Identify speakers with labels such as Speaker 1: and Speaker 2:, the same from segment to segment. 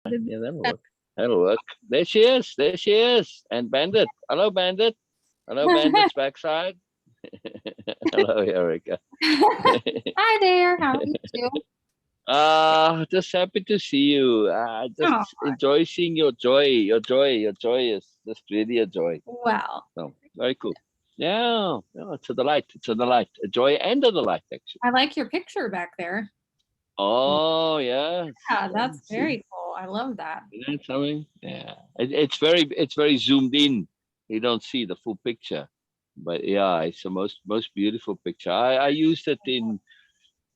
Speaker 1: Yeah, that'll work. That'll work. There she is. There she is. And Bandit. Hello, Bandit. Hello, Bandit's backside. Hello, Erica.
Speaker 2: Hi there. How are you?
Speaker 1: Just happy to see you. Just
Speaker 2: Oh,
Speaker 1: enjoy seeing your joy. Your joy is just really a joy.
Speaker 2: well,
Speaker 1: So very cool. Yeah, yeah, it's a delight. It's a delight. A joy and a delight, actually.
Speaker 2: I like your picture back there.
Speaker 1: Oh, yeah.
Speaker 2: Yeah, that's
Speaker 1: See,
Speaker 2: very cool. I love that.
Speaker 1: isn't it something? Yeah. It's very zoomed in. You don't see the full picture. But yeah, it's the most beautiful picture. I used it in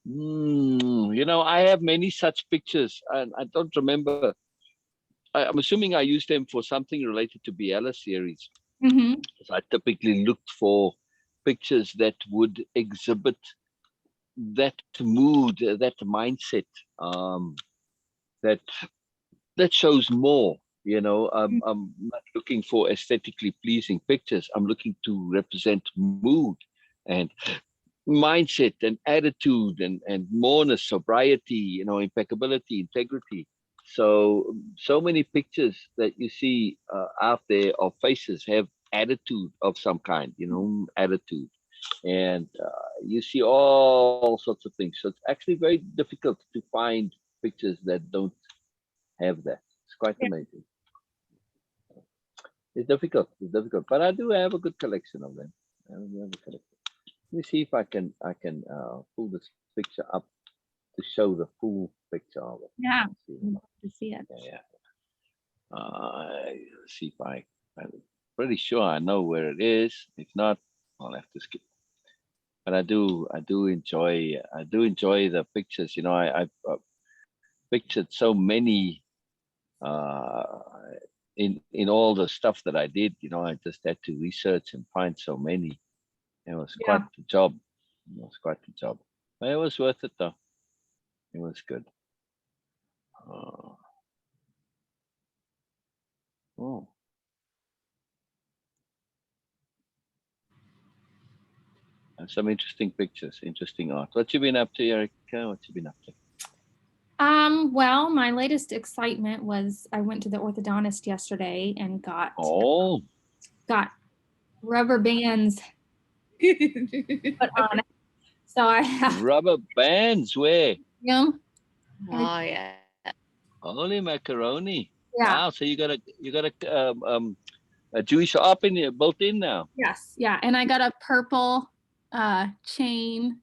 Speaker 1: I have many such pictures, and I don't remember. I'm assuming I used them for something related to Biella series.
Speaker 2: Mm-hmm.
Speaker 1: So I typically looked for pictures that would exhibit that mood, that mindset, that shows more. I'm not looking for aesthetically pleasing pictures. I'm looking to represent mood and mindset and attitude and moreness, sobriety, impeccability, integrity. So many pictures that you see out there of faces have attitude of some kind, attitude. And you see all sorts of things. So it's actually very difficult to find pictures that don't have that. It's quite
Speaker 2: Yeah.
Speaker 1: amazing. It's difficult. It's difficult. But I do have a good collection of them. I do have a collection. Let me see if I can pull this picture up to show the full picture of it.
Speaker 2: Yeah,
Speaker 1: Let's see.
Speaker 2: I'd love to see it.
Speaker 1: Yeah, yeah. Let's see if I'm pretty sure I know where it is. If not, I'll have to skip. But I do enjoy the pictures. I've pictured so many uh, in all the stuff that I did. I just had to research and find so many. It was
Speaker 2: Yeah.
Speaker 1: quite the job. It was quite the job. But it was worth it though. It was good. Uh, oh, and some interesting pictures, interesting art. What you been up to, Erica? What you been up to?
Speaker 2: Well, my latest excitement was I went to the orthodontist yesterday and got
Speaker 1: Oh,
Speaker 2: rubber bands put on it. So I have
Speaker 1: rubber bands. Where?
Speaker 2: them.
Speaker 3: Oh yeah.
Speaker 1: Holy macaroni!
Speaker 2: Yeah.
Speaker 1: Wow. So you got a Jewish up in built in now.
Speaker 2: Yes. Yeah. And I got a purple chain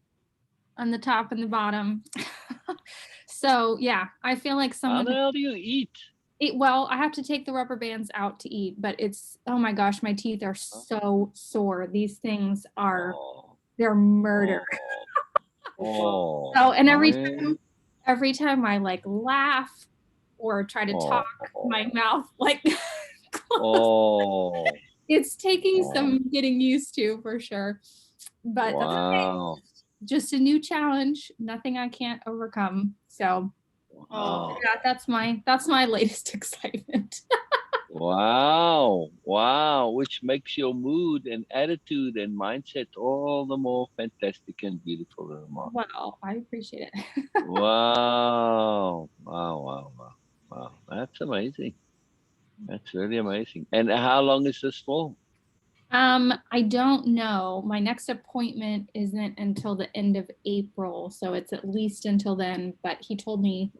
Speaker 2: on the top and the bottom. So yeah, I feel like
Speaker 1: How
Speaker 2: someone
Speaker 1: the hell do you eat?
Speaker 2: well, I have to take the rubber bands out to eat, but it's oh my gosh, my teeth are so sore. These things are
Speaker 1: Oh,
Speaker 2: they're murder.
Speaker 1: oh,
Speaker 2: So and
Speaker 1: man.
Speaker 2: every time I like laugh or try to talk, my mouth like
Speaker 1: Oh,
Speaker 2: it's taking
Speaker 1: oh,
Speaker 2: some getting used to for sure. But that's okay.
Speaker 1: wow,
Speaker 2: Just a new challenge, nothing I can't overcome. So
Speaker 1: wow.
Speaker 2: yeah, that's my latest excitement.
Speaker 1: Wow, wow, which makes your mood and attitude and mindset all the more fantastic and beautiful and remarkable.
Speaker 2: Well, I appreciate it.
Speaker 1: Wow, wow, wow, wow, wow. That's amazing. That's really amazing. And how long is this for?
Speaker 2: I don't know. My next appointment isn't until the end of April, so it's at least until then. But he told me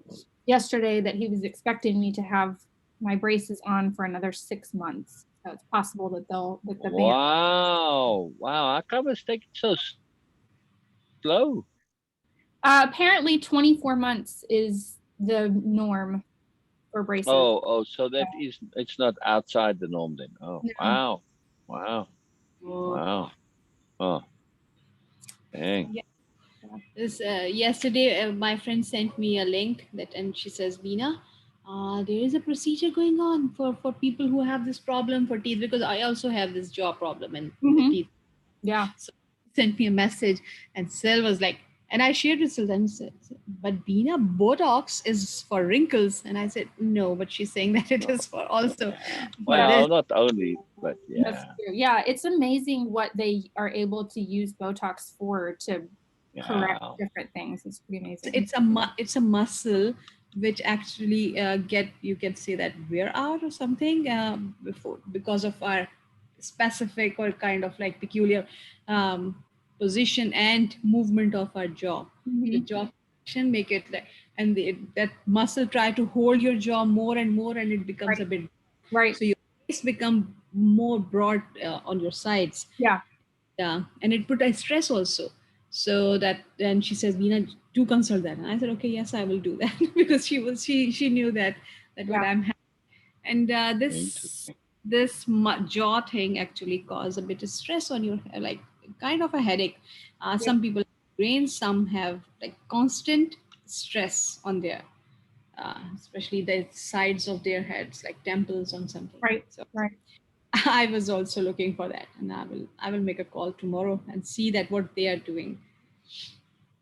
Speaker 2: yesterday that he was expecting me to have my braces on for another 6 months. So it's possible that that the band.
Speaker 1: Wow, wow. How come it's taking so slow?
Speaker 2: Apparently, 24 months is the norm for braces.
Speaker 1: Oh, so it's not outside the norm then. Oh,
Speaker 2: No.
Speaker 1: wow, wow, wow. Oh, dang.
Speaker 3: Yeah. This yesterday, my friend sent me a link and she says, Beena, there is a procedure going on for people who have this problem for teeth, because I also have this jaw problem and the teeth.
Speaker 2: Yeah.
Speaker 3: So he sent me a message, and Sil was like, and I shared with Sil and said, but Beena, Botox is for wrinkles. And I said, no, but she's saying that it is for also for
Speaker 1: Well,
Speaker 3: this.
Speaker 1: not only, but
Speaker 2: That's
Speaker 1: yeah,
Speaker 2: true. Yeah, it's amazing what they are able to use Botox for to correct
Speaker 1: yeah.
Speaker 2: different things. It's pretty amazing.
Speaker 3: It's a muscle which actually you can say that wear out or something before, because of our specific or kind of like peculiar position and movement of our jaw. The
Speaker 2: Mhm.
Speaker 3: jaw action make it like, and that muscle try to hold your jaw more and more, and it becomes
Speaker 2: Right.
Speaker 3: a bit,
Speaker 2: Right.
Speaker 3: so your face become more broad on your sides.
Speaker 2: Yeah.
Speaker 3: Yeah, and it put a stress also. So that, and she says, Beena, do consult that. And I said, okay, yes, I will do that because she knew that what
Speaker 2: Yeah.
Speaker 3: I'm having. And
Speaker 1: Interesting.
Speaker 3: jaw thing actually caused a bit of stress on your like kind of a headache.
Speaker 2: Yeah.
Speaker 3: Some people have brains, some have like constant stress on their especially the sides of their heads, like temples on something.
Speaker 2: Right.
Speaker 3: So
Speaker 2: Right.
Speaker 3: I was also looking for that, and I will make a call tomorrow and see that what they are doing.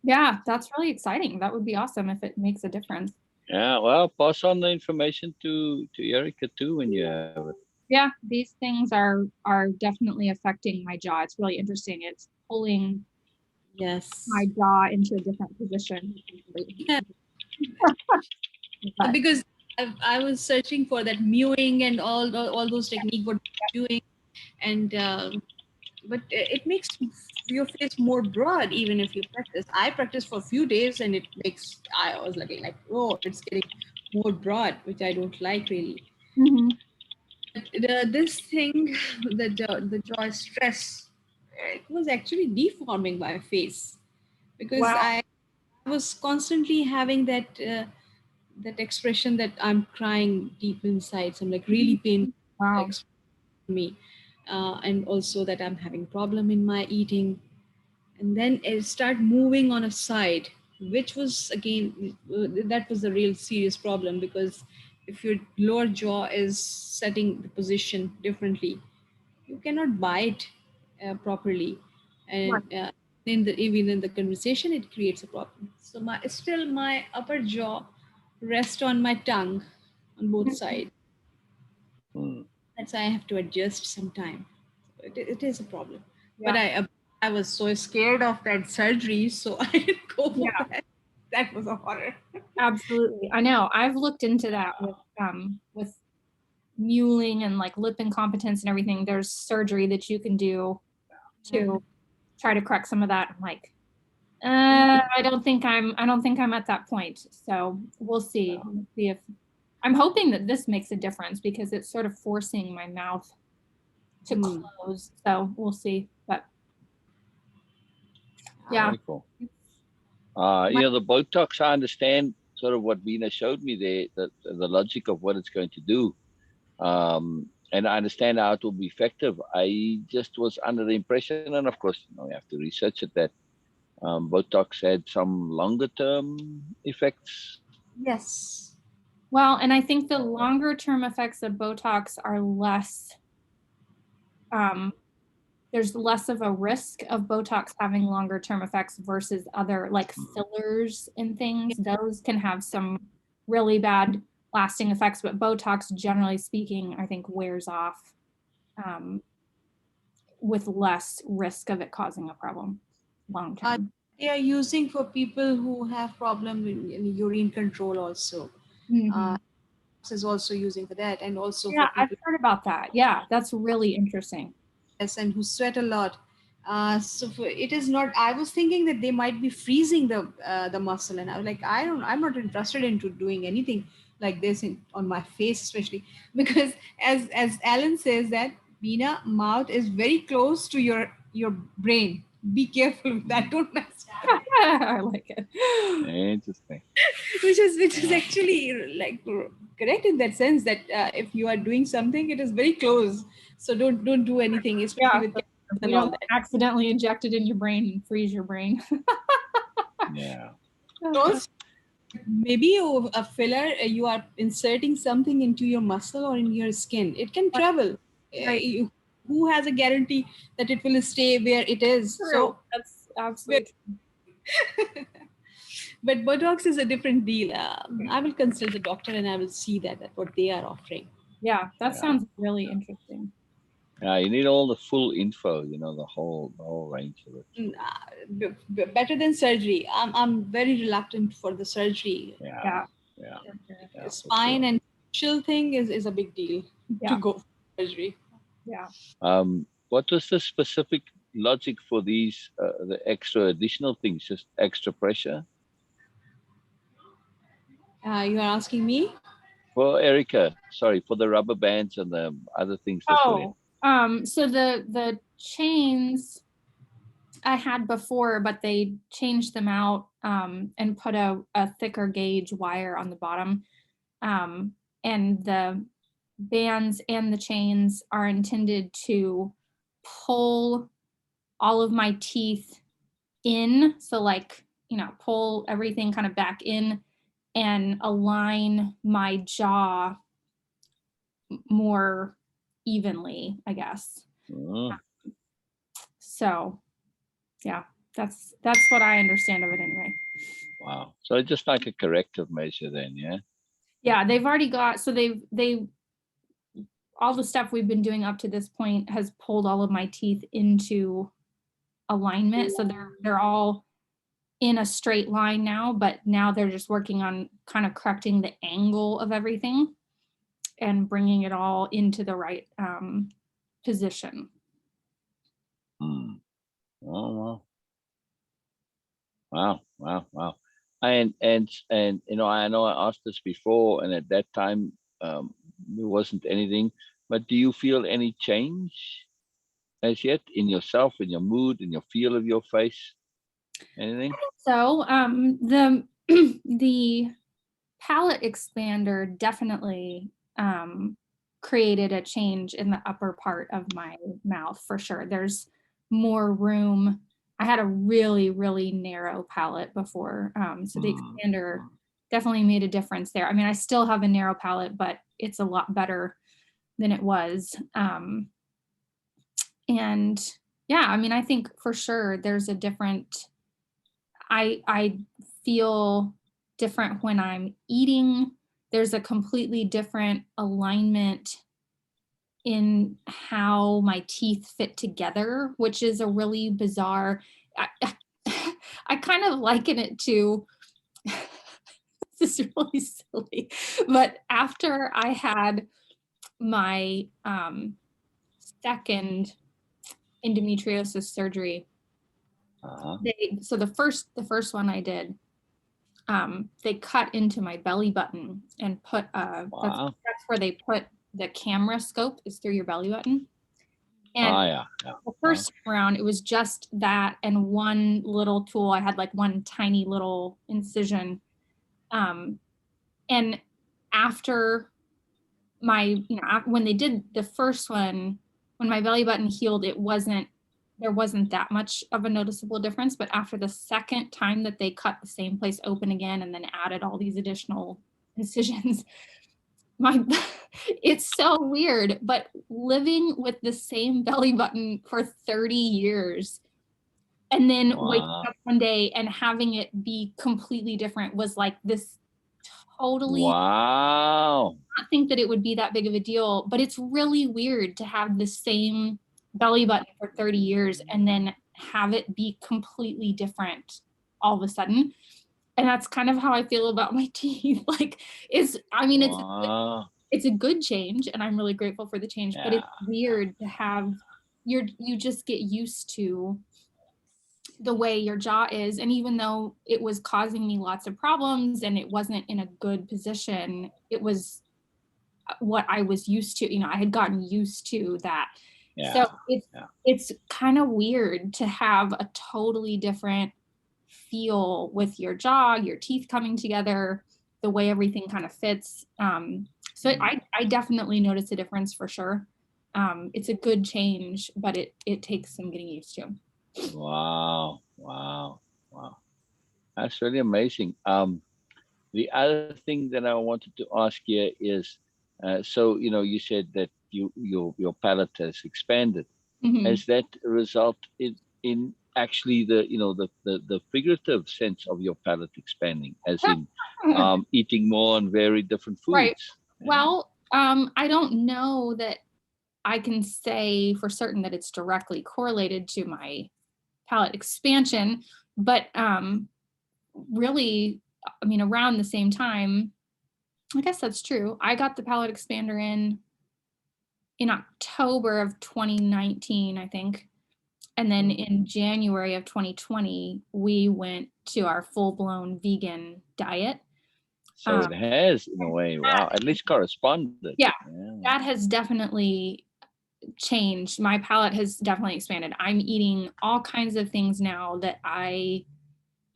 Speaker 2: Yeah, that's really exciting. That would be awesome if it makes a difference.
Speaker 1: Yeah, well, pass on the information to Erica too when you have it.
Speaker 2: Yeah, these things are definitely affecting my jaw. It's really interesting. It's pulling my
Speaker 3: Yes.
Speaker 2: jaw into a different position.
Speaker 3: Yeah,
Speaker 2: But
Speaker 3: because I was searching for that mewing and all those technique what you're doing, and but it makes your face more broad even if you practice. I practiced for a few days, and it makes, I was looking like, oh, it's getting more broad, which I don't like really.
Speaker 2: Mhm.
Speaker 3: This thing, the jaw stress, it was actually deforming my face because
Speaker 2: Wow.
Speaker 3: I was constantly having that expression that I'm crying deep inside, some like really pain
Speaker 2: Wow.
Speaker 3: expression to me, and also that I'm having problem in my eating, and then it start moving on a side, which was again that was the real serious problem, because if your lower jaw is setting the position differently, you cannot bite properly, and
Speaker 2: Right.
Speaker 3: even in the conversation it creates a problem. So my upper jaw rests on my tongue on both sides.
Speaker 1: Hmm.
Speaker 3: That's why I have to adjust sometime. It is a problem. But
Speaker 2: Yeah.
Speaker 3: I was so scared of that surgery, so I didn't go for
Speaker 2: Yeah.
Speaker 3: that. That was a horror.
Speaker 2: Absolutely. I know. I've looked into that with muling and like lip incompetence and everything. There's surgery that you can do to try to correct some of that. I'm like, I don't think I'm at that point. So we'll see. We'll see if I'm hoping that this makes a difference because it's sort of forcing my mouth to
Speaker 3: Hmm.
Speaker 2: close. So we'll see. But yeah.
Speaker 1: Very cool.
Speaker 2: My,
Speaker 1: The Botox, I understand sort of what Beena showed me there, the logic of what it's going to do. And I understand how it will be effective. I just was under the impression, and of course, you have to research it, that Botox had some longer term effects.
Speaker 3: Yes.
Speaker 2: well, and I think the longer term effects of Botox are less um, there's less of a risk of Botox having longer term effects versus other like fillers and things. Those can have some really bad lasting effects, but Botox, generally speaking, I think wears off um, with less risk of it causing a problem long
Speaker 3: Uh,
Speaker 2: term.
Speaker 3: they are using for people who have problem in urine control also.
Speaker 2: Mm-hmm.
Speaker 3: Uh, is also using for that, and also
Speaker 2: Yeah,
Speaker 3: for
Speaker 2: I've
Speaker 3: people,
Speaker 2: heard about that. Yeah, that's really interesting.
Speaker 3: yes, and who sweat a lot. It is not. I was thinking that they might be freezing the muscle, and I was like, I'm not interested into doing anything like this on my face, especially because as Alan says that Beena, mouth is very close to your brain. Be careful with that. Don't mess.
Speaker 2: I like it.
Speaker 1: Interesting.
Speaker 3: Which is actually like correct in that sense that if you are doing something, it is very close. So don't do anything, especially
Speaker 2: Yeah,
Speaker 3: with
Speaker 2: so
Speaker 3: chemicals
Speaker 2: you
Speaker 3: and all
Speaker 2: don't
Speaker 3: that.
Speaker 2: accidentally inject it in your brain and freeze your brain.
Speaker 1: Yeah.
Speaker 3: Also, maybe a filler, you are inserting something into your muscle or in your skin. It can travel.
Speaker 2: Right.
Speaker 3: Who has a guarantee that it will stay where it is?
Speaker 2: True.
Speaker 3: So,
Speaker 2: That's absolutely true.
Speaker 3: but Botox is a different deal. I will consult the doctor and I will see that what they are offering.
Speaker 2: Yeah, that
Speaker 1: Yeah.
Speaker 2: sounds really interesting.
Speaker 1: Yeah, you need all the full info, the whole range of it.
Speaker 3: Better than surgery. I'm very reluctant for the surgery.
Speaker 1: Yeah.
Speaker 2: Yeah.
Speaker 1: Yeah. Yeah, for
Speaker 3: Spine
Speaker 1: sure.
Speaker 3: and facial thing is a big deal
Speaker 2: Yeah.
Speaker 3: to go for surgery.
Speaker 2: Yeah.
Speaker 1: What was the specific logic for these, the extra additional things, just extra pressure?
Speaker 3: You are asking me?
Speaker 1: For Erica, sorry, for the rubber bands and the other things they put in.
Speaker 2: So the chains I had before, but they changed them out and put a thicker gauge wire on the bottom. And the bands and the chains are intended to pull all of my teeth in. So like, pull everything kind of back in and align my jaw more evenly, I guess.
Speaker 1: Mm,
Speaker 2: So yeah, that's what I understand of it anyway.
Speaker 1: wow. So it's just like a corrective measure then, yeah?
Speaker 2: Yeah, they've already got, so they all the stuff we've been doing up to this point has pulled all of my teeth into alignment. So they're all in a straight line now, but now they're just working on kind of correcting the angle of everything and bringing it all into the right position.
Speaker 1: Mm. Oh, wow. Wow, wow, wow. And I know I asked this before, and at that time there wasn't anything. But do you feel any change as yet in yourself, in your mood, in your feel of your face? Anything?
Speaker 2: So the the palate expander definitely created a change in the upper part of my mouth for sure. There's more room. I had a really, really narrow palate before. So the expander definitely made a difference there. I mean, I still have a narrow palate, but it's a lot better than it was. And yeah, I mean, I think for sure there's a different, I feel different when I'm eating. There's a completely different alignment in how my teeth fit together, which is a really bizarre, I kind of liken it to, this is really silly, but after I had my second endometriosis surgery, so the first one I did, they cut into my belly button and put
Speaker 1: Wow.
Speaker 2: that's where they put the camera scope, is through your belly button. And
Speaker 1: Yeah.
Speaker 2: the first time around, it was just that and one little tool. I had like one tiny little incision. And after my, when they did the first one, when my belly button healed, there wasn't that much of a noticeable difference. But after the second time that they cut the same place open again and then added all these additional incisions, it's so weird, but living with the same belly button for 30 years and then waking up one day and having it be completely different was like this totally,
Speaker 1: wow.
Speaker 2: I don't think that it would be that big of a deal, but it's really weird to have the same belly button for 30 years and then have it be completely different all of a sudden. And that's kind of how I feel about my teeth. Like, it's a good change and I'm really grateful for the change, but it's weird to have, you just get used to the way your jaw is. And even though it was causing me lots of problems and it wasn't in a good position, it was what I was used to. I had gotten used to that. So it's kind of weird to have a totally different feel with your jaw, your teeth coming together, the way everything kind of fits. So I definitely notice a difference for sure. It's a good change, but it takes some getting used to.
Speaker 1: Wow. That's really amazing. The other thing that I wanted to ask you is, so you said that your palate has expanded.
Speaker 2: Mm-hmm.
Speaker 1: Has that result in actually the figurative sense of your palate expanding, as in eating more and very different foods?
Speaker 2: Right. Well, I don't know that I can say for certain that it's directly correlated to my palate expansion, but really, I mean, around the same time, I guess that's true. I got the palette expander in October of 2019, I think. And then in January of 2020, we went to our full-blown vegan diet.
Speaker 1: So it has, in a way, wow, at least corresponded.
Speaker 2: Yeah, that has definitely changed. My palate has definitely expanded. I'm eating all kinds of things now that I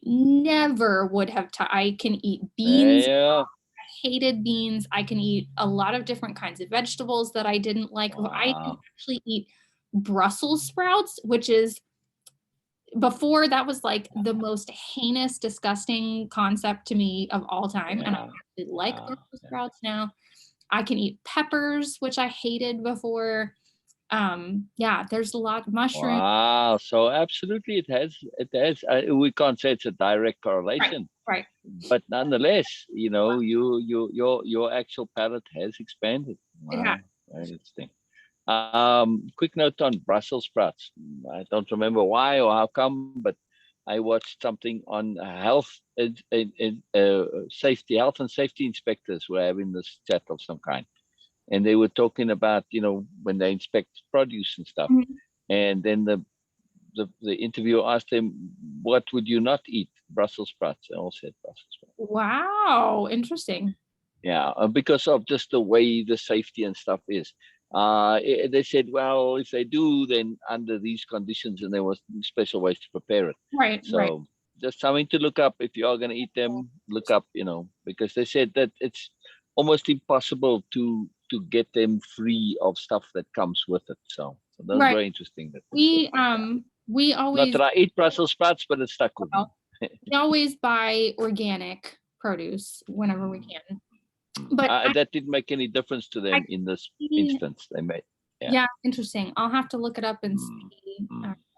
Speaker 2: never would have. I can eat beans.
Speaker 1: Yeah.
Speaker 2: I hated beans. I can eat a lot of different kinds of vegetables that I didn't like.
Speaker 1: Wow.
Speaker 2: I can actually eat Brussels sprouts, which is, before, that was like the most heinous, disgusting concept to me of all time. And I actually like Brussels sprouts now. I can eat peppers, which I hated before. Yeah, there's a lot of mushrooms.
Speaker 1: Wow. So absolutely, it has. We can't say it's a direct correlation,
Speaker 2: right?
Speaker 1: But nonetheless, you know, your actual palate has expanded. Wow.
Speaker 2: It has.
Speaker 1: Very interesting. Quick note on Brussels sprouts. I don't remember why or how come, but I watched something on health safety, health and safety inspectors were having this chat of some kind, and they were talking about, you know, when they inspect produce and stuff, and then the interviewer asked them, "What would you not eat?" Brussels sprouts. They all said Brussels sprouts.
Speaker 2: Wow, interesting.
Speaker 1: Yeah, because of just the way the safety and stuff is. They said, well, if they do, then under these conditions, and there was special ways to prepare it.
Speaker 2: Right.
Speaker 1: So just something to look up if you are going to eat them. Look up, you know, because they said that it's almost impossible to get them free of stuff that comes with it. So that's very interesting. That
Speaker 2: we always,
Speaker 1: not that I eat Brussels sprouts, but it's stuck with me.
Speaker 2: We always buy organic produce whenever we can. But
Speaker 1: that didn't make any difference to them in this instance. They made.
Speaker 2: Yeah, interesting. I'll have to look it up and see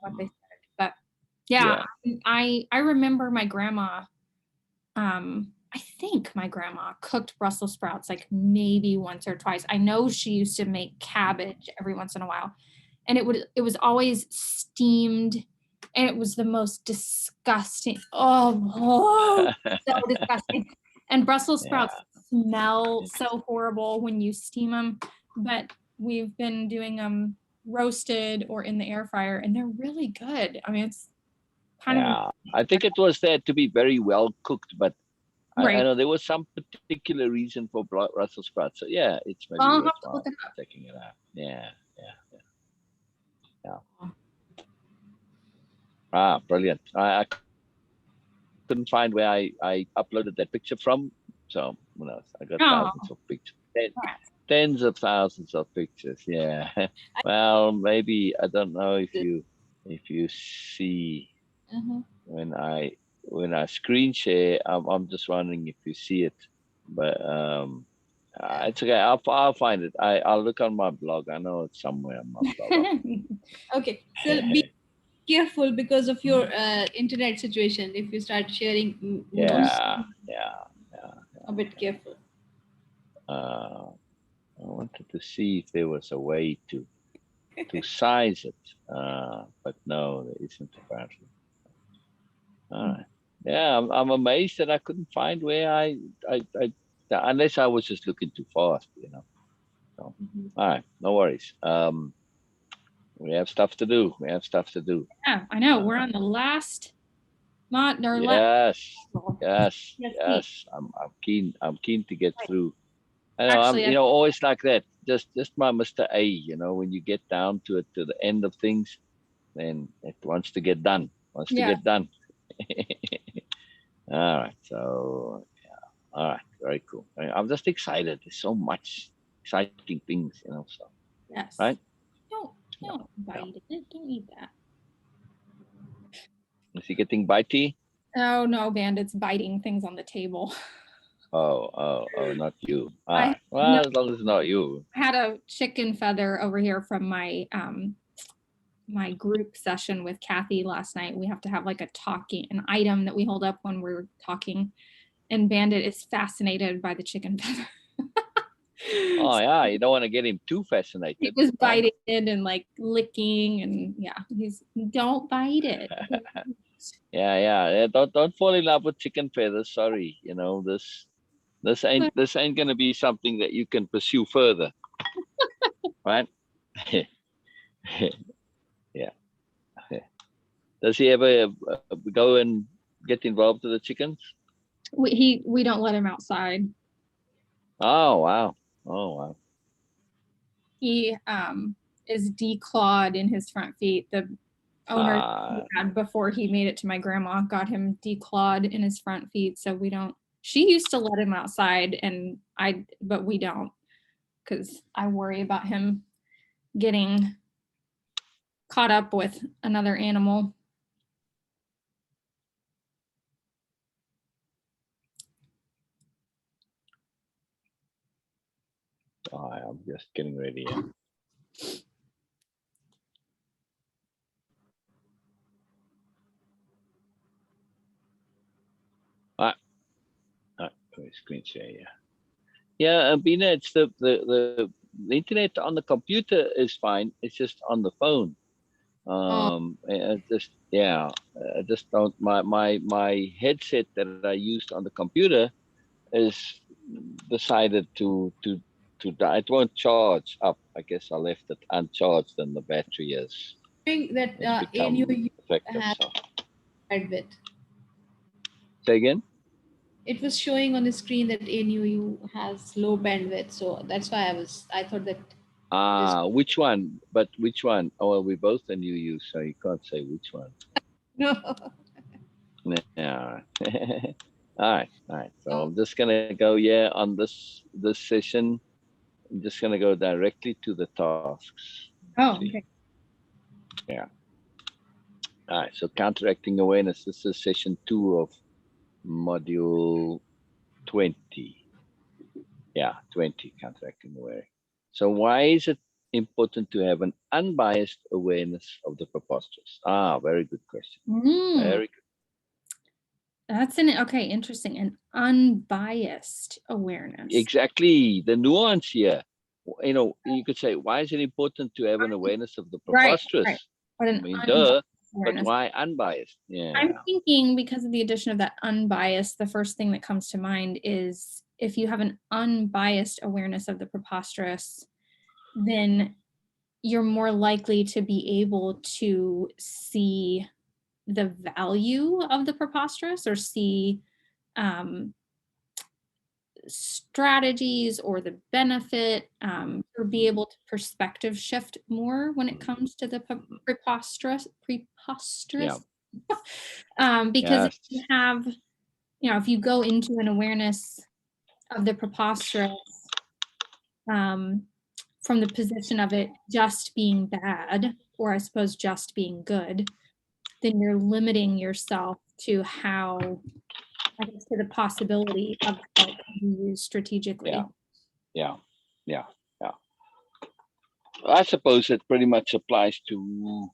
Speaker 2: what they said. But yeah, I remember my grandma. I think my grandma cooked Brussels sprouts like maybe once or twice. I know she used to make cabbage every once in a while, and it was always steamed, and it was the most disgusting. Oh, so disgusting. And Brussels sprouts smell so horrible when you steam them, but we've been doing them roasted or in the air fryer, and they're really good. I mean, it's kind of.
Speaker 1: I think it was there to be very well cooked, but I know there was some particular reason for Brussels sprouts. So yeah, it's maybe worthwhile checking it out. Yeah. Brilliant. I couldn't find where I uploaded that picture from. So who knows? I got thousands of pictures. Tens of thousands of pictures. Yeah. Well, maybe I don't know if you see when I screen share. I'm just wondering if you see it, but it's okay. I'll find it. I'll look on my blog. I know it's somewhere on my blog.
Speaker 3: Okay, so be careful because of your internet situation. If you start sharing, a bit careful.
Speaker 1: I wanted to see if there was a way to size it, but no, there isn't apparently. All right. Yeah, I'm amazed that I couldn't find where I unless I was just looking too fast, you know. So, all right, no worries. We have stuff to do.
Speaker 2: Yeah, I know. We're on the last. Yes.
Speaker 1: I'm keen to get through. I know. Actually, I'm always like that. Just my Mr. A. You know, when you get down to it, to the end of things, then it wants to get done. All right. So all right. Very cool. I'm just excited. There's so much exciting things, you know. So
Speaker 2: yes.
Speaker 1: Right.
Speaker 2: Don't bite it. Don't eat that.
Speaker 1: Is he getting bitey?
Speaker 2: Oh no, Bandit's biting things on the table.
Speaker 1: Oh, not you. Well, as long as it's not you.
Speaker 2: I had a chicken feather over here from my my group session with Kathy last night. We have to have like an item that we hold up when we're talking, and Bandit is fascinated by the chicken feather.
Speaker 1: Oh yeah, you don't want to get him too fascinated.
Speaker 2: He was biting it and like licking, and don't bite it.
Speaker 1: Yeah. Don't fall in love with chicken feathers. Sorry, you know this This ain't gonna be something that you can pursue further, right? Yeah. Does he ever go and get involved with the chickens?
Speaker 2: We don't let him outside.
Speaker 1: Oh wow! Oh wow!
Speaker 2: He is declawed in his front feet. The owner had before he made it to my grandma got him declawed in his front feet, so we don't. She used to let him outside, but we don't, because I worry about him getting caught up with another animal.
Speaker 1: Oh, I'm just getting ready. Yeah. Screen share, yeah. Yeah, Beena, it's the internet on the computer is fine. It's just on the phone. I just don't. My headset that I used on the computer is decided to die. It won't charge up. I guess I left it uncharged, and the battery is.
Speaker 3: I think that
Speaker 1: become effective. So.
Speaker 3: Bandwidth.
Speaker 1: Say again.
Speaker 3: It was showing on the screen that ANUU has low bandwidth, so that's why I thought that.
Speaker 1: Which one? But which one? Oh, well, we both are NUU, so you can't say which one.
Speaker 3: No.
Speaker 1: Yeah. All right. So I'm just gonna go on this session. I'm just gonna go directly to the tasks.
Speaker 2: Oh, okay.
Speaker 1: Yeah. All right. So counteracting awareness. This is session 2 of module 20. Yeah, 20, counteracting awareness. So why is it important to have an unbiased awareness of the preposterous? Very good question. Very good.
Speaker 2: That's interesting. An unbiased awareness.
Speaker 1: Exactly. The nuance here. You could say, why is it important to have an awareness of the preposterous?
Speaker 2: Right. But
Speaker 1: I mean, duh, but why unbiased? Yeah.
Speaker 2: I'm thinking because of the addition of that unbiased, the first thing that comes to mind is if you have an unbiased awareness of the preposterous, then you're more likely to be able to see the value of the preposterous or see strategies or the benefit, or be able to perspective shift more when it comes to the preposterous.
Speaker 1: Yeah.
Speaker 2: Because if you have, if you go into an awareness of the preposterous from the position of it just being bad, or I suppose just being good, then you're limiting yourself to how, I guess, to the possibility of how it can be used strategically.
Speaker 1: Yeah. I suppose it pretty much applies to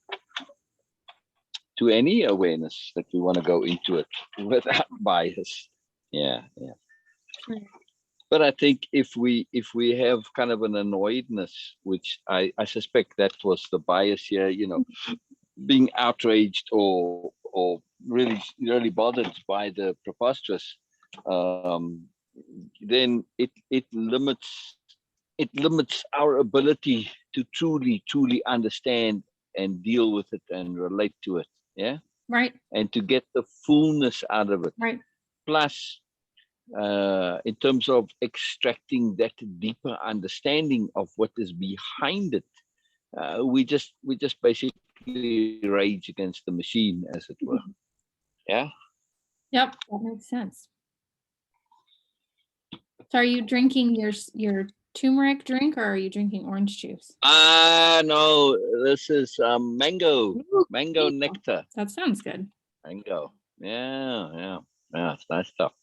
Speaker 1: any awareness that we want to go into it without bias. Yeah. But I think if we have kind of an annoyedness, which I suspect that was the bias here, being outraged or really bothered by the preposterous, then it limits our ability to truly understand and deal with it and relate to it. Yeah.
Speaker 2: Right.
Speaker 1: And to get the fullness out of it.
Speaker 2: Right.
Speaker 1: Plus, in terms of extracting that deeper understanding of what is behind it, we just basically rage against the machine, as it were. Yeah.
Speaker 2: Yep, that makes sense. So, are you drinking your turmeric drink, or are you drinking orange juice?
Speaker 1: No, this is mango nectar.
Speaker 2: That sounds good.
Speaker 1: Mango. Yeah, it's nice stuff.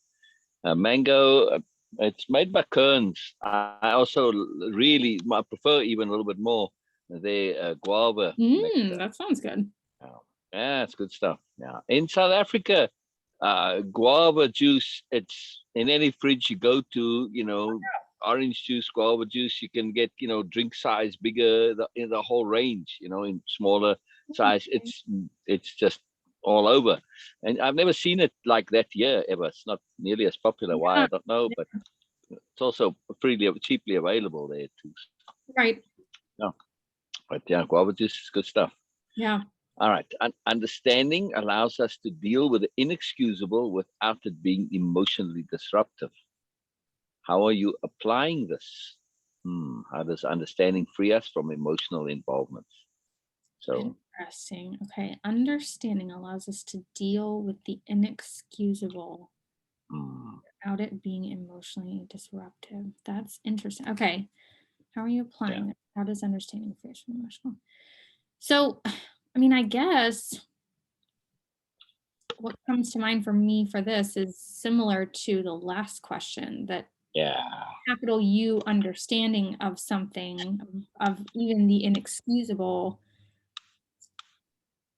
Speaker 1: Mango, it's made by Kearns. I also I prefer even a little bit more the guava.
Speaker 2: That sounds good.
Speaker 1: Yeah, it's good stuff. Yeah, in South Africa, guava juice, it's in any fridge you go to, orange juice, guava juice, you can get, drink size bigger, in the whole range, in smaller size. It's just all over. And I've never seen it like that here ever. It's not nearly as popular. Why? I don't know, but It's also cheaply available there too.
Speaker 2: Right.
Speaker 1: But yeah, guava juice is good stuff.
Speaker 2: Yeah.
Speaker 1: All right. Understanding allows us to deal with the inexcusable without it being emotionally disruptive. How are you applying this? How does understanding free us from emotional involvement? So,
Speaker 2: Interesting. Okay. Understanding allows us to deal with the inexcusable without it being emotionally disruptive. That's interesting. Okay. How are you applying it? How does understanding free us from emotional? So, I mean, I guess what comes to mind for me for this is similar to the last question, that capital U understanding of something, of even the inexcusable,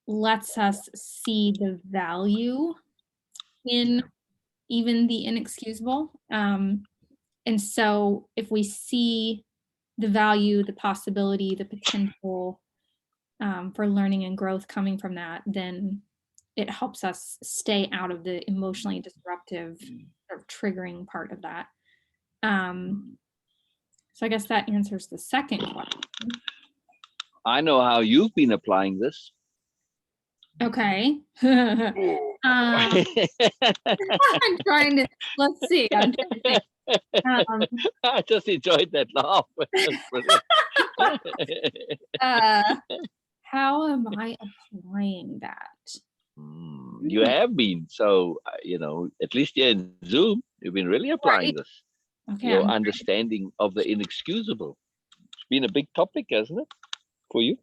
Speaker 2: lets us see the value in even the inexcusable. And so if we see the value, the possibility, the potential for learning and growth coming from that, then it helps us stay out of the emotionally disruptive sort of triggering part of that. So I guess that answers the second question.
Speaker 1: I know how you've been applying this.
Speaker 2: Okay. I'm trying to, let's see. I'm trying to think.
Speaker 1: I just enjoyed that laugh.
Speaker 2: How am I applying that?
Speaker 1: You have been. So, at least here in Zoom, you've been really applying this.
Speaker 2: Okay.
Speaker 1: Your understanding of the inexcusable. It's been a big topic, hasn't it, for you?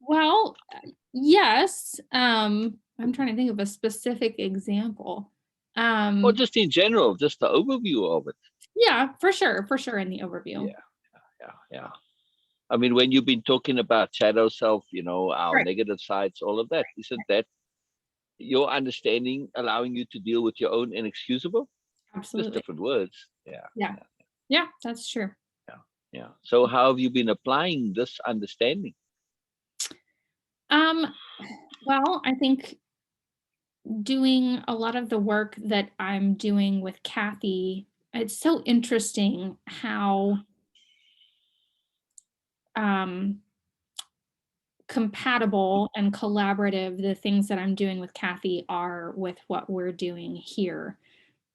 Speaker 2: Well, yes. I'm trying to think of a specific example.
Speaker 1: Or just in general, just the overview of it.
Speaker 2: Yeah, for sure in the overview.
Speaker 1: Yeah. I mean, when you've been talking about shadow self, our
Speaker 2: Right.
Speaker 1: negative sides, all of that, isn't that your understanding allowing you to deal with your own inexcusable?
Speaker 2: Absolutely.
Speaker 1: Just different words.
Speaker 2: Yeah, that's true.
Speaker 1: Yeah. So how have you been applying this understanding?
Speaker 2: Well, I think doing a lot of the work that I'm doing with Kathy, it's so interesting how compatible and collaborative the things that I'm doing with Kathy are with what we're doing here.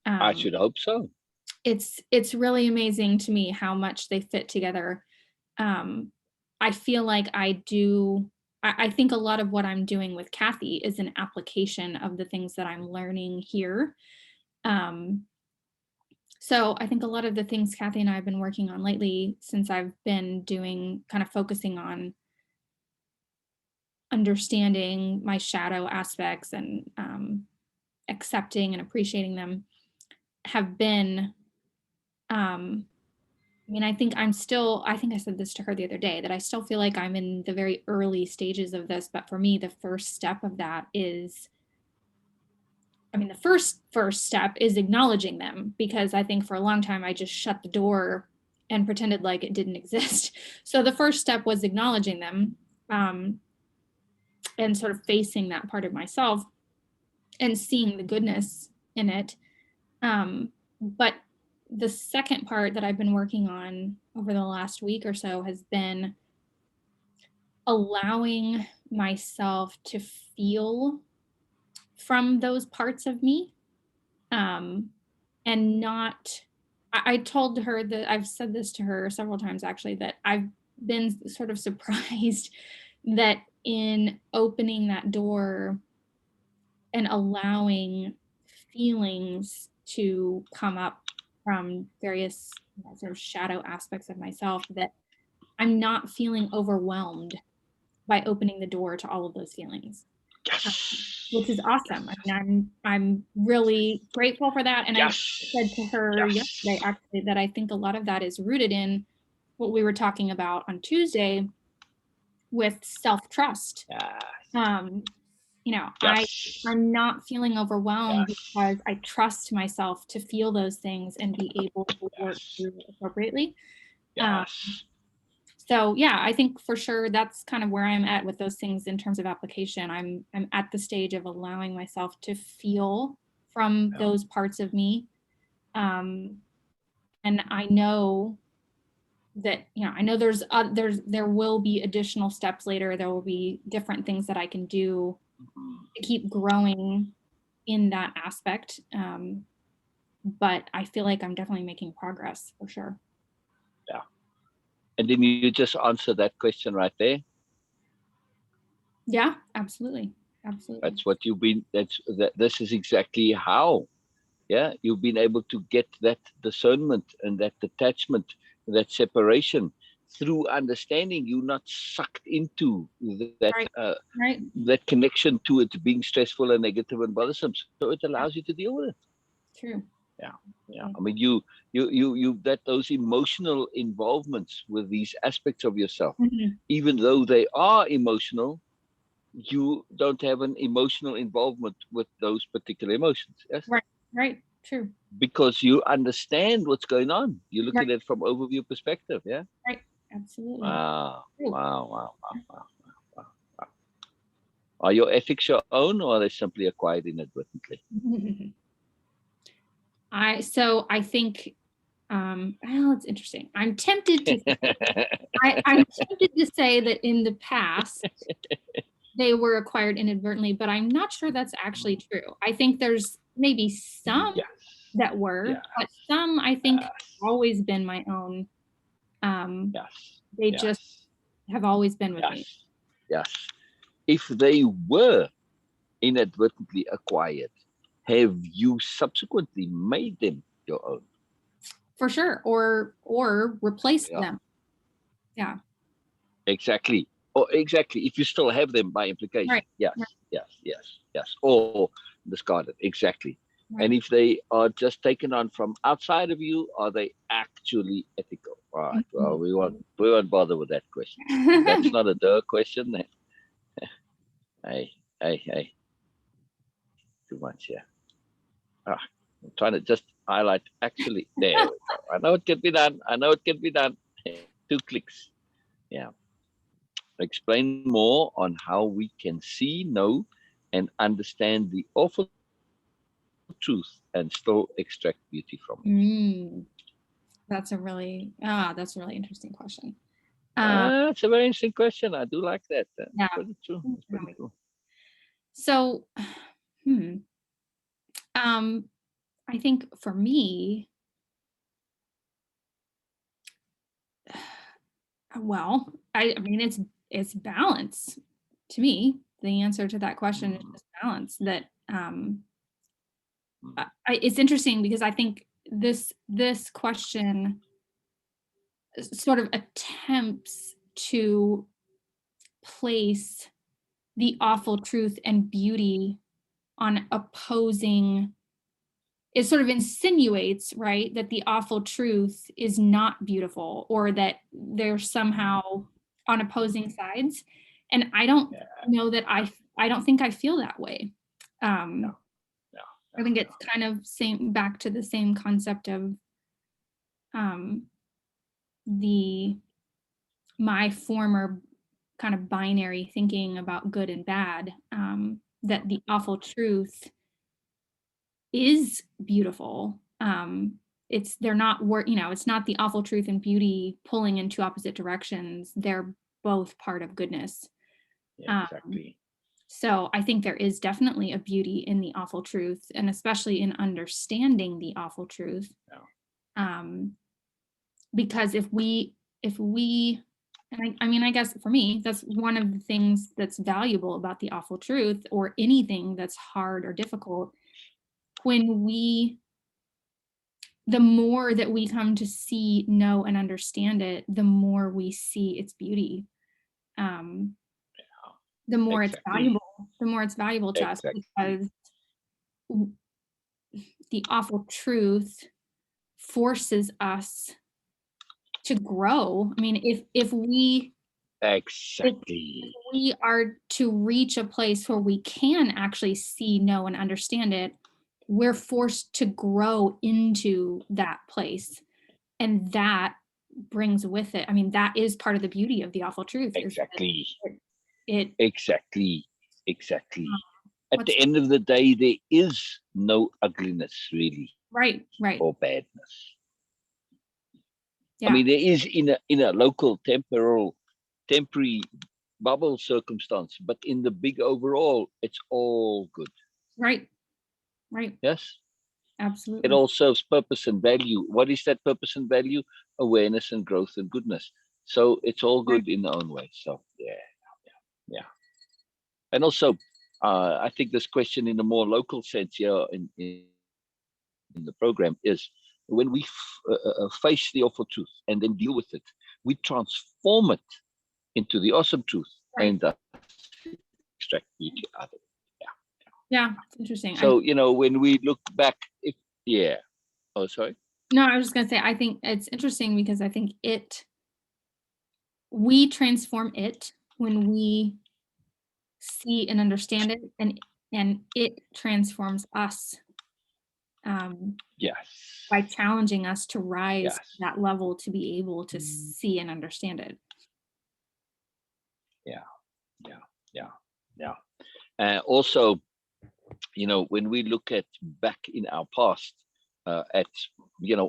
Speaker 1: I should hope so.
Speaker 2: It's really amazing to me how much they fit together. I feel like I think a lot of what I'm doing with Kathy is an application of the things that I'm learning here. So I think a lot of the things Kathy and I have been working on lately, since I've been kind of focusing on understanding my shadow aspects and accepting and appreciating them, have been, I mean, I think I said this to her the other day, that I still feel like I'm in the very early stages of this, but for me, the first step of that is, the first step is acknowledging them, because I think for a long time I just shut the door and pretended like it didn't exist. So the first step was acknowledging them, and sort of facing that part of myself and seeing the goodness in it. But the second part that I've been working on over the last week or so has been allowing myself to feel from those parts of me, and not, I told her that, I've said this to her several times actually, that I've been sort of surprised that in opening that door and allowing feelings to come up from various sort of shadow aspects of myself, that I'm not feeling overwhelmed by opening the door to all of those feelings, which is awesome. I'm really grateful for that. And I said to her yesterday, actually, that I think a lot of that is rooted in what we were talking about on Tuesday with self-trust. I'm not feeling overwhelmed because I trust myself to feel those things and be able to work through it appropriately. So yeah, I think for sure that's kind of where I'm at with those things in terms of application. I'm at the stage of allowing myself to feel from those parts of me, And I know that, I know there will be additional steps later. There will be different things that I can do to keep growing in that aspect. But I feel like I'm definitely making progress for sure.
Speaker 1: Yeah. And then you just answer that question right there.
Speaker 2: Yeah, absolutely. Absolutely.
Speaker 1: That's what you've been, this is exactly how, you've been able to get that discernment and that detachment, that separation through understanding. You're not sucked into that,
Speaker 2: right.
Speaker 1: That connection to it being stressful and negative and bothersome. So it allows you to deal with it.
Speaker 2: True.
Speaker 1: Yeah. I mean, you that those emotional involvements with these aspects of yourself, even though they are emotional, you don't have an emotional involvement with those particular emotions. Yes.
Speaker 2: Right. True.
Speaker 1: Because you understand what's going on. You're looking at it from overview perspective. Yeah.
Speaker 2: Right. Absolutely.
Speaker 1: Wow. Are your ethics your own, or are they simply acquired inadvertently?
Speaker 2: I think, well, it's interesting. I'm tempted to I'm tempted to say that in the past they were acquired inadvertently, but I'm not sure that's actually true. I think there's maybe some that were, but some I think have always been my own. They just have always been with me.
Speaker 1: Yes. If they were inadvertently acquired, have you subsequently made them your own?
Speaker 2: For sure, or replaced them. Yeah.
Speaker 1: Exactly. Or exactly. If you still have them by implication.
Speaker 2: Right.
Speaker 1: Yes. Or discarded. Exactly. Right. And if they are just taken on from outside of you, are they actually ethical? All right. Well, we won't bother with that question. That's not a duh question. Hey. Too much, yeah. I'm trying to just highlight, actually, there we go. I know it can be done. 2 clicks. Yeah. Explain more on how we can see, know, and understand the awful truth and still extract beauty from it.
Speaker 2: That's a really interesting question.
Speaker 1: It's a very interesting question. I do like that.
Speaker 2: Yeah.
Speaker 1: Pretty true. It's pretty cool.
Speaker 2: So, I think for me, well, I mean, it's balance to me. The answer to that question is just balance. That it's interesting because I think this question sort of attempts to place the awful truth and beauty on opposing. It sort of insinuates, right, that the awful truth is not beautiful, or that they're somehow on opposing sides. And I don't know that I don't think I feel that way. I think it's kind of back to the same concept of my former kind of binary thinking about good and bad, that the awful truth is beautiful. It's not the awful truth and beauty pulling in 2 opposite directions. They're both part of goodness.
Speaker 1: Exactly.
Speaker 2: So I think there is definitely a beauty in the awful truth, and especially in understanding the awful truth. Because if we and I mean, I guess for me, that's one of the things that's valuable about the awful truth, or anything that's hard or difficult. The more that we come to see, know, and understand it, the more we see its beauty. The more it's valuable to us, because the awful truth forces us to grow. I mean, if we are to reach a place where we can actually see, know, and understand it, we're forced to grow into that place. And that brings with it, I mean, that is part of the beauty of the awful truth.
Speaker 1: Exactly. Exactly. At the end of the day, there is no ugliness, really.
Speaker 2: Right.
Speaker 1: Or badness.
Speaker 2: Yeah.
Speaker 1: I mean, there is in a local temporary bubble circumstance, but in the big overall, it's all good.
Speaker 2: Right. Right.
Speaker 1: Yes.
Speaker 2: Absolutely.
Speaker 1: It all serves purpose and value. What is that purpose and value? Awareness and growth and goodness. So it's all good in their own way. So yeah. And also, I think this question in a more local sense here in the program is when we face the awful truth and then deal with it, we transform it into the awesome truth and extract beauty out of it.
Speaker 2: Yeah, it's interesting.
Speaker 1: So, when we look back, oh, sorry.
Speaker 2: No, I was just gonna say, I think it's interesting because I think we transform it when we see and understand it, and it transforms us
Speaker 1: Yes.
Speaker 2: by challenging us to rise
Speaker 1: Yes.
Speaker 2: to that level to be able to see and understand it.
Speaker 1: Yeah. Also, when we look back in our past at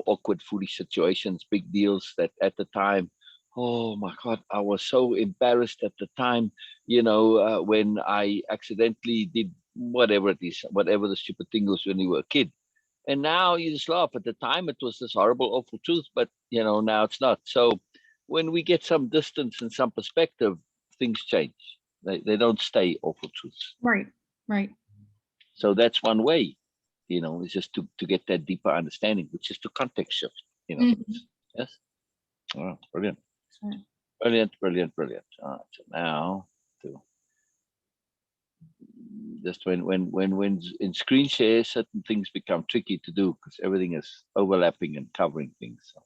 Speaker 1: awkward, foolish situations, big deals that at the time, oh my God, I was so embarrassed at the time, when I accidentally did whatever it is, whatever the stupid thing was when you were a kid. And now you just laugh. At the time, it was this horrible, awful truth, but now it's not. So when we get some distance and some perspective, things change. They don't stay awful truths.
Speaker 2: Right.
Speaker 1: So that's one way, is just to get that deeper understanding, which is to context shift. Yes. Oh, brilliant. Sure. Brilliant. All right, so now just when in screen share, certain things become tricky to do because everything is overlapping and covering things. So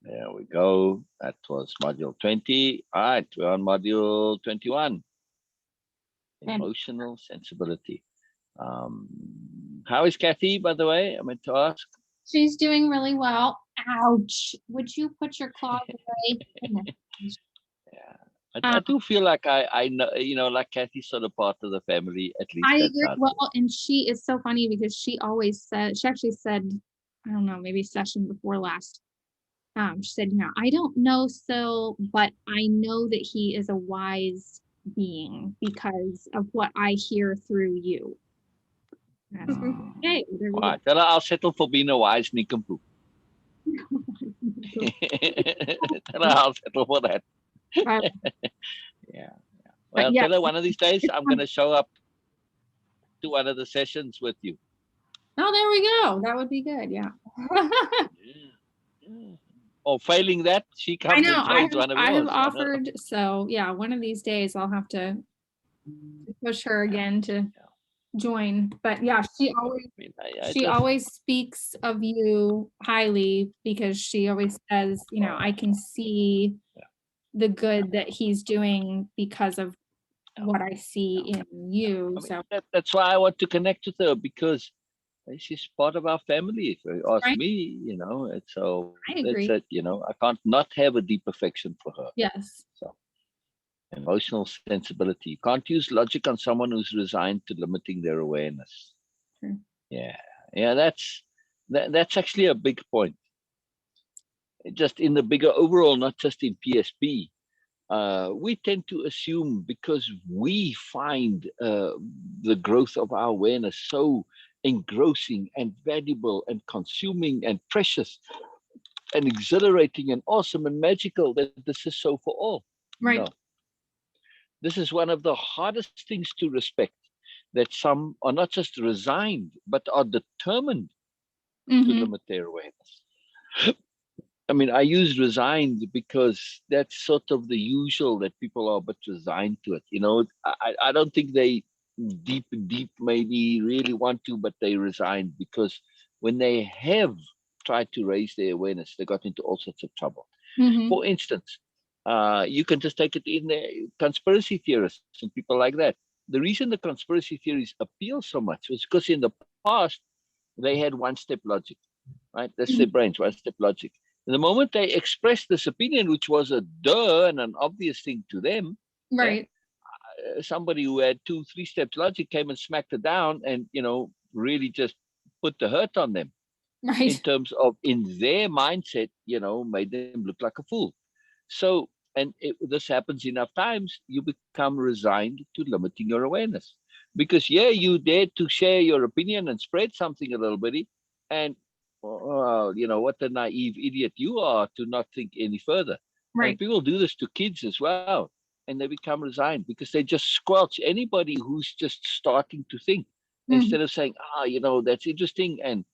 Speaker 1: there we go. That was module 20. All right, we're on module 21. Emotional sensibility. How is Kathy, by the way? I meant to ask.
Speaker 2: She's doing really well. Ouch. Would you put your claws away?
Speaker 1: Yeah. I do feel like I know, like Kathy's sort of part of the family, at least.
Speaker 2: I agree. Well, and she is so funny because she actually said, I don't know, maybe session before last. She said, I don't know, but I know that he is a wise being because of what I hear through you. Okay.
Speaker 1: All right, tell her I'll settle for being a wise nincompoop. Tell her I'll settle for that. Yeah. Well, tell her one of these days I'm going to show up to one of the sessions with you.
Speaker 2: Oh, there we go. That would be good. Yeah.
Speaker 1: Or failing that, she comes and joins one of yours.
Speaker 2: I have offered. So yeah, one of these days I'll have to push her again to join. But yeah, she always speaks of you highly because she always says, I can see the good that he's doing because of what I see in you. So
Speaker 1: that's why I want to connect with her, because she's part of our family. If you ask me, so
Speaker 2: I agree.
Speaker 1: That's it. I can't not have a deep affection for her.
Speaker 2: Yes.
Speaker 1: So emotional sensibility. You can't use logic on someone who's resigned to limiting their awareness.
Speaker 2: True.
Speaker 1: Yeah. That's actually a big point. Just in the bigger overall, not just in PSP. We tend to assume, because we find the growth of our awareness so engrossing and valuable and consuming and precious and exhilarating and awesome and magical, that this is so for all.
Speaker 2: Right.
Speaker 1: No. This is one of the hardest things to respect, that some are not just resigned, but are determined to limit their awareness. I mean, I use resigned because that's sort of the usual, that people are but resigned to it. I don't think they deep maybe really want to, but they resigned because when they have tried to raise their awareness, they got into all sorts of trouble. For instance, you can just take it in conspiracy theorists and people like that. The reason the conspiracy theories appeal so much was because in the past, they had one-step logic, right? That's their brains, one-step logic. And the moment they expressed this opinion, which was a duh and an obvious thing to them,
Speaker 2: right?
Speaker 1: Somebody who had 2-3 steps logic came and smacked it down, and really just put the hurt on them. in
Speaker 2: Right.
Speaker 1: terms of in their mindset, made them look like a fool. So, and this happens enough times, you become resigned to limiting your awareness. Because, yeah, you dare to share your opinion and spread something a little bit, and, what a naive idiot you are to not think any further. And
Speaker 2: Right.
Speaker 1: people do this to kids as well, and they become resigned because they just squelch anybody who's just starting to think
Speaker 2: Mhm.
Speaker 1: instead of saying, that's interesting, and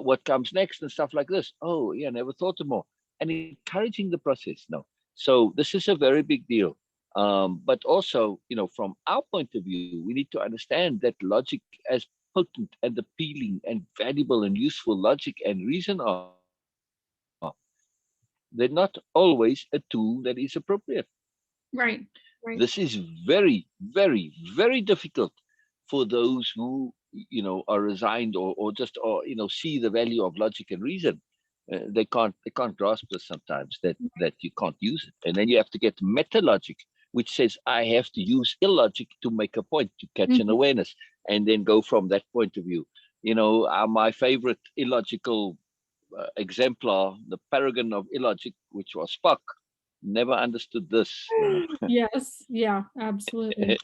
Speaker 1: what comes next and stuff like this. Oh, yeah, never thought of more. And encouraging the process. No. So this is a very big deal. But also, from our point of view, we need to understand that logic, as potent and appealing and valuable and useful logic and reason are, they're not always a tool that is appropriate.
Speaker 2: Right.
Speaker 1: This is
Speaker 2: Right.
Speaker 1: very, very, very difficult for those who are resigned, or just, see the value of logic and reason. They can't grasp this sometimes, that you can't use it, and then you have to get meta logic, which says I have to use illogic to make a point, to catch an
Speaker 2: Mhm.
Speaker 1: awareness, and then go from that point of view. My favorite illogical exemplar, the paragon of illogic, which was Spock, never understood this.
Speaker 2: Yes. Yeah, absolutely.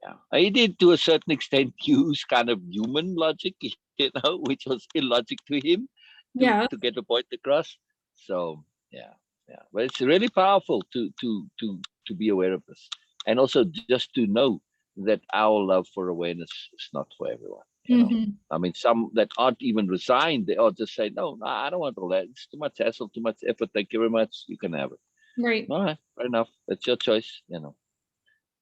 Speaker 1: Yeah. He did to a certain extent use kind of human logic, which was illogic to him to
Speaker 2: Yes.
Speaker 1: get a point across. So yeah, yeah. But it's really powerful to be aware of this. And also just to know that our love for awareness is not for everyone.
Speaker 2: Hmm.
Speaker 1: I mean, some that aren't even resigned, they all just say, no, I don't want all that. It's too much hassle, too much effort. Thank you very much. You can have it.
Speaker 2: Right.
Speaker 1: All right, fair enough. That's your choice.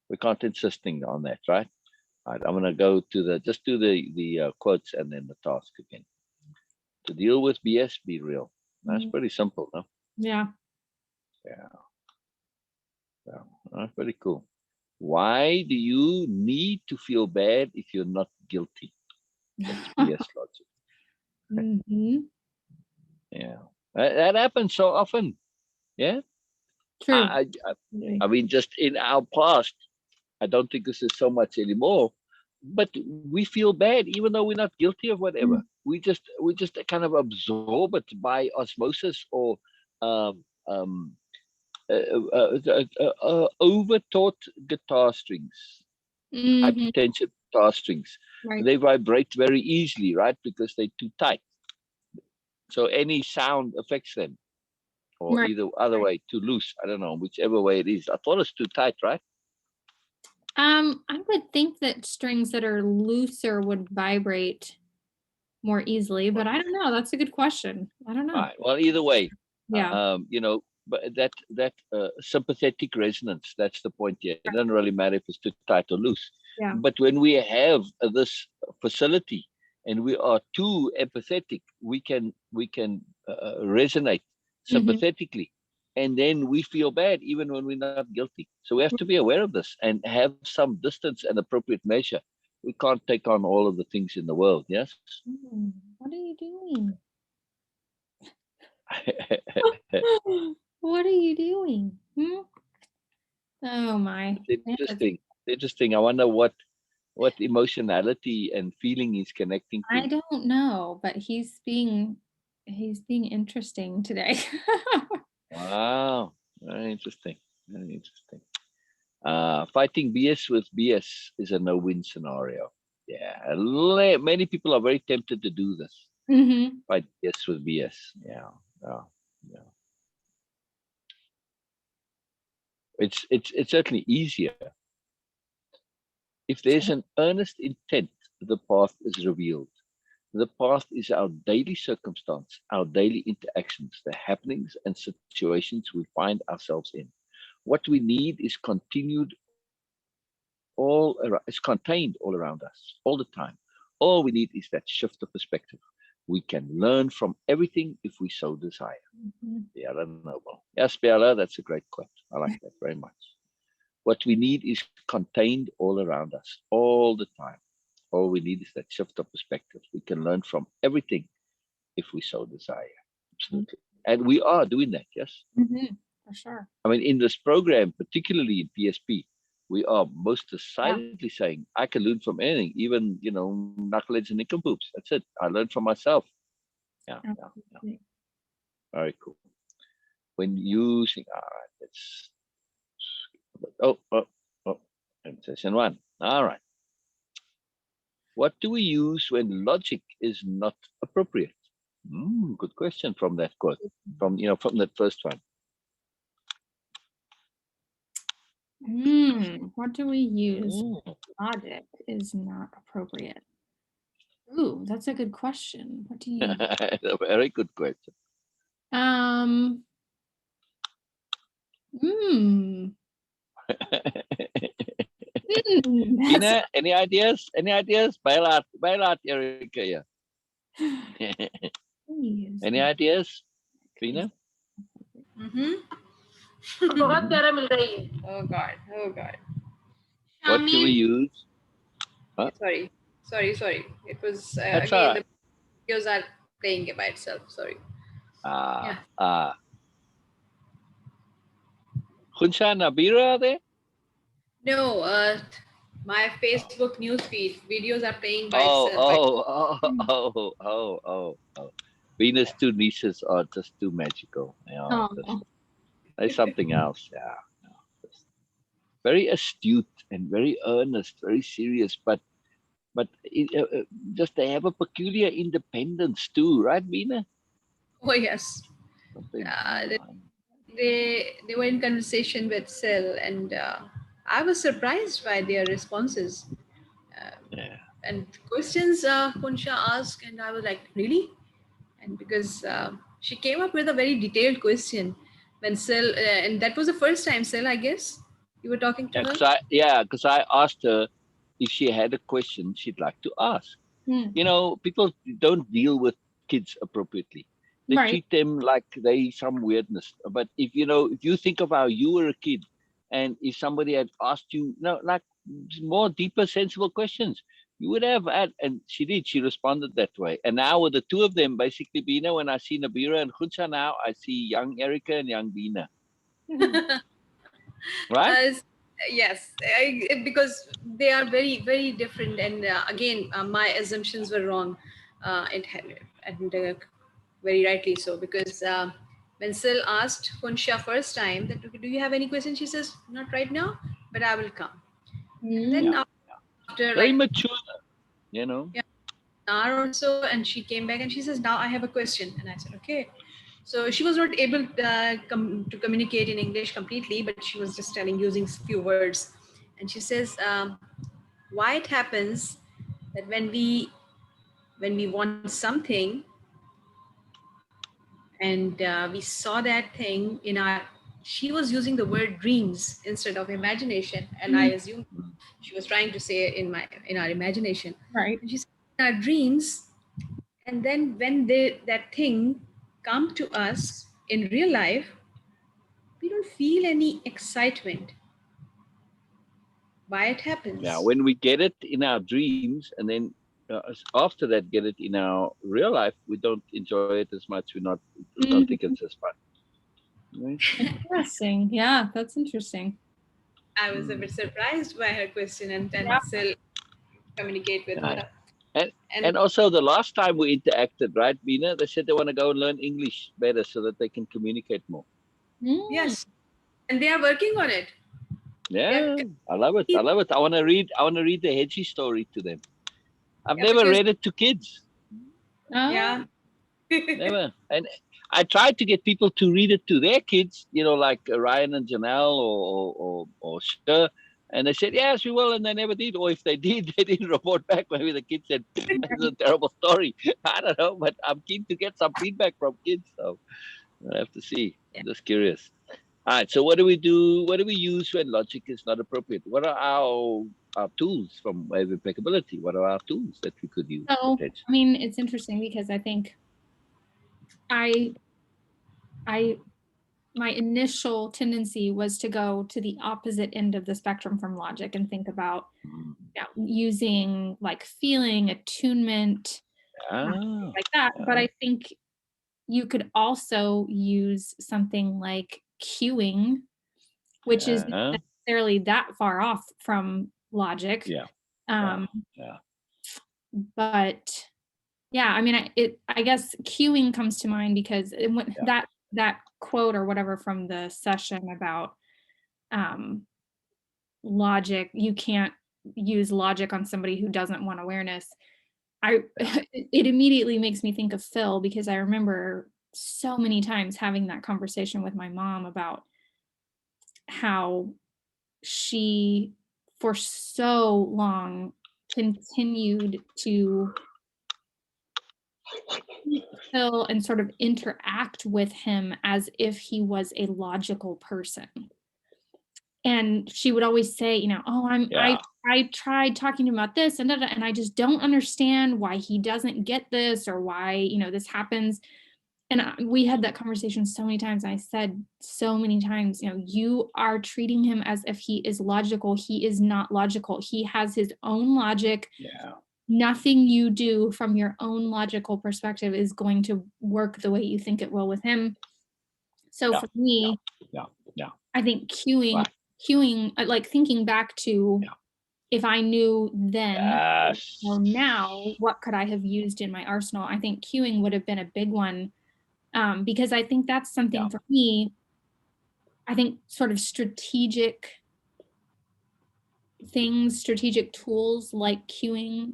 Speaker 1: We can't insisting on that, right? All right, I'm gonna go to just do the quotes and then the task again. To deal with BS, be real. That's
Speaker 2: Mhm.
Speaker 1: pretty simple, no?
Speaker 2: Yeah.
Speaker 1: Yeah, yeah, that's pretty cool. Why do you need to feel bad if you're not guilty? That's BS logic.
Speaker 2: Hmm.
Speaker 1: Yeah, that happens so often. Yeah,
Speaker 2: True.
Speaker 1: I, I, I mean, just in our past, I don't think this is so much anymore. But we feel bad even though we're not guilty of whatever.
Speaker 2: Mm.
Speaker 1: We just kind of absorb it by osmosis, or um, um, over-taught guitar strings,
Speaker 2: Mhm.
Speaker 1: hypertension guitar strings.
Speaker 2: Right.
Speaker 1: They vibrate very easily, right? Because they're too tight. So any sound affects them, or
Speaker 2: Right.
Speaker 1: either other
Speaker 2: Right.
Speaker 1: way, too loose. I don't know, whichever way it is. I thought it's too tight, right?
Speaker 2: I would think that strings that are looser would vibrate more easily, but I don't know. That's a good question. I don't know.
Speaker 1: Right. Well, either way,
Speaker 2: Yeah.
Speaker 1: but that sympathetic resonance, that's the point here. It doesn't really matter if it's too tight or loose.
Speaker 2: Yeah.
Speaker 1: But when we have this facility and we are too empathetic, we can resonate
Speaker 2: Hmm.
Speaker 1: sympathetically, and then we feel bad even when we're not guilty. So we have to be aware of this and have some distance and appropriate measure. We can't take on all of the things in the world. Yes.
Speaker 2: What are you doing? What are you doing? Hmm? Oh my.
Speaker 1: It's
Speaker 2: Yeah,
Speaker 1: interesting. Interesting. I wonder what emotionality and feeling he's connecting
Speaker 2: I
Speaker 1: to.
Speaker 2: don't know, but he's being interesting today.
Speaker 1: Wow, very interesting. Very interesting. Fighting BS with BS is a no-win scenario. Yeah, many people are very tempted to do this.
Speaker 2: Hmm.
Speaker 1: Fight BS with BS. Yeah, yeah, yeah. It's certainly easier if there's an earnest intent. The path is revealed. The path is our daily circumstance, our daily interactions, the happenings and situations we find ourselves in. What we need is contained all around us, all the time. All we need is that shift of perspective. We can learn from everything if we so desire. Bella Noble. Yes, Bella, that's a great quote. I like that very much. What we need is contained all around us, all the time. All we need is that shift of perspective. We can learn from everything if we so desire. Absolutely. And we are doing that, yes?
Speaker 2: Hmm. For sure.
Speaker 1: I mean, in this program, particularly in PSP, we are most
Speaker 2: Yeah.
Speaker 1: decidedly saying, I can learn from anything, even, knuckleheads and nincompoops. That's it. I learn from myself. Yeah.
Speaker 2: Absolutely.
Speaker 1: Very cool. When using, all right, let's, and session 1. All right. What do we use when logic is not appropriate? Good question from that quote, from that first one.
Speaker 2: What do we use? Logic is not appropriate. Ooh, that's a good question. What do you?
Speaker 1: A very good question. Beena, any ideas? Any ideas? Bail out, Erica. Yeah. Any ideas, Beena?
Speaker 3: Oh God. Oh God.
Speaker 1: What do we use? Huh?
Speaker 3: Sorry. It was
Speaker 1: That's
Speaker 3: again
Speaker 1: all
Speaker 3: the videos are playing by itself. Sorry.
Speaker 1: right.
Speaker 3: Yeah.
Speaker 1: Khunsha, Nabira, are there?
Speaker 3: No, my Facebook newsfeed videos are playing by
Speaker 1: Oh,
Speaker 3: itself.
Speaker 1: oh. Venus' two nieces are just too magical.
Speaker 2: Oh,
Speaker 1: There's something else. Yeah. Just very astute and very earnest, very serious, but just they have a peculiar independence too, right, Beena?
Speaker 3: Oh yes.
Speaker 1: Something.
Speaker 3: They were in conversation with Sil, and I was surprised by their responses.
Speaker 1: Yeah.
Speaker 3: And questions Kunsha asked, and I was like, really? And because she came up with a very detailed question when Sil, and that was the first time, Sil, I guess, you were talking to her.
Speaker 1: Because I asked her if she had a question she'd like to ask. People don't deal with kids appropriately. They
Speaker 2: right.
Speaker 1: treat them like they some weirdness. But if you think of how you were a kid, and if somebody had asked you, like more deeper, sensible questions, you would have had, and she did. She responded that way. And now with the two of them, basically, Beena, when I see Nabira and Khuncha now, I see young Erica and young Beena. Right?
Speaker 3: Yes, because they are very, very different. And again, my assumptions were wrong. And very rightly so, because when Sil asked Kunsha first time that, do you have any questions? She says, not right now, but I will come. And then after
Speaker 1: Very
Speaker 3: like
Speaker 1: mature,
Speaker 3: an hour or so, and she came back and she says, now I have a question. And I said, okay. So she was not able to communicate in English completely, but she was just using few words. And she says, why it happens that when we want something and we saw that thing in our, she was using the word dreams instead of imagination, and I assume she was trying to say in our imagination.
Speaker 2: Right.
Speaker 3: And she said, in our dreams, and then when that thing come to us in real life, we don't feel any excitement. Why it happens?
Speaker 1: Yeah, when we get it in our dreams, and then after that get it in our real life, we don't enjoy it as much. We don't think it's as fun. Right?
Speaker 2: Interesting. Yeah, that's interesting.
Speaker 3: I was a bit surprised by her question, and then still communicate with her.
Speaker 1: And also the last time we interacted, right, Beena, they said they want to go and learn English better so that they can communicate more.
Speaker 3: Yes, and they are working on it.
Speaker 1: Yeah, I love it. I want to read the Hedgie story to them. I've never read it to kids.
Speaker 3: Yeah.
Speaker 1: Never. And I tried to get people to read it to their kids, like Ryan and Janelle or Sher. And they said, yes, we will. And they never did. Or if they did, they didn't report back. Maybe the kids said, that's a terrible story. I don't know, but I'm keen to get some feedback from kids. So I have to see. I'm just curious. All right. So what do we do? What do we use when logic is not appropriate? What are our tools from wave impeccability? What are our tools that we could use?
Speaker 2: So, I mean, it's interesting because I think my initial tendency was to go to the opposite end of the spectrum from logic and think about using like feeling, attunement, like that. But I think you could also use something like cueing, which is not necessarily that far off from logic. But Yeah, I mean, I guess queuing comes to mind because that quote or whatever from the session about um, logic, you can't use logic on somebody who doesn't want awareness. It immediately makes me think of Phil because I remember so many times having that conversation with my mom about how she for so long continued to Phil and sort of interact with him as if he was a logical person. And she would always say, you know, oh, I tried talking to him about this and da, da, and I just don't understand why he doesn't get this or why, you know, this happens. And we had that conversation so many times. I said so many times, you know, you are treating him as if he is logical. He is not logical. He has his own logic.
Speaker 1: Yeah.
Speaker 2: Nothing you do from your own logical perspective is going to work the way you think it will with him. So for me, I think queuing, like thinking back to if I knew then, well, now what could I have used in my arsenal? I think queuing would have been a big one because I think that's something for me. I think sort of strategic things, strategic tools like queuing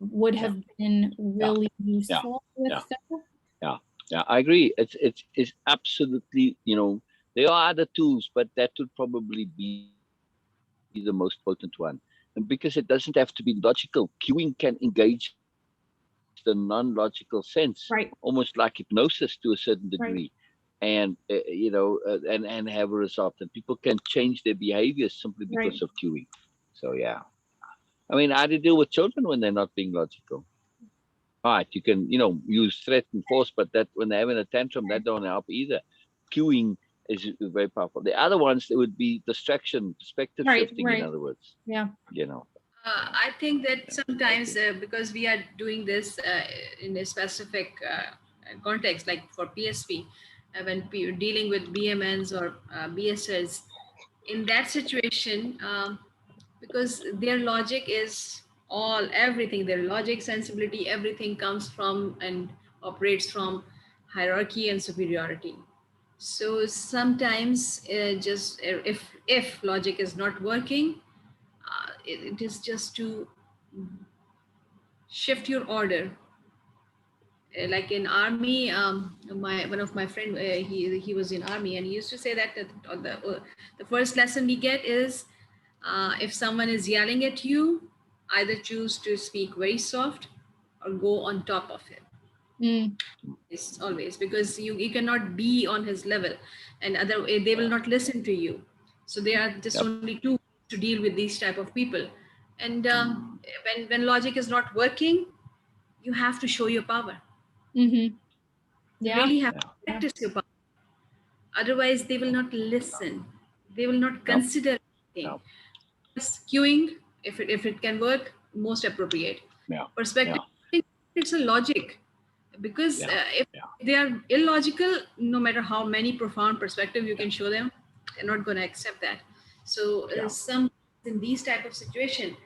Speaker 2: would have been really useful with Phil.
Speaker 1: Yeah, I agree. It's absolutely, you know, there are other tools, but that would probably be the most potent one. And because it doesn't have to be logical, queuing can engage the non-logical sense,
Speaker 2: Right.
Speaker 1: almost like hypnosis to a certain degree.
Speaker 2: Right.
Speaker 1: And you know, and have a result, and people can change their behaviors simply because of queuing. So yeah, I mean, how do you deal with children when they're not being logical? Right, you can, you know, use threat and force, but that when they're having a tantrum, that don't help either. Queuing is very powerful. The other ones, it would be distraction, perspective shifting, in other words.
Speaker 2: Yeah.
Speaker 1: You know.
Speaker 3: I think that sometimes because we are doing this in a specific context, like for PSP, when dealing with BMNs or BSLs, in that situation, because their logic is everything, their logic, sensibility, everything comes from and operates from hierarchy and superiority. So sometimes just if logic is not working, it is just to shift your order. Like in army, my one of my friend, he was in army, and he used to say that the first lesson we get is if someone is yelling at you, either choose to speak very soft or go on top of him. It's always because you cannot be on his level, and other they will not listen to you. So there are just only two to deal with these type of people. And when logic is not working, you have to show your power.
Speaker 2: Mm-hmm.
Speaker 3: You really have to practice your power. Otherwise, they will not listen. They will not consider anything. Queuing, if it can work, most appropriate. Perspective, it's a logic. Because if they are illogical, no matter how many profound perspective you can show them, they're not going to accept that. So some in these type of situation,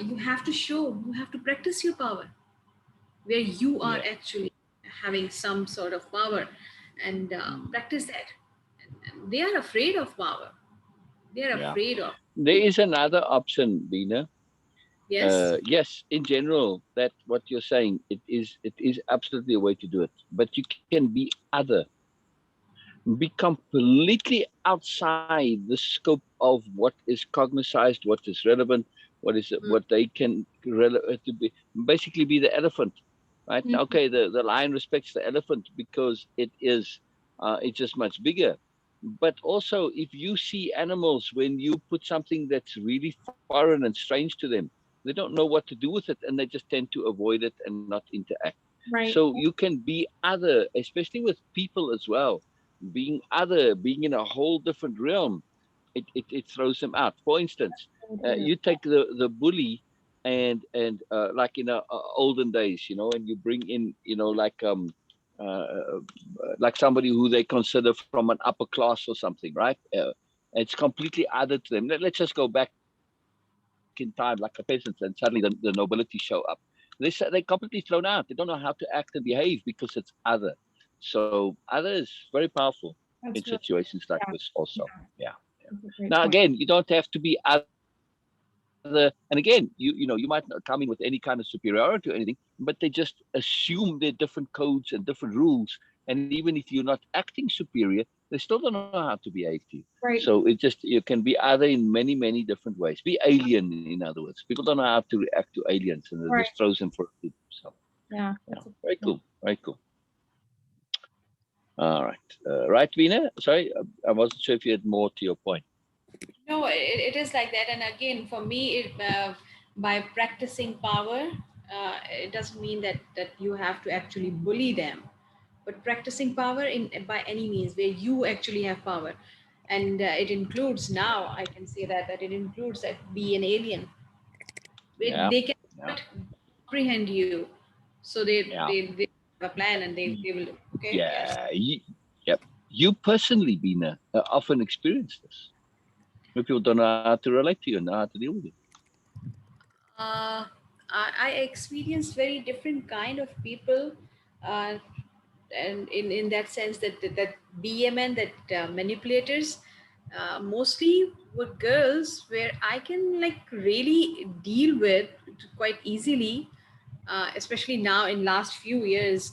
Speaker 3: you have to practice your power, where you are actually having some sort of power, and practice that. And they are afraid of power. They are afraid of.
Speaker 1: There is another option, Beena.
Speaker 3: Yes.
Speaker 1: Yes, in general, that what you're saying, it is absolutely a way to do it. But you can be other, be completely outside the scope of what is cognized, what is relevant, what they can to be, basically be the elephant, right? Okay, the lion respects the elephant because it's just much bigger. But also, if you see animals, when you put something that's really foreign and strange to them, they don't know what to do with it, and they just tend to avoid it and not interact.
Speaker 2: Right.
Speaker 1: So you can be other, especially with people as well. Being other, being in a whole different realm, it throws them out. For instance, you take the bully, and like in olden days, you know, and you bring in, you know, like somebody who they consider from an upper class or something, right? It's completely other to them. Let's just go back in time, like a peasant, and suddenly the nobility show up. They're completely thrown out. They don't know how to act and behave because it's other. So other is very powerful in
Speaker 2: That's really,
Speaker 1: situations like
Speaker 2: yeah,
Speaker 1: this also. Yeah.
Speaker 2: that's a great
Speaker 1: Now
Speaker 2: point.
Speaker 1: again, you don't have to be other, and again, you know, you might not come in with any kind of superiority or anything, but they just assume there are different codes and different rules. And even if you're not acting superior, they still don't know how to behave to you.
Speaker 2: Right,
Speaker 1: So it just, you can be other in many, many different ways. Be alien, in other words. People don't know how to react to aliens, and it
Speaker 2: right.
Speaker 1: just throws them for a loop. So
Speaker 2: Yeah,
Speaker 1: yeah,
Speaker 2: that's a
Speaker 1: very
Speaker 2: good point.
Speaker 1: cool, very cool. All right, right, Veena. Sorry, I wasn't sure if you had more to your point.
Speaker 3: No, it is like that. And again, for me, by practicing power, it doesn't mean that you have to actually bully them, but practicing power in by any means where you actually have power, and it includes, now I can say that it includes that be an alien.
Speaker 1: Yeah,
Speaker 3: They
Speaker 1: yeah,
Speaker 3: cannot comprehend you, so
Speaker 1: yeah,
Speaker 3: they have a plan and they will. Okay, yes.
Speaker 1: yeah. Yep. You personally, Veena, often experience this. People don't know how to relate to you and know how to deal with it.
Speaker 3: uh, I experienced very different kind of people, uh, and in that sense that BMN, that manipulators, mostly were girls where I can like really deal with quite easily, especially now in last few years.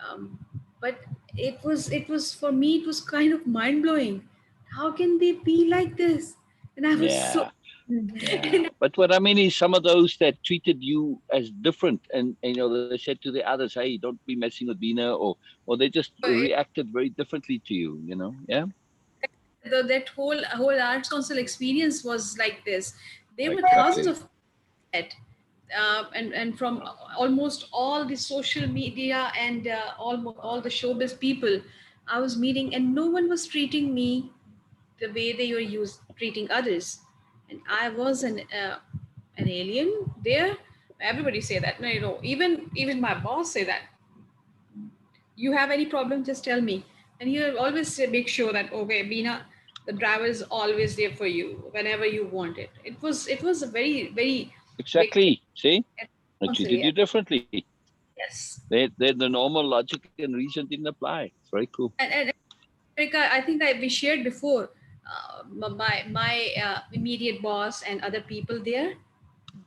Speaker 3: Um, but it was for me, it was kind of mind blowing. How can they be like this? And I was so.
Speaker 1: Yeah, yeah.
Speaker 3: And
Speaker 1: But what I mean is, some of those that treated you as different, and you know, they said to the others, "Hey, don't be messing with Veena," or they just reacted very differently to you. You know? Yeah.
Speaker 3: that whole arts council experience was like this. There were thousands
Speaker 1: Exactly.
Speaker 3: of it, and from almost all the social media and all the showbiz people I was meeting, and no one was treating me the way they were treating others, and I was an alien there. Everybody say that. No, even my boss say that. You have any problem, just tell me. And you always make sure that, okay, Beena, the driver is always there for you whenever you want it. It was a very big thing.
Speaker 1: Exactly. See, they treated
Speaker 3: Reconciliation.
Speaker 1: you differently.
Speaker 3: Yes.
Speaker 1: They the normal logic and reason didn't apply. It's very cool.
Speaker 3: And Erica, I think we shared before, my immediate boss and other people there,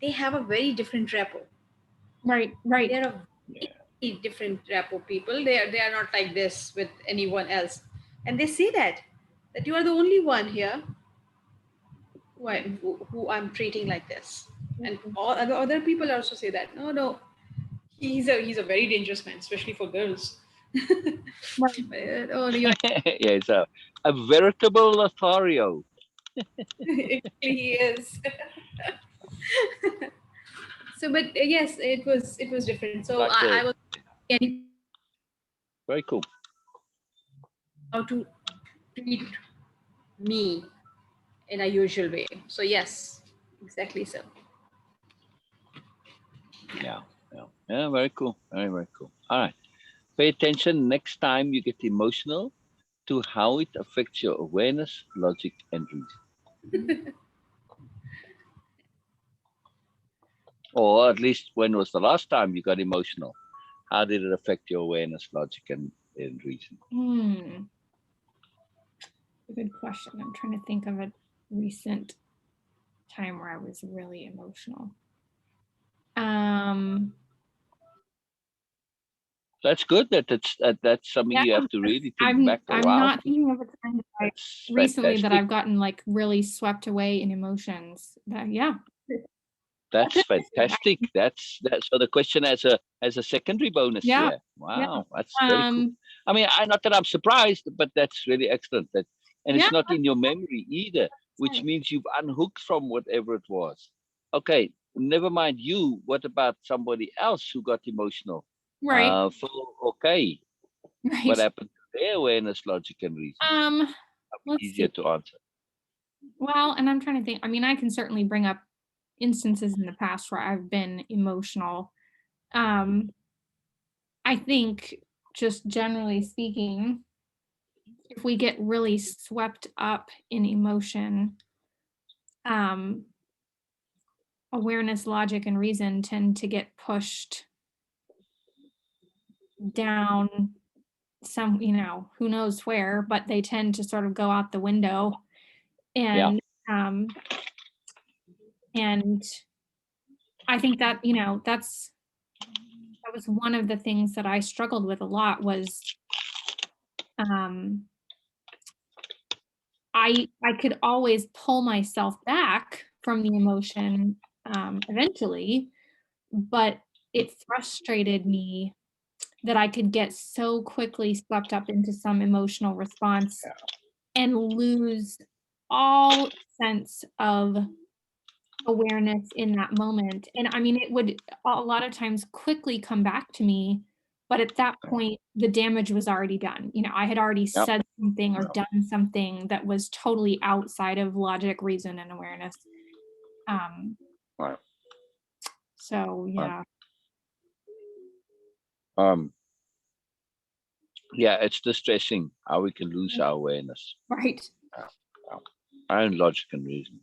Speaker 3: they have a very different rapport.
Speaker 2: Right, right.
Speaker 3: They're a
Speaker 1: Yeah.
Speaker 3: very different rapport people. They are not like this with anyone else. And they say that you are the only one here who I'm treating like this. And all other people also say that. No, no, he's a very dangerous man, especially for girls.
Speaker 2: Right.
Speaker 3: Oh, you're
Speaker 1: Yeah, it's a veritable Lothario.
Speaker 3: he is. So, but yes, it was different. So
Speaker 1: Like
Speaker 3: I
Speaker 1: the
Speaker 3: was getting
Speaker 1: very cool.
Speaker 3: how to treat me in a usual way. So yes, exactly so.
Speaker 1: Yeah, yeah, yeah. Very cool. Very, very cool. All right. Pay attention next time you get emotional to how it affects your awareness, logic, and reason. Or at least, when was the last time you got emotional? How did it affect your awareness, logic, and reason?
Speaker 2: A good question. I'm trying to think of a recent time where I was really emotional.
Speaker 1: That's good. That's something
Speaker 2: Yeah,
Speaker 1: you have to really think
Speaker 2: I'm
Speaker 1: back. Oh,
Speaker 2: I'm
Speaker 1: wow,
Speaker 2: not thinking of a time that I
Speaker 1: that's
Speaker 2: recently that
Speaker 1: fantastic.
Speaker 2: I've gotten like really swept away in emotions. Yeah, that's
Speaker 1: That's
Speaker 2: interesting.
Speaker 1: fantastic. That's so the question as a secondary bonus
Speaker 2: Yeah,
Speaker 1: here.
Speaker 2: yeah,
Speaker 1: Wow, that's very cool.
Speaker 2: um,
Speaker 1: I mean, I not that I'm surprised, but that's really excellent. That and
Speaker 2: yeah.
Speaker 1: it's not in your memory either,
Speaker 2: That's
Speaker 1: which
Speaker 2: right.
Speaker 1: means you've unhooked from whatever it was. Okay, never mind you. What about somebody else who got emotional?
Speaker 2: Right,
Speaker 1: So okay, what
Speaker 2: right.
Speaker 1: happened to their awareness, logic, and reason?
Speaker 2: Um, let's
Speaker 1: Easier
Speaker 2: see.
Speaker 1: to answer.
Speaker 2: Well, and I'm trying to think. I mean, I can certainly bring up instances in the past where I've been emotional. Um, I think just generally speaking, if we get really swept up in emotion, um, awareness, logic, and reason tend to get pushed down some, who knows where, but they tend to sort of go out the window. And and I think that, that was one of the things that I struggled with a lot was I could always pull myself back from the emotion eventually, but it frustrated me that I could get so quickly swept up into some emotional response and lose all sense of awareness in that moment. And I mean, it would a lot of times quickly come back to me, but at that point, the damage was already done. I had already said something or done something that was totally outside of logic, reason, and awareness.
Speaker 1: Right.
Speaker 2: So yeah.
Speaker 1: Yeah, it's distressing how we can lose our awareness.
Speaker 2: Right.
Speaker 1: Our own logic and reason.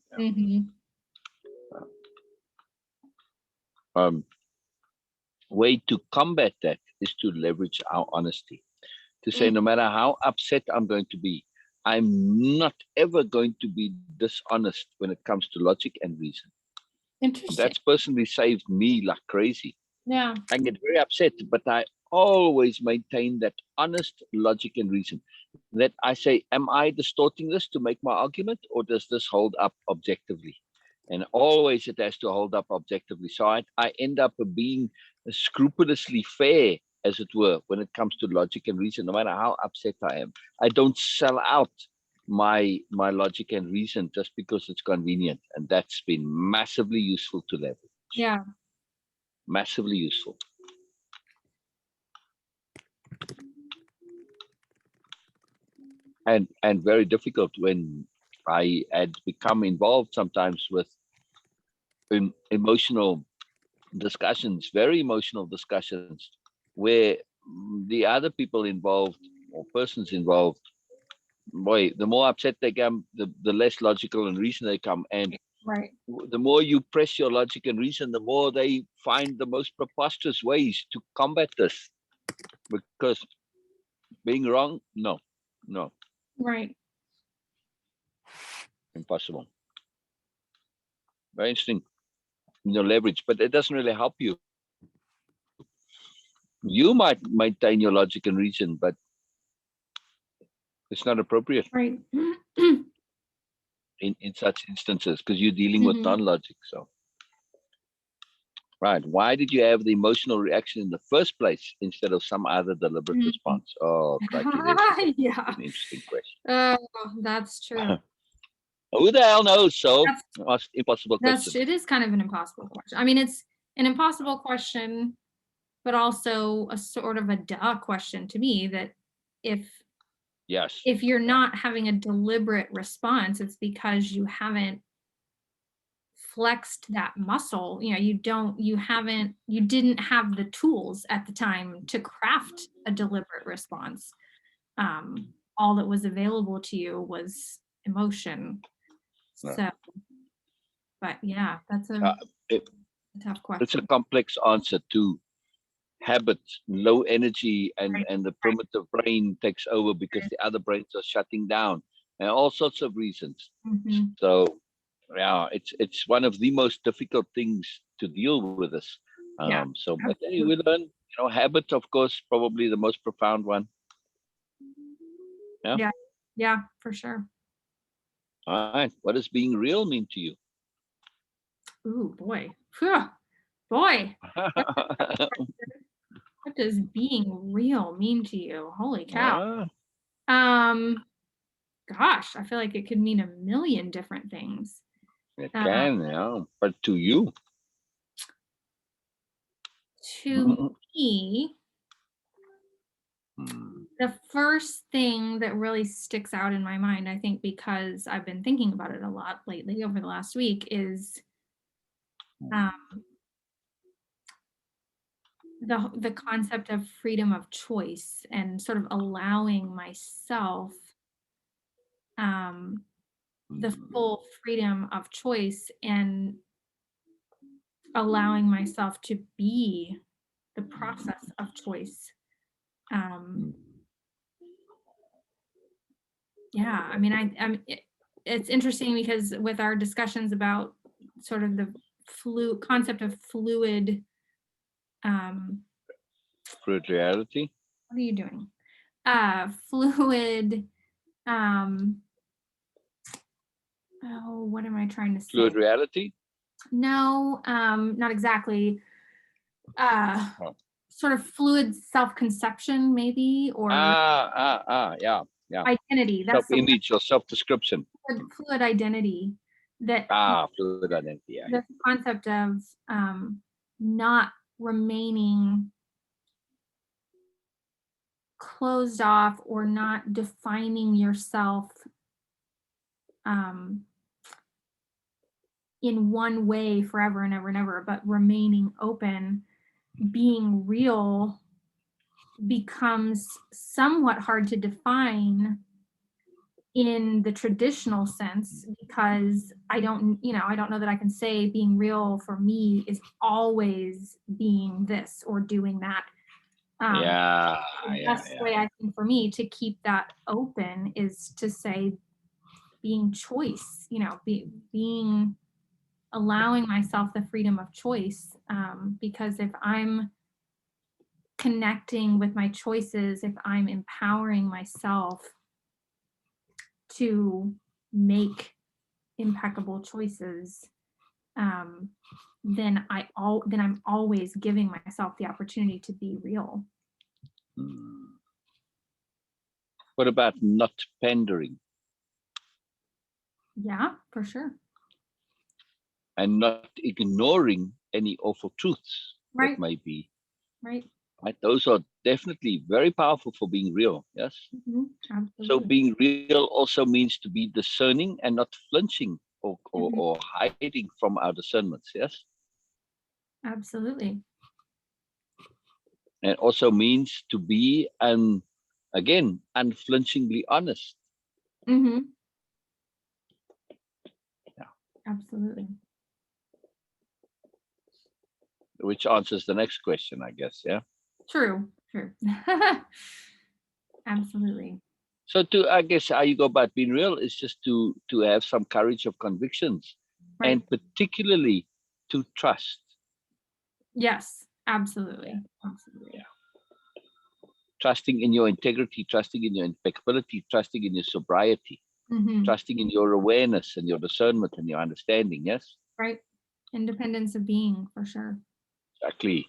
Speaker 1: Way to combat that is to leverage our honesty. To say, no matter how upset I'm going to be, I'm not ever going to be dishonest when it comes to logic and reason.
Speaker 2: Interesting.
Speaker 1: That's personally saved me like crazy.
Speaker 2: Yeah.
Speaker 1: I get very upset, but I always maintain that honest logic and reason. That I say, am I distorting this to make my argument, or does this hold up objectively? And always it has to hold up objectively. So I end up being scrupulously fair, as it were, when it comes to logic and reason, no matter how upset I am. I don't sell out my logic and reason just because it's convenient. And that's been massively useful to leverage.
Speaker 2: Yeah.
Speaker 1: Massively useful. And very difficult when I had become involved sometimes with emotional discussions, very emotional discussions, where the other people involved or persons involved, boy, the more upset they come, the less logical and reason they come. And the more you press your logic and reason, the more they find the most preposterous ways to combat this. Because being wrong, no.
Speaker 2: Right.
Speaker 1: Impossible. Very interesting. Leverage, but it doesn't really help you. You might maintain your logic and reason, but it's not appropriate.
Speaker 2: Right.
Speaker 1: in such instances, because you're dealing with non-logic. So, right. Why did you have the emotional reaction in the first place instead of some other deliberate response? Oh,
Speaker 2: yeah.
Speaker 1: An interesting question.
Speaker 2: Oh, that's true.
Speaker 1: Who the hell knows? So, impossible question.
Speaker 2: It is kind of an impossible question. I mean, it's an impossible question, but also a sort of a duh question to me, that if you're not having a deliberate response, it's because you haven't flexed that muscle. You didn't have the tools at the time to craft a deliberate response. All that was available to you was emotion. So, but yeah, that's a tough question.
Speaker 1: It's a complex answer to habit, low energy, and the primitive brain takes over because the other brains are shutting down, and all sorts of reasons. So yeah, it's one of the most difficult things to deal with this. So but then we learn, habit, of course, probably the most profound one.
Speaker 2: Yeah, for sure.
Speaker 1: All right, what does being real mean to you?
Speaker 2: Ooh, boy. Boy. What does being real mean to you? Holy cow. Gosh, I feel like it could mean a million different things.
Speaker 1: It can, yeah. But to you?
Speaker 2: To me, the first thing that really sticks out in my mind, I think because I've been thinking about it a lot lately over the last week, is the concept of freedom of choice and sort of allowing myself the full freedom of choice. And allowing myself to be the process of choice. Yeah, I mean, it's interesting because with our discussions about sort of the concept of fluid,
Speaker 1: Fluid reality.
Speaker 2: what are you doing? Fluid, oh, what am I trying to say?
Speaker 1: Fluid reality.
Speaker 2: No, not exactly.
Speaker 1: Oh.
Speaker 2: Sort of fluid self-conception, maybe, or
Speaker 1: Yeah.
Speaker 2: identity. That's the
Speaker 1: Self-image or self-description.
Speaker 2: fluid identity. That
Speaker 1: Fluid identity. Yeah.
Speaker 2: the concept of not remaining closed off or not defining yourself in one way forever and ever and ever, but remaining open. Being real becomes somewhat hard to define in the traditional sense, because I don't know that I can say being real for me is always being this or doing that. The best way I think for me to keep that open is to say being choice, being allowing myself the freedom of choice, because if I'm connecting with my choices, if I'm empowering myself to make impeccable choices, then I'm always giving myself the opportunity to be real.
Speaker 1: What about not pandering?
Speaker 2: Yeah, for sure.
Speaker 1: And not ignoring any awful truths
Speaker 2: Right.
Speaker 1: that may be.
Speaker 2: Right.
Speaker 1: Those are definitely very powerful for being real. Yes.
Speaker 2: Absolutely.
Speaker 1: So being real also means to be discerning and not flinching or hiding from our discernments. Yes.
Speaker 2: Absolutely.
Speaker 1: And also means to be, again, unflinchingly honest.
Speaker 2: Yeah. Absolutely.
Speaker 1: Which answers the next question, I guess. Yeah.
Speaker 2: True. Absolutely.
Speaker 1: So I guess how you go about being real is just to have some courage of convictions,
Speaker 2: Right.
Speaker 1: and particularly to trust.
Speaker 2: Yes, absolutely. Absolutely.
Speaker 1: Yeah. Trusting in your integrity, trusting in your impeccability, trusting in your sobriety, trusting in your awareness and your discernment and your understanding. Yes.
Speaker 2: Right. Independence of being, for sure.
Speaker 1: Exactly.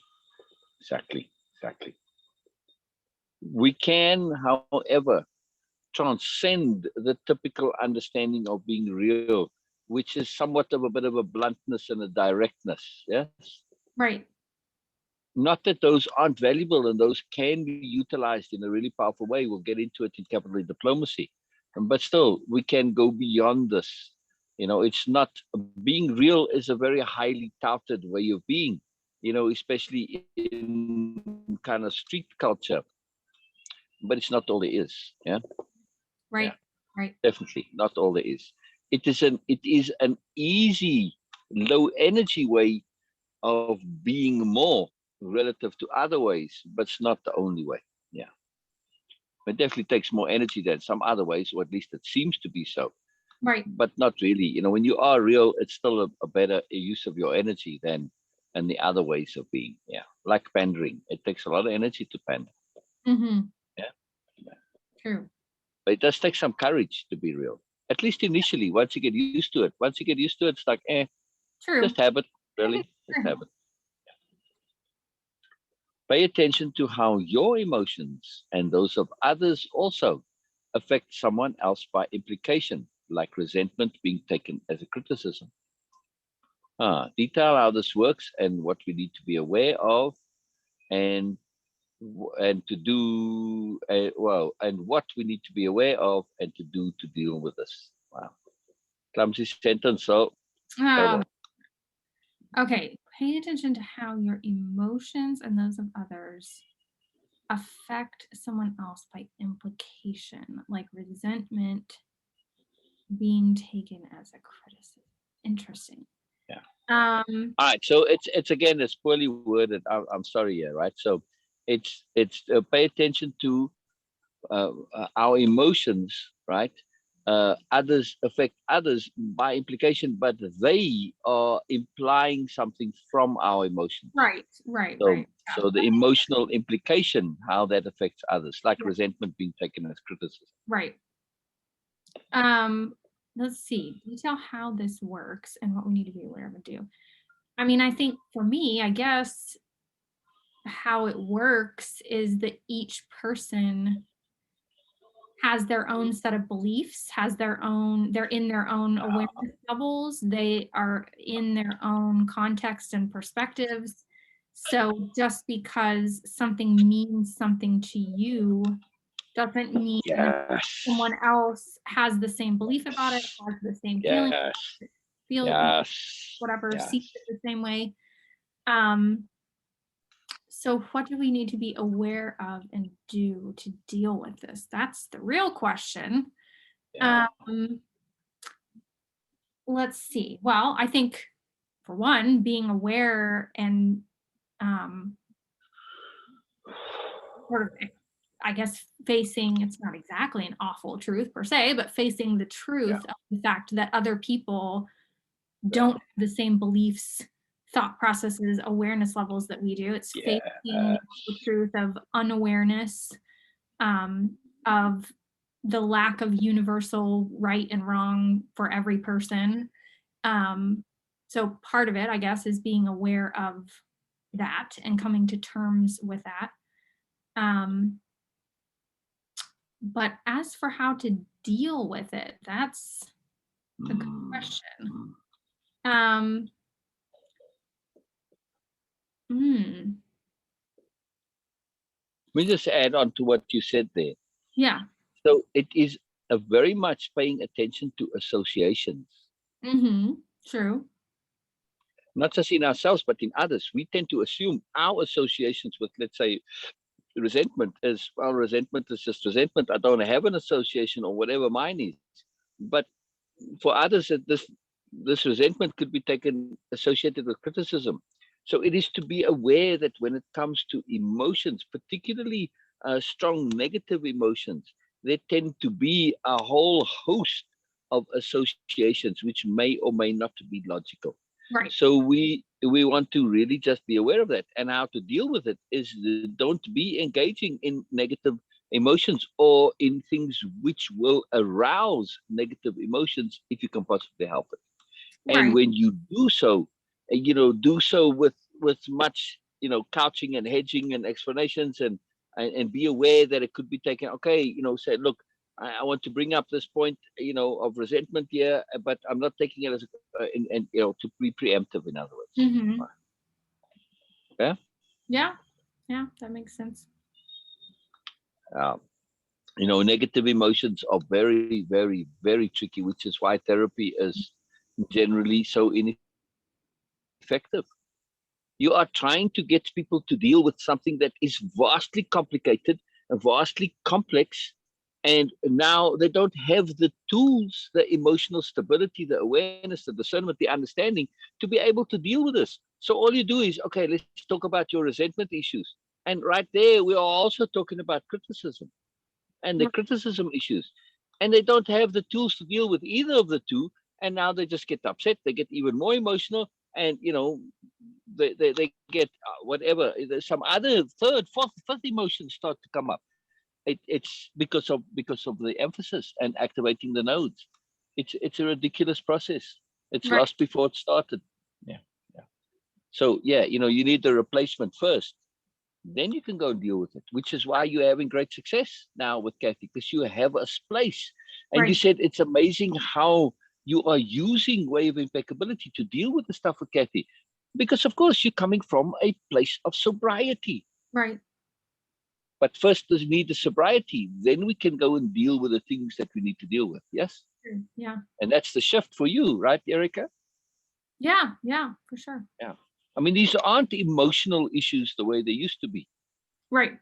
Speaker 1: We can, however, transcend the typical understanding of being real, which is somewhat of a bit of a bluntness and a directness. Yes.
Speaker 2: Right.
Speaker 1: Not that those aren't valuable, and those can be utilized in a really powerful way. We'll get into it in capital diplomacy. But still, we can go beyond this. It's not, being real is a very highly touted way of being, especially in kind of street culture. But it's not all there is. Yeah.
Speaker 2: Right.
Speaker 1: Yeah.
Speaker 2: Right.
Speaker 1: Definitely not all there is. It is an easy, low energy way of being more relative to other ways, but it's not the only way. Yeah. It definitely takes more energy than some other ways, or at least it seems to be so.
Speaker 2: Right.
Speaker 1: But not really. When you are real, it's still a better use of your energy than the other ways of being. Yeah. Like pandering. It takes a lot of energy to pander. Yeah.
Speaker 2: True.
Speaker 1: But it does take some courage to be real. At least initially, once you get used to it. Once you get used to it, it's like,
Speaker 2: True.
Speaker 1: just habit, really. Just habit. Pay attention to how your emotions and those of others also affect someone else by implication, like resentment being taken as a criticism. Detail how this works and what we need to be aware of, and to do and what we need to be aware of and to do to deal with this. Wow, clumsy sentence. So
Speaker 2: okay, pay attention to how your emotions and those of others affect someone else by implication, like resentment being taken as a criticism. Interesting.
Speaker 1: Yeah.
Speaker 2: Um,
Speaker 1: All right. So it's again, it's poorly worded. I'm sorry, yeah, right. So it's pay attention to our emotions, right? Others affect others by implication, but they are implying something from our emotions.
Speaker 2: right,
Speaker 1: So,
Speaker 2: right. Yeah,
Speaker 1: so the emotional implication, how that affects others, like
Speaker 2: yeah,
Speaker 1: resentment being taken as criticism.
Speaker 2: right. Let's see, detail how this works and what we need to be aware of and do. I mean, I think for me, I guess how it works is that each person has their own set of beliefs, has their own, they're in their own awareness levels, they are in their own context and perspectives. So just because something means something to you doesn't mean that
Speaker 1: Yes.
Speaker 2: someone else has the same belief about it, has the same feeling,
Speaker 1: Yes.
Speaker 2: feel
Speaker 1: Yes.
Speaker 2: whatever,
Speaker 1: Yes.
Speaker 2: sees it the same way. So what do we need to be aware of and do to deal with this? That's the real question.
Speaker 1: Yeah.
Speaker 2: Let's see. Well, I think for one, being aware and um, sort of, I guess, facing, it's not exactly an awful truth per se, but facing the truth of the fact that other people don't have the same beliefs, thought processes, awareness levels that we do. It's
Speaker 1: Yeah.
Speaker 2: facing the truth of unawareness, of the lack of universal right and wrong for every person. So part of it, I guess, is being aware of that and coming to terms with that. But as for how to deal with it, that's a good question. Um,
Speaker 1: Let me just add on to what you said there.
Speaker 2: yeah.
Speaker 1: So it is a very much paying attention to associations,
Speaker 2: True.
Speaker 1: not just in ourselves, but in others. We tend to assume our associations with, let's say, resentment is, well, resentment is just resentment. I don't have an association or whatever mine is. But for others, this resentment could be taken associated with criticism. So it is to be aware that when it comes to emotions, particularly strong negative emotions, there tend to be a whole host of associations which may or may not be logical.
Speaker 2: Right.
Speaker 1: So we want to really just be aware of that, and how to deal with it is don't be engaging in negative emotions or in things which will arouse negative emotions if you can possibly help it. And
Speaker 2: Right.
Speaker 1: when you do so, do so with much, couching and hedging and explanations, and be aware that it could be taken. Okay, say, look, I want to bring up this point, of resentment here, but I'm not taking it as and to be preemptive. In other words, yeah.
Speaker 2: Yeah. Yeah, that makes sense.
Speaker 1: Um, Negative emotions are very, very, very tricky, which is why therapy is generally so ineffective. You are trying to get people to deal with something that is vastly complicated and vastly complex. And now they don't have the tools, the emotional stability, the awareness, the discernment, the understanding to be able to deal with this. So all you do is, okay, let's talk about your resentment issues. And right there, we are also talking about criticism and the criticism issues. And they don't have the tools to deal with either of the two. And now they just get upset. They get even more emotional. And, they get whatever. There's some other third, fifth emotions start to come up. It's because of the emphasis and activating the nodes. It's a ridiculous process. It's
Speaker 2: Right.
Speaker 1: lost before it started. Yeah, yeah. So yeah, you need the replacement first. Then you can go and deal with it, which is why you're having great success now with Kathy, because you have a place. And you
Speaker 2: Right.
Speaker 1: said it's amazing how you are using Way of Impeccability to deal with the stuff with Kathy. Because of course you're coming from a place of sobriety.
Speaker 2: Right.
Speaker 1: But first we need the sobriety. Then we can go and deal with the things that we need to deal with. Yes.
Speaker 2: Yeah.
Speaker 1: And that's the shift for you, right, Erica?
Speaker 2: Yeah. Yeah, for sure.
Speaker 1: Yeah. I mean, these aren't emotional issues the way they used to be.
Speaker 2: Right.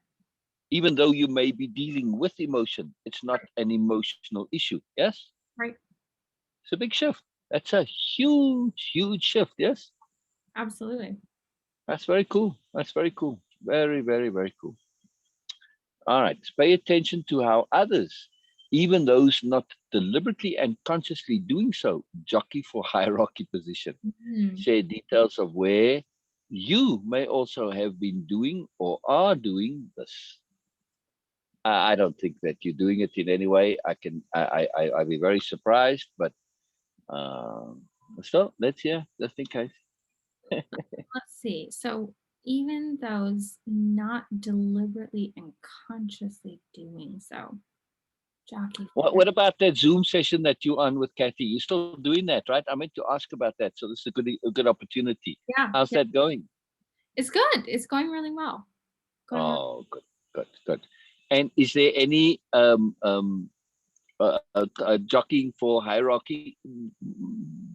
Speaker 1: Even though you may be dealing with emotion, it's not an emotional issue. Yes?
Speaker 2: Right.
Speaker 1: It's a big shift. That's a huge, huge shift. Yes,
Speaker 2: Absolutely.
Speaker 1: that's very cool. That's very cool. Very, very, very cool. All right. Pay attention to how others, even those not deliberately and consciously doing so, jockey for hierarchy position.
Speaker 2: Mhm.
Speaker 1: Share details of where you may also have been doing or are doing this. I don't think that you're doing it in any way. I'd be very surprised, but still, let's hear just in case.
Speaker 2: Let's see. So even those not deliberately and consciously doing so, jockey.
Speaker 1: What about that Zoom session that you on with Kathy? You're still doing that, right? I meant to ask about that. So this is a good opportunity.
Speaker 2: Yeah,
Speaker 1: How's that going?
Speaker 2: it's good. It's going really well.
Speaker 1: Oh, good, good, good. And is there any jockeying for hierarchy,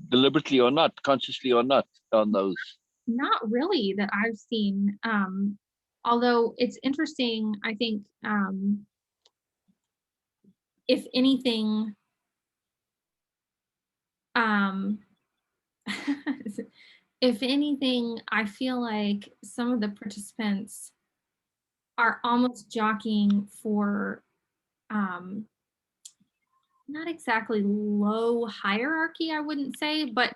Speaker 1: deliberately or not, consciously or not, on those?
Speaker 2: Not really that I've seen. Although it's interesting, I think if anything, um, if anything, I feel like some of the participants are almost jockeying for not exactly low hierarchy, I wouldn't say, but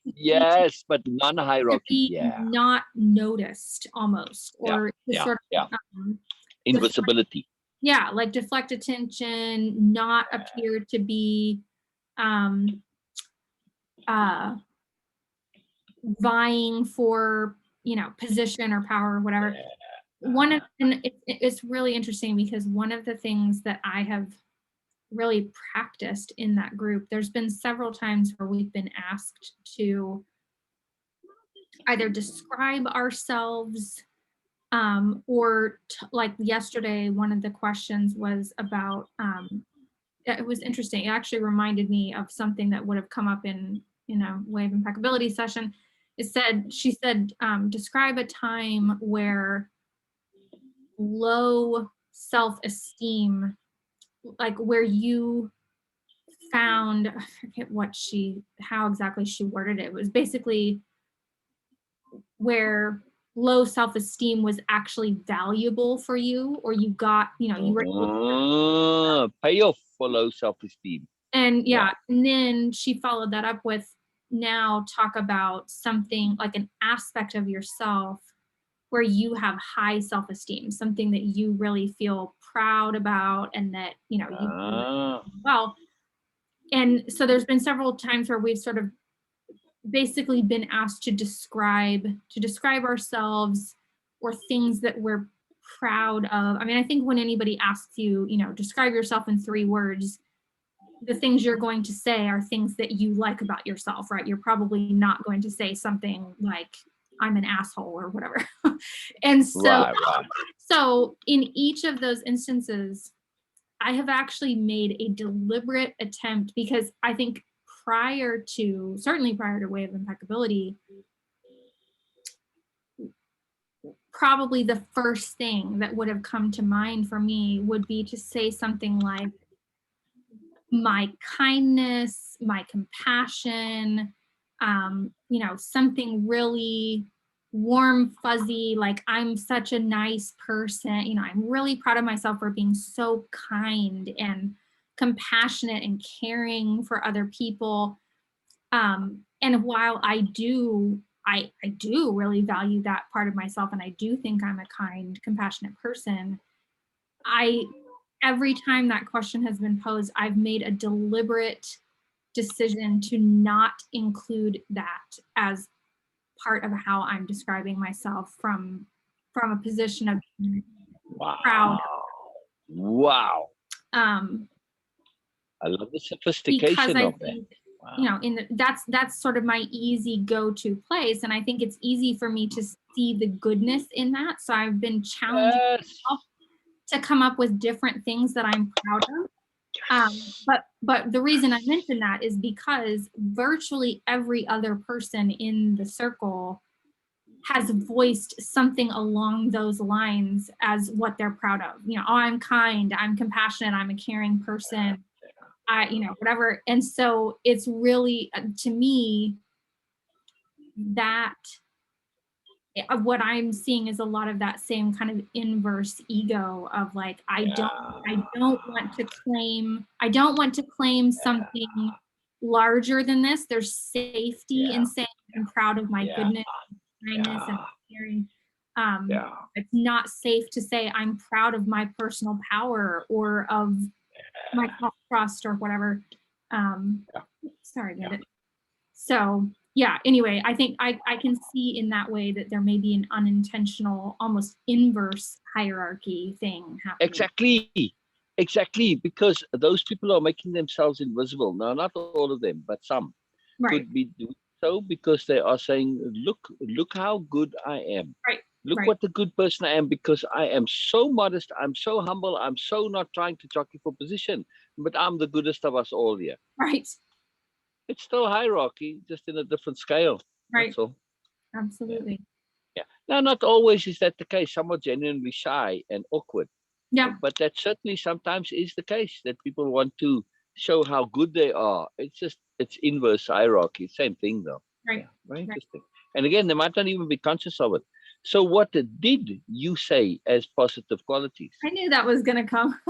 Speaker 1: Yes, but
Speaker 2: to
Speaker 1: non-hierarchy.
Speaker 2: be
Speaker 1: Yeah,
Speaker 2: not noticed almost,
Speaker 1: yeah,
Speaker 2: or to
Speaker 1: yeah,
Speaker 2: sort
Speaker 1: yeah.
Speaker 2: of
Speaker 1: Invisibility.
Speaker 2: yeah, like deflect attention, not appear to be um vying for, position or power or whatever. And it's really interesting because one of the things that I have really practiced in that group, there's been several times where we've been asked to either describe ourselves, or like yesterday, one of the questions was about, it was interesting. It actually reminded me of something that would have come up in a wave impeccability session. She said, describe a time where low self-esteem, like where you found, I forget how exactly she worded it. It was basically where low self-esteem was actually valuable for you, or you got, you were able to,
Speaker 1: Payoff for low self-esteem.
Speaker 2: and yeah, and then she followed that up with, now talk about something like an aspect of yourself where you have high self-esteem, something that you really feel proud about, and that, you do well. And so there's been several times where we've sort of basically been asked to describe ourselves, or things that we're proud of. I mean, I think when anybody asks you, describe yourself in 3 words, the things you're going to say are things that you like about yourself, right? You're probably not going to say something like, I'm an asshole or whatever. And so,
Speaker 1: Right.
Speaker 2: so in each of those instances, I have actually made a deliberate attempt, because I think certainly prior to Way of Impeccability, probably the first thing that would have come to mind for me would be to say something like, my kindness, my compassion, something really warm, fuzzy, like, I'm such a nice person. I'm really proud of myself for being so kind and compassionate and caring for other people. And while I do really value that part of myself, and I do think I'm a kind, compassionate person, every time that question has been posed, I've made a deliberate decision to not include that as part of how I'm describing myself from a position of proud.
Speaker 1: Wow.
Speaker 2: Um,
Speaker 1: I love the
Speaker 2: because
Speaker 1: sophistication
Speaker 2: I
Speaker 1: of that.
Speaker 2: think,
Speaker 1: Wow.
Speaker 2: that's sort of my easy go-to place, and I think it's easy for me to see the goodness in that. So I've been challenging myself to come up with different things that I'm proud of. But the reason I mention that is because virtually every other person in the circle has voiced something along those lines as what they're proud of. Oh, I'm kind, I'm compassionate, I'm a caring person. whatever. And so it's really, to me, that what I'm seeing is a lot of that same kind of inverse ego of like, I don't want to claim something larger than this. There's safety in saying I'm proud of my goodness, kindness, and caring. It's not safe to say I'm proud of my personal power or of my trust or whatever. Sorry, Amanda. So yeah, anyway, I think I can see in that way that there may be an unintentional, almost inverse hierarchy thing happening.
Speaker 1: Exactly, because those people are making themselves invisible. Now, not all of them, but some could be doing so because they are saying, look how good I am. Look what a good person I am, because I am so modest, I'm so humble, I'm so not trying to jockey for position, but I'm the goodest of us all here.
Speaker 2: Right.
Speaker 1: It's still hierarchy, just in a different scale.
Speaker 2: Right.
Speaker 1: That's all.
Speaker 2: Absolutely.
Speaker 1: Yeah. Now, not always is that the case. Some are genuinely shy and awkward.
Speaker 2: Yeah.
Speaker 1: But that certainly sometimes is the case, that people want to show how good they are. It's inverse hierarchy. Same thing, though.
Speaker 2: Right.
Speaker 1: Yeah, very interesting. And again, they might not even be conscious of it. So what did you say as positive qualities?
Speaker 2: I knew that was going to come.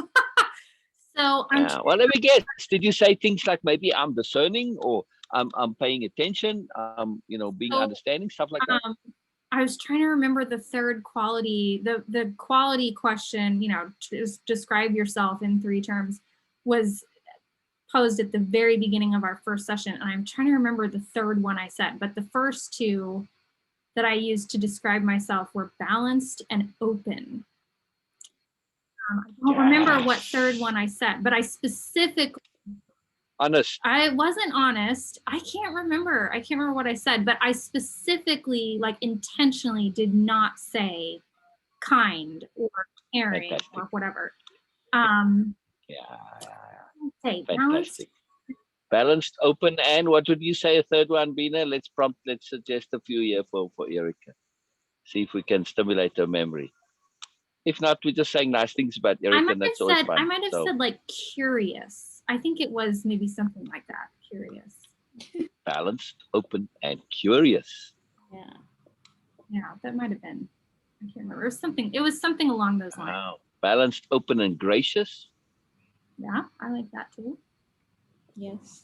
Speaker 2: So
Speaker 1: well, let me guess. Did you say things like maybe I'm discerning, or I'm paying attention, being understanding, stuff like that?
Speaker 2: I was trying to remember the third quality. The quality question, just describe yourself in 3 terms, was posed at the very beginning of our first session. And I'm trying to remember the third one I said, but the first 2 that I used to describe myself were balanced and open. I don't remember what third one I said, but I specifically...
Speaker 1: Honest.
Speaker 2: I wasn't honest. I can't remember what I said, but I specifically, like, intentionally did not say kind or caring. Fantastic. Or whatever.
Speaker 1: Say balanced, open, and what would you say a third one, Beena? Let's suggest a few here for Erica. See if we can stimulate her memory. If not, we're just saying nice things about Erica, and that's always fun.
Speaker 2: I might have said like curious. I think it was maybe something like that. Curious.
Speaker 1: Balanced, open, and curious.
Speaker 2: Yeah, that might have been. I can't remember. It was something along those lines.
Speaker 1: Wow. Balanced, open, and gracious.
Speaker 2: Yeah, I like that too.
Speaker 3: Yes.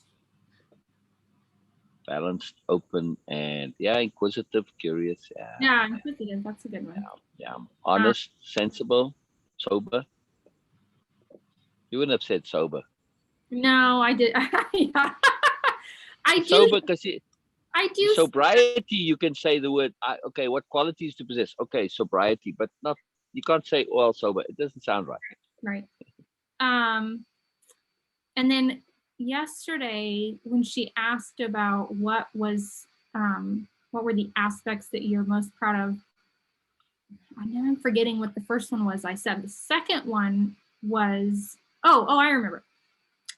Speaker 1: Balanced, open, and inquisitive, curious.
Speaker 2: Yeah, inquisitive. That's a good one.
Speaker 1: Yeah. Honest, sensible, sober. You wouldn't have said sober.
Speaker 2: No, I did. I do.
Speaker 1: Sober, because
Speaker 2: I do.
Speaker 1: Sobriety, you can say the word. Okay, what qualities to possess? Okay, sobriety, but not. You can't say sober. It doesn't sound right.
Speaker 2: Right. And then yesterday, when she asked about what were the aspects that you're most proud of, I know I'm forgetting what the first one was. I said the second one was, I remember.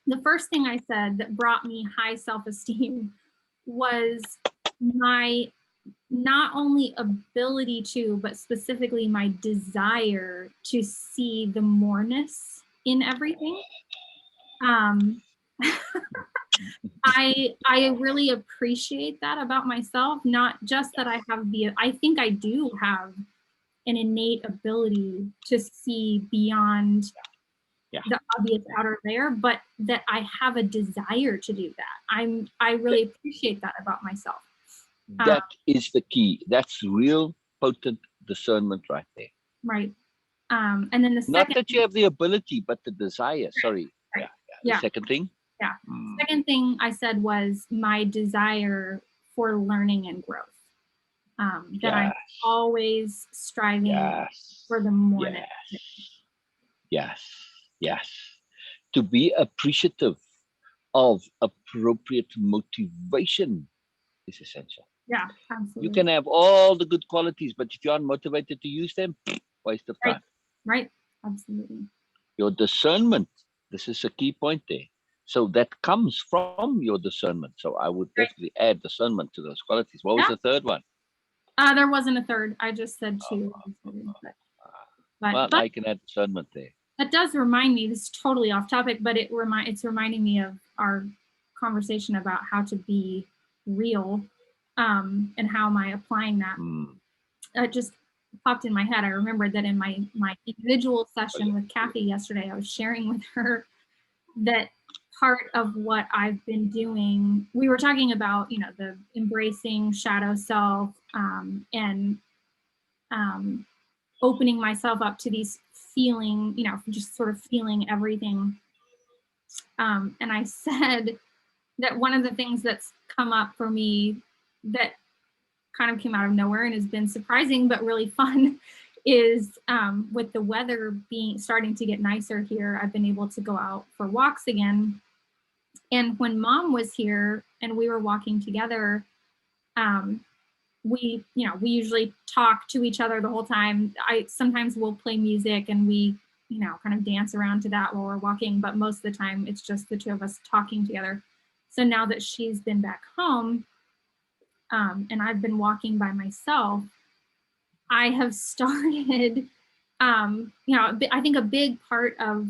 Speaker 2: The first thing I said that brought me high self-esteem was my not only ability to, but specifically my desire to see the moreness in everything. I really appreciate that about myself. Not just that I think I do have an innate ability to see beyond the obvious outer layer, but that I have a desire to do that. I really appreciate that about myself.
Speaker 1: That is the key. That's real potent discernment right there.
Speaker 2: Right. And then the second,
Speaker 1: not that you have the ability, but the desire. Sorry.
Speaker 2: Right.
Speaker 1: The second thing.
Speaker 2: Yeah. Second thing I said was my desire for learning and growth. That I'm always striving for the more.
Speaker 1: Yes. To be appreciative of appropriate motivation is essential.
Speaker 2: Yeah, absolutely.
Speaker 1: You can have all the good qualities, but if you aren't motivated to use them, waste of time.
Speaker 2: Right. Absolutely.
Speaker 1: Your discernment, this is a key point there. So that comes from your discernment. So I would definitely add discernment to those qualities. What was the third one?
Speaker 2: There wasn't a third. I just said 2. But
Speaker 1: I can add discernment there.
Speaker 2: that does remind me, this is totally off topic, but it's reminding me of our conversation about how to be real, and how am I applying that. It just popped in my head. I remembered that in my individual session with Kathy yesterday, I was sharing with her that part of what I've been doing, we were talking about, the embracing shadow self, and opening myself up to these feeling, just sort of feeling everything. And I said that one of the things that's come up for me that kind of came out of nowhere and has been surprising but really fun is, with the weather starting to get nicer here, I've been able to go out for walks again. And when Mom was here and we were walking together, we usually talk to each other the whole time. Sometimes we'll play music and we, kind of dance around to that while we're walking, but most of the time it's just the two of us talking together. So now that she's been back home, and I've been walking by myself, I have started, I think a big part of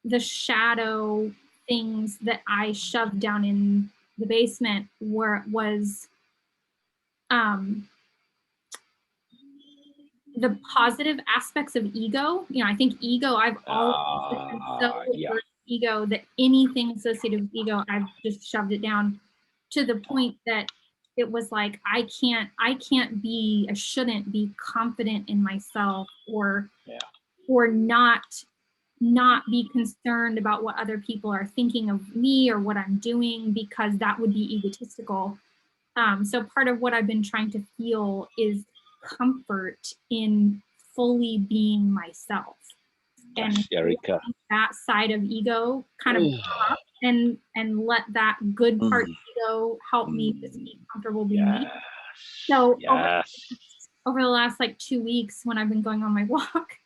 Speaker 2: the shadow things that I shoved down in the basement was the positive aspects of ego. I think ego, I've always been so averse to ego that anything associated with ego, I've just shoved it down to the point that it was like, I shouldn't be confident in myself or not be concerned about what other people are thinking of me or what I'm doing, because that would be egotistical. So part of what I've been trying to feel is comfort in fully being myself. And
Speaker 1: Erica,
Speaker 2: that side of ego kind of pop and let that good part of ego help me just be comfortable being me. So over the last like 2 weeks when I've been going on my walk,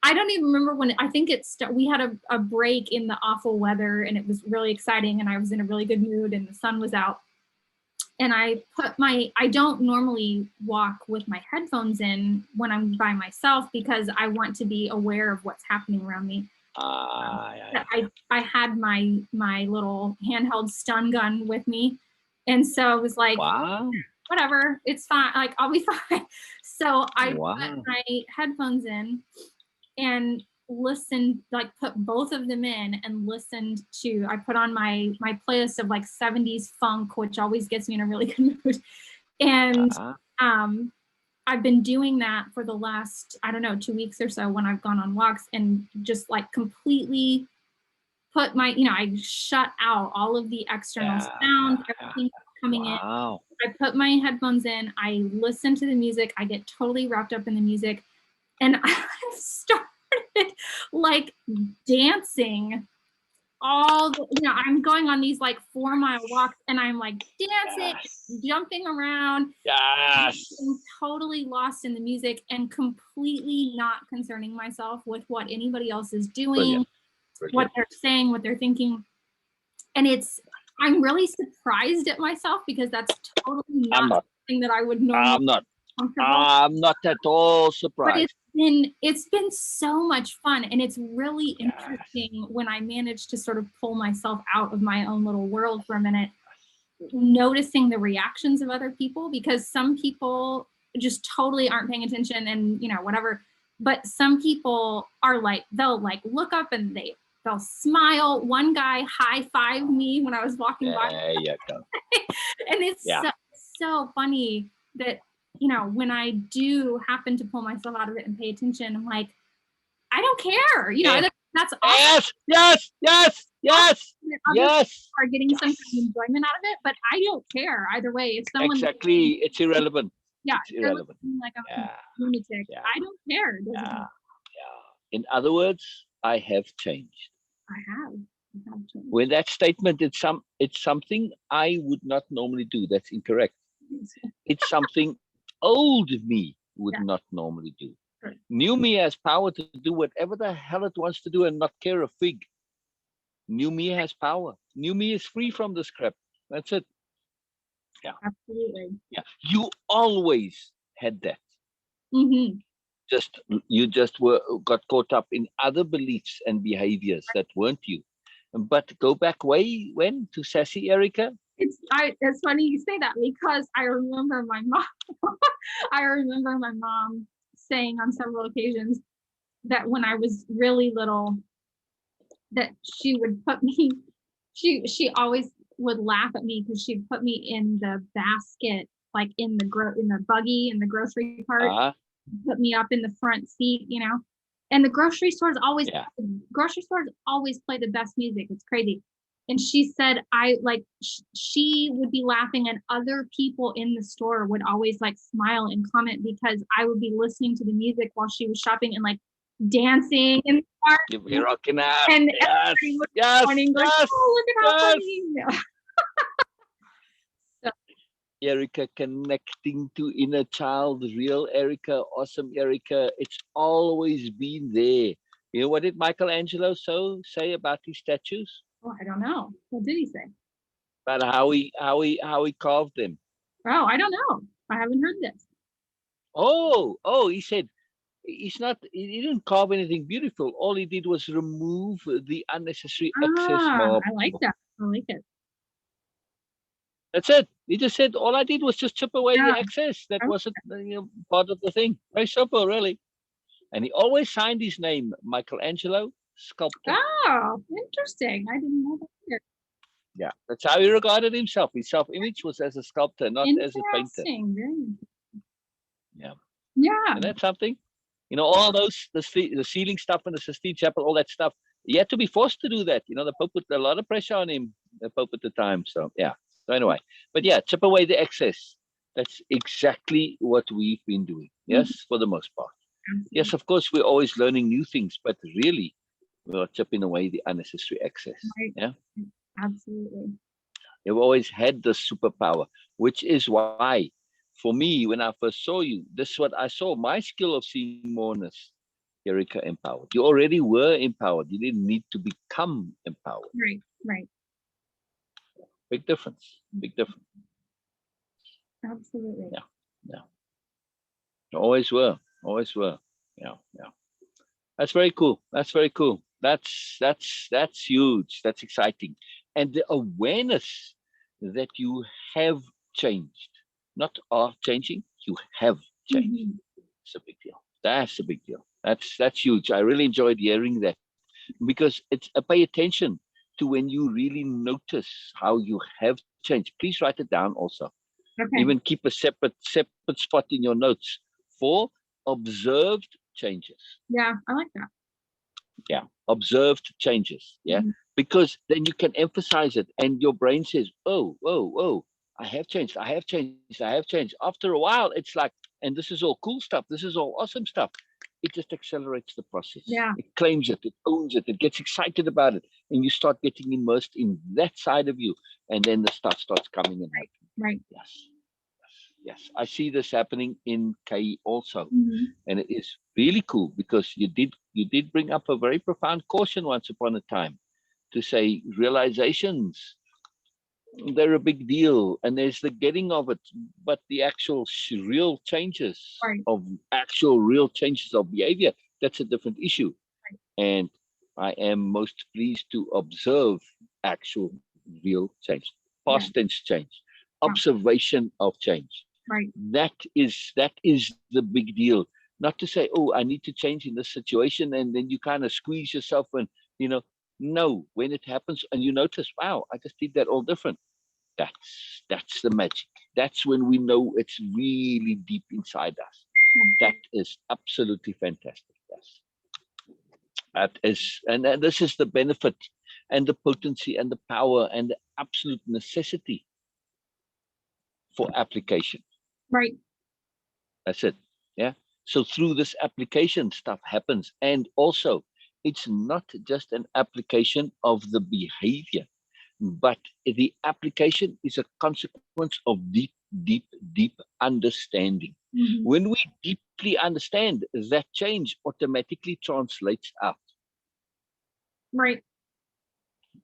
Speaker 2: I don't even remember when, I think we had a break in the awful weather and it was really exciting and I was in a really good mood and the sun was out. And I don't normally walk with my headphones in when I'm by myself because I want to be aware of what's happening around me. I had my little handheld stun gun with me. And so I was like, whatever, it's fine. Like, I'll be fine. So I put my headphones in and listened, like put both of them in and listened to, I put on my playlist of like 70s funk, which always gets me in a really good mood. And I've been doing that for the last, 2 weeks or so when I've gone on walks and just like completely put my, I shut out all of the external sounds, everything coming in. I put my headphones in, I listen to the music, I get totally wrapped up in the music, and I started like dancing I'm going on these like 4-mile walks and I'm like dancing, jumping around, totally lost in the music and completely not concerning myself with what anybody else is doing, what they're saying, what they're thinking. And I'm really surprised at myself because that's totally not something that I would normally
Speaker 1: I'm not at all surprised.
Speaker 2: But it's been so much fun, and it's really interesting when I manage to sort of pull myself out of my own little world for a minute, noticing the reactions of other people, because some people just totally aren't paying attention and whatever, but some people are like, they'll like look up and they'll smile. One guy high-fived me when I was walking by. And it's so funny that when I do happen to pull myself out of it and pay attention, I'm like, I don't care. That's awesome.
Speaker 1: Yes.
Speaker 2: Are getting some kind of enjoyment out of it, but I don't care either way. If someone
Speaker 1: it's irrelevant. It's irrelevant.
Speaker 2: Like I'm a lunatic. I don't care.
Speaker 1: In other words, I have changed.
Speaker 2: I have changed.
Speaker 1: When that statement, it's something I would not normally do. That's incorrect. It's something old me would not normally do.
Speaker 2: Right.
Speaker 1: New me has power to do whatever the hell it wants to do and not care a fig. New me has power. New me is free from this crap. That's it. Yeah.
Speaker 2: Absolutely.
Speaker 1: Yeah. You always had that.
Speaker 2: Mm-hmm.
Speaker 1: you just got caught up in other beliefs and behaviors that weren't you. But go back way when to sassy Erica.
Speaker 2: It's funny you say that, because I remember my mom I remember my mom saying on several occasions that when I was really little, that she would put me, she always would laugh at me because she'd put me in the basket, like in the buggy in the grocery cart, put me up in the front seat, and the grocery stores always play the best music. It's crazy. And she said, she would be laughing, and other people in the store would always like smile and comment because I would be listening to the music while she was shopping and like dancing in the car.
Speaker 1: You're rocking out.
Speaker 2: And
Speaker 1: Yes,
Speaker 2: everybody was
Speaker 1: yes,
Speaker 2: pointing, like,
Speaker 1: yes,
Speaker 2: oh, look at how
Speaker 1: yes.
Speaker 2: funny. So,
Speaker 1: Erica connecting to inner child, real Erica, awesome Erica. It's always been there. You know what did Michelangelo say about his statues?
Speaker 2: oh, I don't know. What did he say?
Speaker 1: About how he carved them.
Speaker 2: Oh, I don't know. I haven't heard this.
Speaker 1: Oh, he said he didn't carve anything beautiful. All he did was remove the unnecessary excess marble.
Speaker 2: I like that. I like it.
Speaker 1: That's it. He just said, all I did was just chip away the excess. That
Speaker 2: Okay.
Speaker 1: wasn't part of the thing. Very simple, really. And he always signed his name, Michelangelo, sculptor.
Speaker 2: Oh, interesting. I didn't know that either.
Speaker 1: Yeah, that's how he regarded himself. His self-image was as a sculptor, not as a painter.
Speaker 2: Interesting. Very interesting.
Speaker 1: Yeah.
Speaker 2: Yeah.
Speaker 1: And that's something. All those, the ceiling stuff in the Sistine Chapel, all that stuff. He had to be forced to do that. The Pope put a lot of pressure on him, the Pope at the time. So, yeah. So anyway, but yeah, chip away the excess. That's exactly what we've been doing. Yes, for the most part.
Speaker 2: Absolutely.
Speaker 1: Yes, of course, we're always learning new things, but really, we're chipping away the unnecessary excess.
Speaker 2: Right.
Speaker 1: Yeah.
Speaker 2: Absolutely.
Speaker 1: You've always had the superpower, which is why, for me, when I first saw you, this is what I saw. My skill of seeing moreness, Erica, empowered. You already were empowered. You didn't need to become empowered.
Speaker 2: Right. Right.
Speaker 1: Big difference. Big difference.
Speaker 2: Absolutely.
Speaker 1: Yeah. Always were. Always were. Yeah. That's very cool. That's very cool. That's huge. That's exciting. And the awareness that you have changed, not are changing, you have changed. It's a big deal. That's a big deal. That's huge. I really enjoyed hearing that, because it's a pay attention to when you really notice how you have changed. Please write it down also.
Speaker 2: Okay.
Speaker 1: Even keep a separate spot in your notes for observed changes.
Speaker 2: Yeah, I like that.
Speaker 1: Yeah, observed changes. Yeah, because then you can emphasize it, and your brain says, "Oh, I have changed. I have changed. I have changed." After a while, it's like, and this is all cool stuff. This is all awesome stuff. It just accelerates the process.
Speaker 2: Yeah.
Speaker 1: It claims it. It owns it. It gets excited about it, and you start getting immersed in that side of you, and then the stuff starts coming in.
Speaker 2: Right.
Speaker 1: Yes. I see this happening in KE also, and it is really cool, because you did bring up a very profound caution once upon a time, to say realizations, they're a big deal, and there's the getting of it, but the actual real changes of behavior, that's a different issue. And I am most pleased to observe actual real change, past tense change, observation of change.
Speaker 2: Right.
Speaker 1: That is the big deal. Not to say, oh, I need to change in this situation, and then you kind of squeeze yourself, and no, when it happens and you notice, wow, I just did that all different. That's the magic. That's when we know it's really deep inside us. That is absolutely fantastic. Yes. That is, and this is the benefit and the potency and the power and the absolute necessity for application.
Speaker 2: Right.
Speaker 1: That's it. Yeah. So through this application, stuff happens. And also, it's not just an application of the behavior, but the application is a consequence of deep, deep, deep understanding. When we deeply understand, that change automatically translates out.
Speaker 2: Right.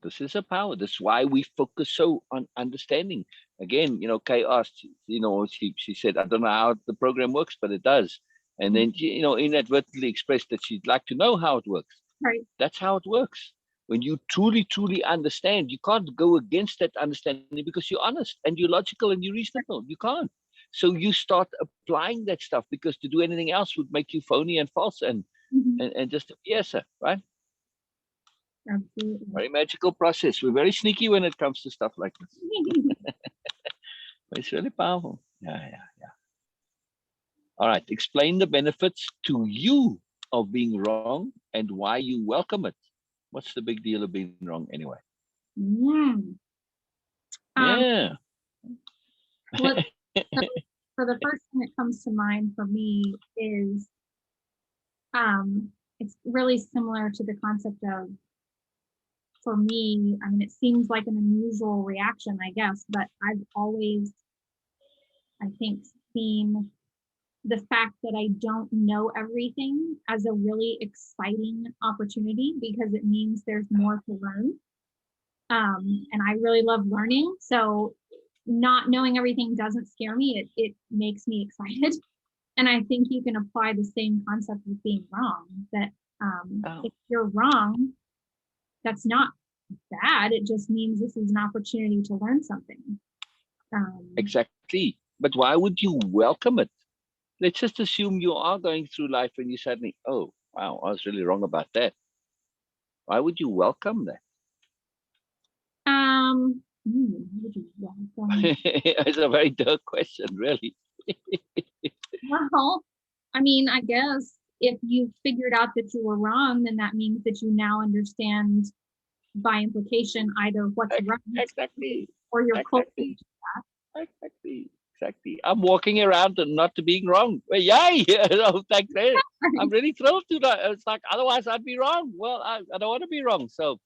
Speaker 1: This is a power. That's why we focus so on understanding. Again, Kay asked, she said, I don't know how the program works, but it does. And then, you know, inadvertently expressed that she'd like to know how it works.
Speaker 2: Right.
Speaker 1: That's how it works. When you truly, truly understand, you can't go against that understanding because you're honest and you're logical and you're reasonable. You can't. So you start applying that stuff, because to do anything else would make you phony and false and just a BSer, right?
Speaker 2: Absolutely.
Speaker 1: Very magical process. We're very sneaky when it comes to stuff like this. But it's really powerful. Yeah. All right. Explain the benefits to you of being wrong and why you welcome it. What's the big deal of being wrong anyway? Yeah.
Speaker 2: Well, so the first thing that comes to mind for me is it's really similar to the concept of, for me, I mean, it seems like an unusual reaction, I guess, but I've always, I think, seen the fact that I don't know everything as a really exciting opportunity, because it means there's more to learn. And I really love learning. So not knowing everything doesn't scare me. It makes me excited. And I think you can apply the same concept with being wrong, that if you're wrong, that's not bad. It just means this is an opportunity to learn something.
Speaker 1: Exactly. But why would you welcome it? Let's just assume you are going through life and you suddenly, oh, wow, I was really wrong about that. Why would you welcome that? It's a very dark question, really.
Speaker 2: Well, I mean, I guess if you figured out that you were wrong, then that means that you now understand by implication either what's right or you're close to that.
Speaker 1: Exactly. I'm walking around and not being wrong. Well, yay! Like that. I'm really thrilled to that. It's like, otherwise I'd be wrong. Well, I don't want to be wrong. So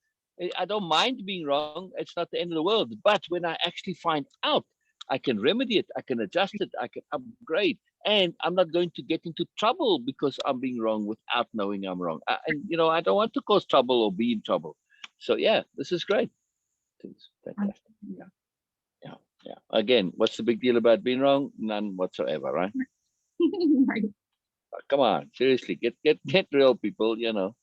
Speaker 1: I don't mind being wrong. It's not the end of the world. But when I actually find out, I can remedy it. I can adjust it. I can upgrade. And I'm not going to get into trouble because I'm being wrong without knowing I'm wrong. And, you know, I don't want to cause trouble or be in trouble. So, yeah, this is great. It's fantastic. Yeah. Again, what's the big deal about being wrong? None whatsoever, right?
Speaker 2: Right.
Speaker 1: Come on, seriously, get real, people. You know,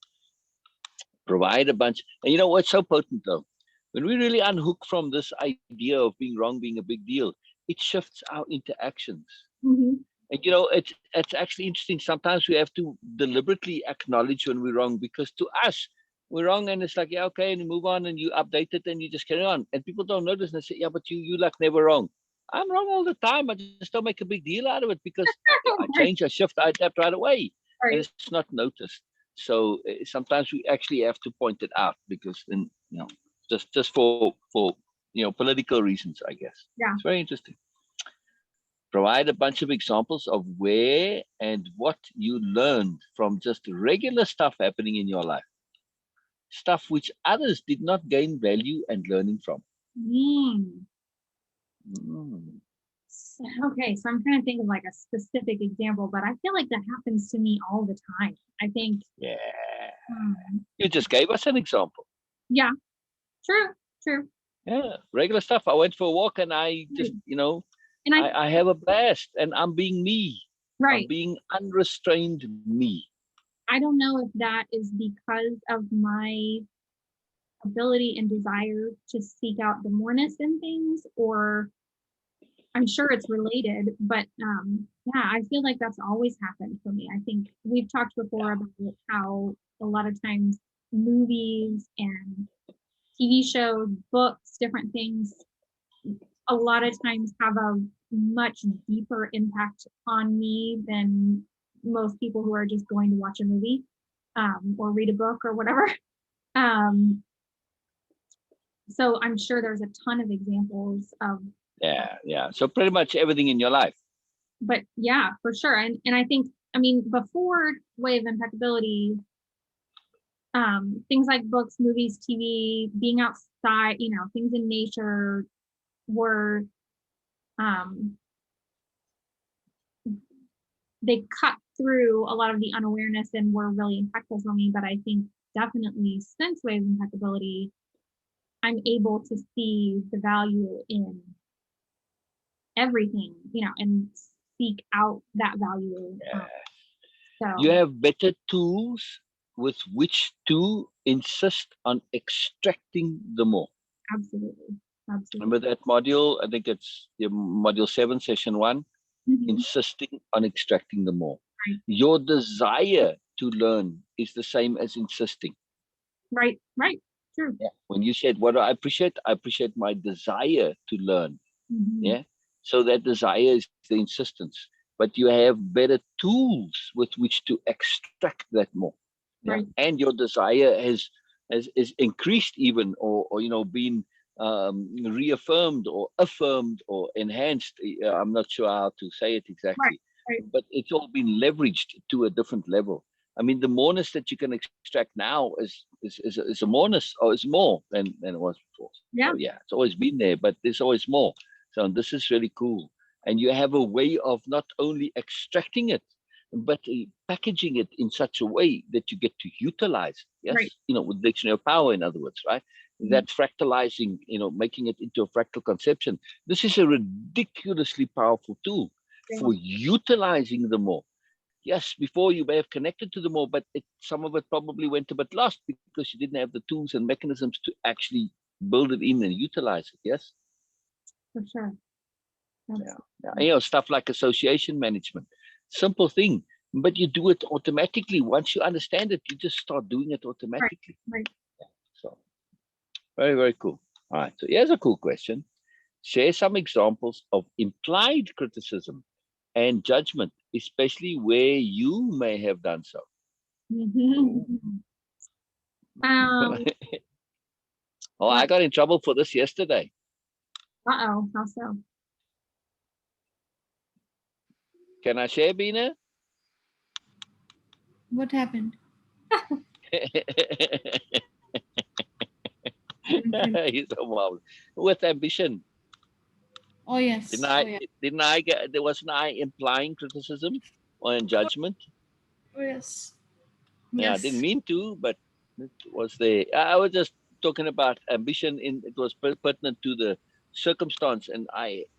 Speaker 1: provide a bunch. And you know what's so potent though? When we really unhook from this idea of being wrong being a big deal, it shifts our interactions. And you know, it's actually interesting. Sometimes we have to deliberately acknowledge when we're wrong, because to us, we're wrong, and it's like, yeah, okay, and you move on and you update it and you just carry on. And people don't notice and they say, yeah, but you like never wrong. I'm wrong all the time. I just don't make a big deal out of it because I change, I shift, I adapt right away.
Speaker 2: Right.
Speaker 1: And it's not noticed. So sometimes we actually have to point it out, because then, you know, just for you know, political reasons, I guess.
Speaker 2: Yeah.
Speaker 1: It's very interesting. Provide a bunch of examples of where and what you learned from just regular stuff happening in your life. Stuff which others did not gain value and learning from.
Speaker 2: Okay, so I'm trying to think of like a specific example, but I feel like that happens to me all the time. I think.
Speaker 1: Yeah. You just gave us an example.
Speaker 2: Yeah. True.
Speaker 1: Yeah, regular stuff. I went for a walk and I just, you know, and I have a blast, and I'm being me.
Speaker 2: Right.
Speaker 1: I'm being unrestrained me.
Speaker 2: I don't know if that is because of my ability and desire to seek out the moreness in things, or I'm sure it's related, but yeah, I feel like that's always happened for me. I think we've talked before about how a lot of times movies and TV shows, books, different things, a lot of times have a much deeper impact on me than most people who are just going to watch a movie or read a book or whatever. So I'm sure there's a ton of examples of.
Speaker 1: Yeah. So pretty much everything in your life.
Speaker 2: But yeah, for sure. And I think, I mean, before Way of Impeccability, things like books, movies, TV, being outside, you know, things in nature were, they cut through a lot of the unawareness and were really impactful for me. But I think definitely since Way of Impeccability, I'm able to see the value in everything, you know, and seek out that value.
Speaker 1: You
Speaker 2: So
Speaker 1: have better tools with which to insist on extracting the more.
Speaker 2: absolutely.
Speaker 1: Remember
Speaker 2: Absolutely.
Speaker 1: that module? I think it's your module 7, session 1,
Speaker 2: Mhm.
Speaker 1: insisting on extracting the more.
Speaker 2: Right.
Speaker 1: Your desire to learn is the same as insisting.
Speaker 2: Right. Right. True.
Speaker 1: Yeah. When you said, what do I appreciate my desire to learn.
Speaker 2: Mhm.
Speaker 1: Yeah. So that desire is the insistence, but you have better tools with which to extract that more. Yeah.
Speaker 2: Right.
Speaker 1: And your desire has is increased even, or been reaffirmed or affirmed or enhanced. I'm not sure how to say it exactly,
Speaker 2: Right.
Speaker 1: but it's all been leveraged to a different level. I mean, the moreness that you can extract now is a moreness, or is more than it was before.
Speaker 2: Yeah.
Speaker 1: So yeah, it's always been there, but there's always more. So this is really cool. And you have a way of not only extracting it, but packaging it in such a way that you get to utilize. Yes,
Speaker 2: Right.
Speaker 1: with dictionary of power, in other words, right?
Speaker 2: Mhm.
Speaker 1: That fractalizing, making it into a fractal conception. This is a ridiculously powerful tool for utilizing the more. Yes, before you may have connected to the more, but some of it probably went a bit lost because you didn't have the tools and mechanisms to actually build it in and utilize it. Yes.
Speaker 2: For sure.
Speaker 1: Yeah. Stuff like association management, simple thing, but you do it automatically. Once you understand it, you just start doing it automatically.
Speaker 2: Right.
Speaker 1: So very, very cool. All right, so here's a cool question. Share some examples of implied criticism and judgment, especially where you may have done so. Oh, I got in trouble for this yesterday.
Speaker 2: Uh-oh, how so?
Speaker 1: Can I share, Beena?
Speaker 3: What happened?
Speaker 1: He's a wild. With ambition.
Speaker 3: Oh yes.
Speaker 1: Didn't I get, there wasn't I implying criticism or judgment?
Speaker 3: Oh yes.
Speaker 1: Yeah, I didn't mean to, but it was there. I was just talking about ambition. It was pertinent to the circumstance, and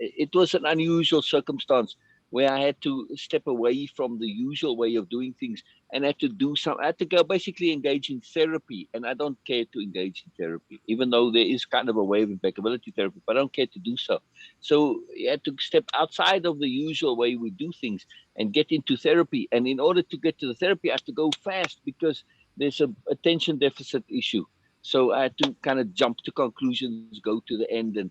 Speaker 1: it was an unusual circumstance where I had to step away from the usual way of doing things and had to do some. I had to go basically engage in therapy, and I don't care to engage in therapy, even though there is kind of a way of impeccability therapy, but I don't care to do so. So you had to step outside of the usual way we do things and get into therapy. And in order to get to the therapy, I have to go fast because there's a attention deficit issue. So I had to kind of jump to conclusions, go to the end. And,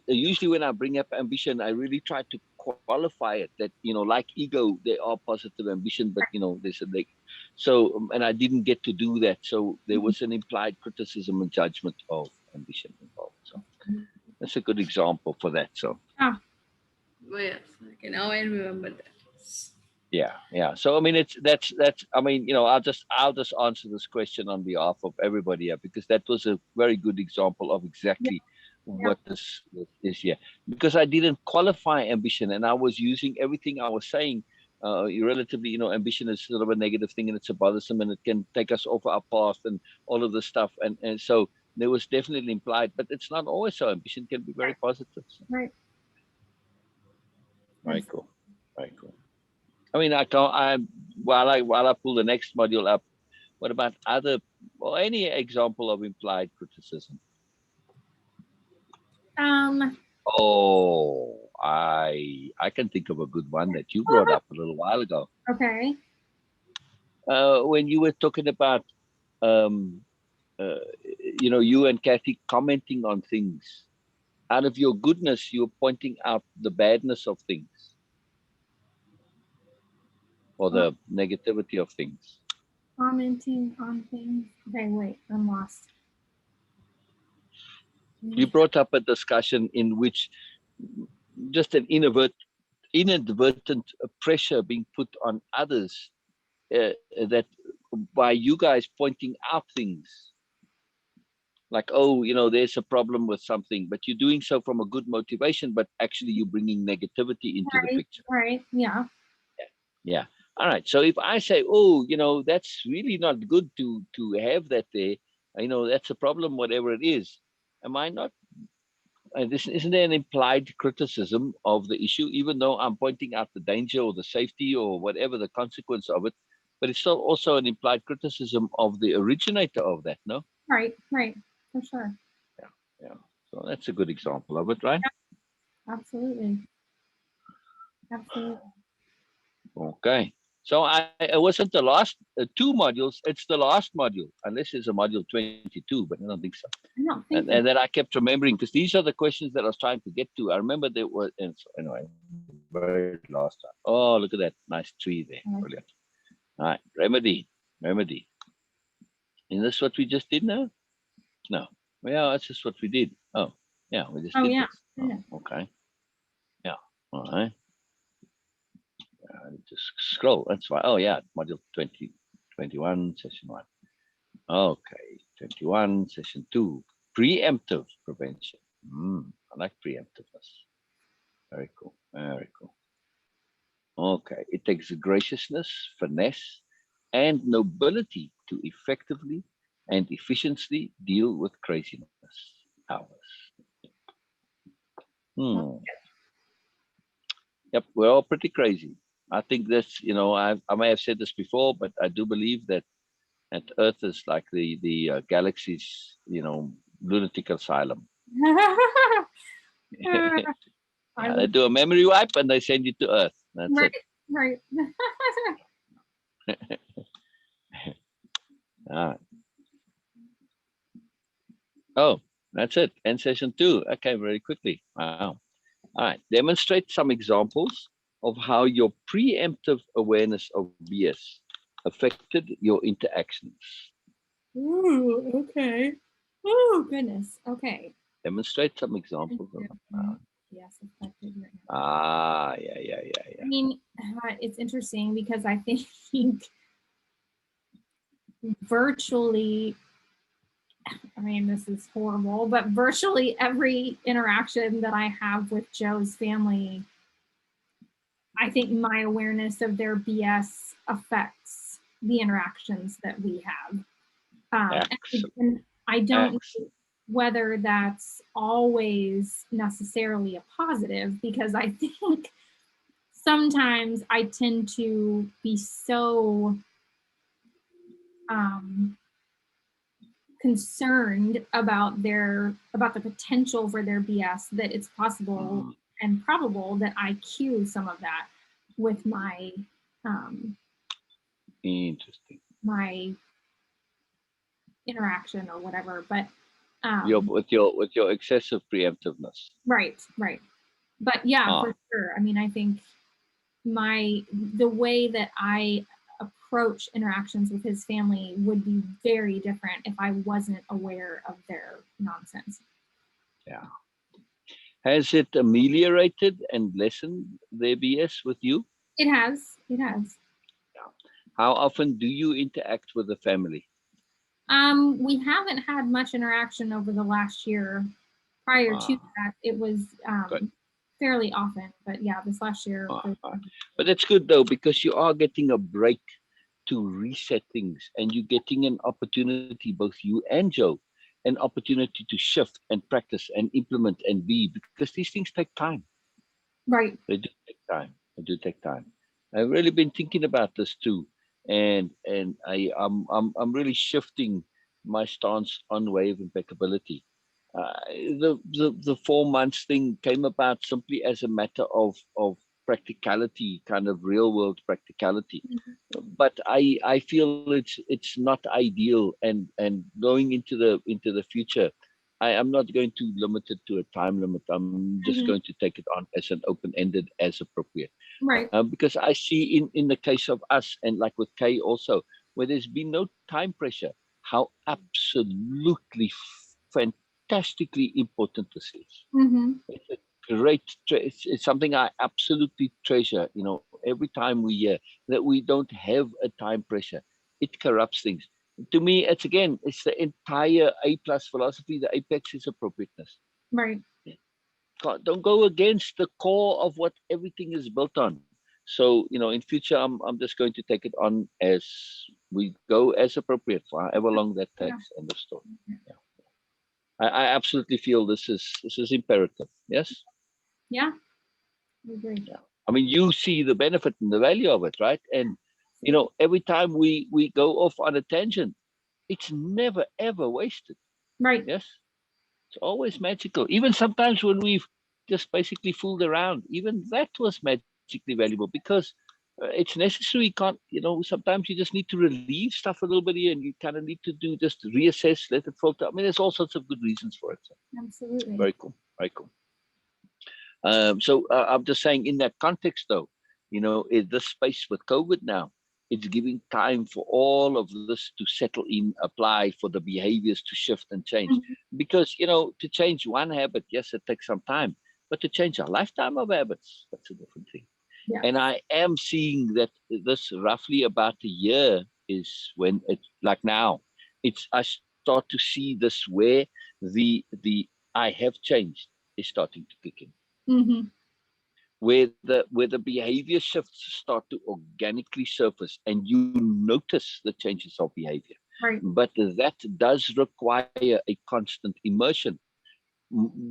Speaker 1: usually when I bring up ambition, I really try to qualify it that, like ego, there are positive ambition, but, there's a negative. So, and I didn't get to do that. So there was an implied criticism and judgment of ambition involved. So that's a good example for that. So.
Speaker 2: Ah.
Speaker 3: Oh yes. Okay, now I remember that.
Speaker 1: Yeah. So I mean, that's. I mean, I'll just answer this question on behalf of everybody here, because that was a very good example of exactly what this is here. Because I didn't qualify ambition, and I was using everything I was saying. Relatively, ambition is sort of a negative thing, and it's a bothersome, and it can take us off our path, and all of this stuff. And so there was definitely implied, but it's not always so. Ambition can be very positive. So.
Speaker 2: Right.
Speaker 1: Very cool. Very cool. I mean, while I pull the next module up, what about any example of implied criticism? Oh, I can think of a good one that you brought up a little while ago.
Speaker 2: Okay.
Speaker 1: When you were talking about, you and Kathy commenting on things. Out of your goodness, you're pointing out the badness of things, or the negativity of things.
Speaker 2: Commenting on things. Okay, wait, I'm lost.
Speaker 1: You brought up a discussion in which just an inadvertent pressure being put on others, that by you guys pointing out things like, oh, there's a problem with something, but you're doing so from a good motivation, but actually you're bringing negativity into the picture.
Speaker 2: Right. Yeah.
Speaker 1: Yeah. All right. So if I say, oh, that's really not good to have that there, that's a problem, whatever it is. Am I not? This isn't there an implied criticism of the issue, even though I'm pointing out the danger or the safety or whatever the consequence of it, but it's still also an implied criticism of the originator of that, no?
Speaker 2: Right, for sure.
Speaker 1: Yeah. So that's a good example of it, right?
Speaker 2: Absolutely.
Speaker 1: Okay. So it wasn't the last 2 modules, it's the last module, unless there's a module 22, but I don't think so.
Speaker 2: I don't think
Speaker 1: And then I kept remembering, because these are the questions that I was trying to get to. I remember there was, and so anyway, very last time. Oh, look at that nice tree there. Brilliant. All right, remedy. Is this what we just did now? No. Well, that's just what we did. Oh, yeah, we just did this. Oh, okay. Yeah. All right. Just scroll. That's why. Oh, yeah, module 21, session 1. Okay, 21, session 2. Preemptive prevention. I like preemptiveness. Very cool. Very cool. Okay, it takes graciousness, finesse, and nobility to effectively and efficiently deal with craziness. Ours. Yep, we're all pretty crazy. I think that's, I may have said this before, but I do believe that Earth is like the galaxy's, lunatic asylum. Yeah, they do a memory wipe and they send you to Earth. That's it.
Speaker 2: Right.
Speaker 1: All right. Oh, that's it. End session 2. Okay, very quickly. Wow. All right. Demonstrate some examples of how your preemptive awareness of BS affected your interactions.
Speaker 2: Ooh, okay. Oh, goodness. Okay.
Speaker 1: Demonstrate some examples of
Speaker 2: yes, affected your
Speaker 1: yeah.
Speaker 2: I mean, it's interesting because I think virtually, I mean, this is horrible, but virtually every interaction that I have with Joe's family, I think my awareness of their BS affects the interactions that we have. And I don't know whether that's always necessarily a positive, because I think sometimes I tend to be so concerned about the potential for their BS that it's possible and probable that I cue some of that with my
Speaker 1: interesting
Speaker 2: my interaction or whatever. But
Speaker 1: with your excessive preemptiveness.
Speaker 2: Right. But yeah, for sure. I mean, I think the way that I approach interactions with his family would be very different if I wasn't aware of their nonsense.
Speaker 1: Yeah. Has it ameliorated and lessened their BS with you?
Speaker 2: It has.
Speaker 1: Yeah. How often do you interact with the family?
Speaker 2: We haven't had much interaction over the last year. Prior to that, it was fairly often, but yeah, this last year.
Speaker 1: But that's good though, because you are getting a break to reset things, and you're getting an opportunity, both you and Joe, an opportunity to shift and practice and implement and be, because these things take time.
Speaker 2: Right.
Speaker 1: They do take time. I've really been thinking about this too, and I'm really shifting my stance on way of impeccability. The 4 months thing came about simply as a matter of practicality, kind of real world practicality. But I feel it's not ideal, and going into the future, I am not going to limit it to a time limit. I'm just going to take it on as an open-ended, as appropriate.
Speaker 2: Right.
Speaker 1: Because I see in the case of us, and like with Kay also, where there's been no time pressure, how absolutely fantastically important this is. It's a great, it's something I absolutely treasure. Every time we hear that we don't have a time pressure, it corrupts things. To me, it's the entire A+ philosophy. The apex is appropriateness.
Speaker 2: Right.
Speaker 1: Don't go against the core of what everything is built on. So, in future, I'm just going to take it on as we go, as appropriate for however long that takes. End of story. Yeah. I absolutely feel this is imperative. Yes.
Speaker 2: Yeah. I agree.
Speaker 1: Yeah. I mean, you see the benefit and the value of it, right? And Every time we go off on a tangent, it's never ever wasted.
Speaker 2: Right.
Speaker 1: Yes, it's always magical. Even sometimes when we've just basically fooled around, even that was magically valuable because it's necessary. You can't, sometimes you just need to relieve stuff a little bit here, and you kind of need to do just reassess, let it filter. I mean, there's all sorts of good reasons for it. So
Speaker 2: Absolutely.
Speaker 1: very cool, very cool. So I'm just saying, in that context, though, in this space with COVID now, it's giving time for all of this to settle in, apply, for the behaviors to shift and change. Because, to change one habit, yes, it takes some time, but to change a lifetime of habits, that's a different thing.
Speaker 2: Yeah.
Speaker 1: And I am seeing that this roughly about a year is when it's like now, I start to see this where the I have changed is starting to kick in. Where the behavior shifts start to organically surface, and you notice the changes of behavior.
Speaker 2: Right.
Speaker 1: But that does require a constant immersion,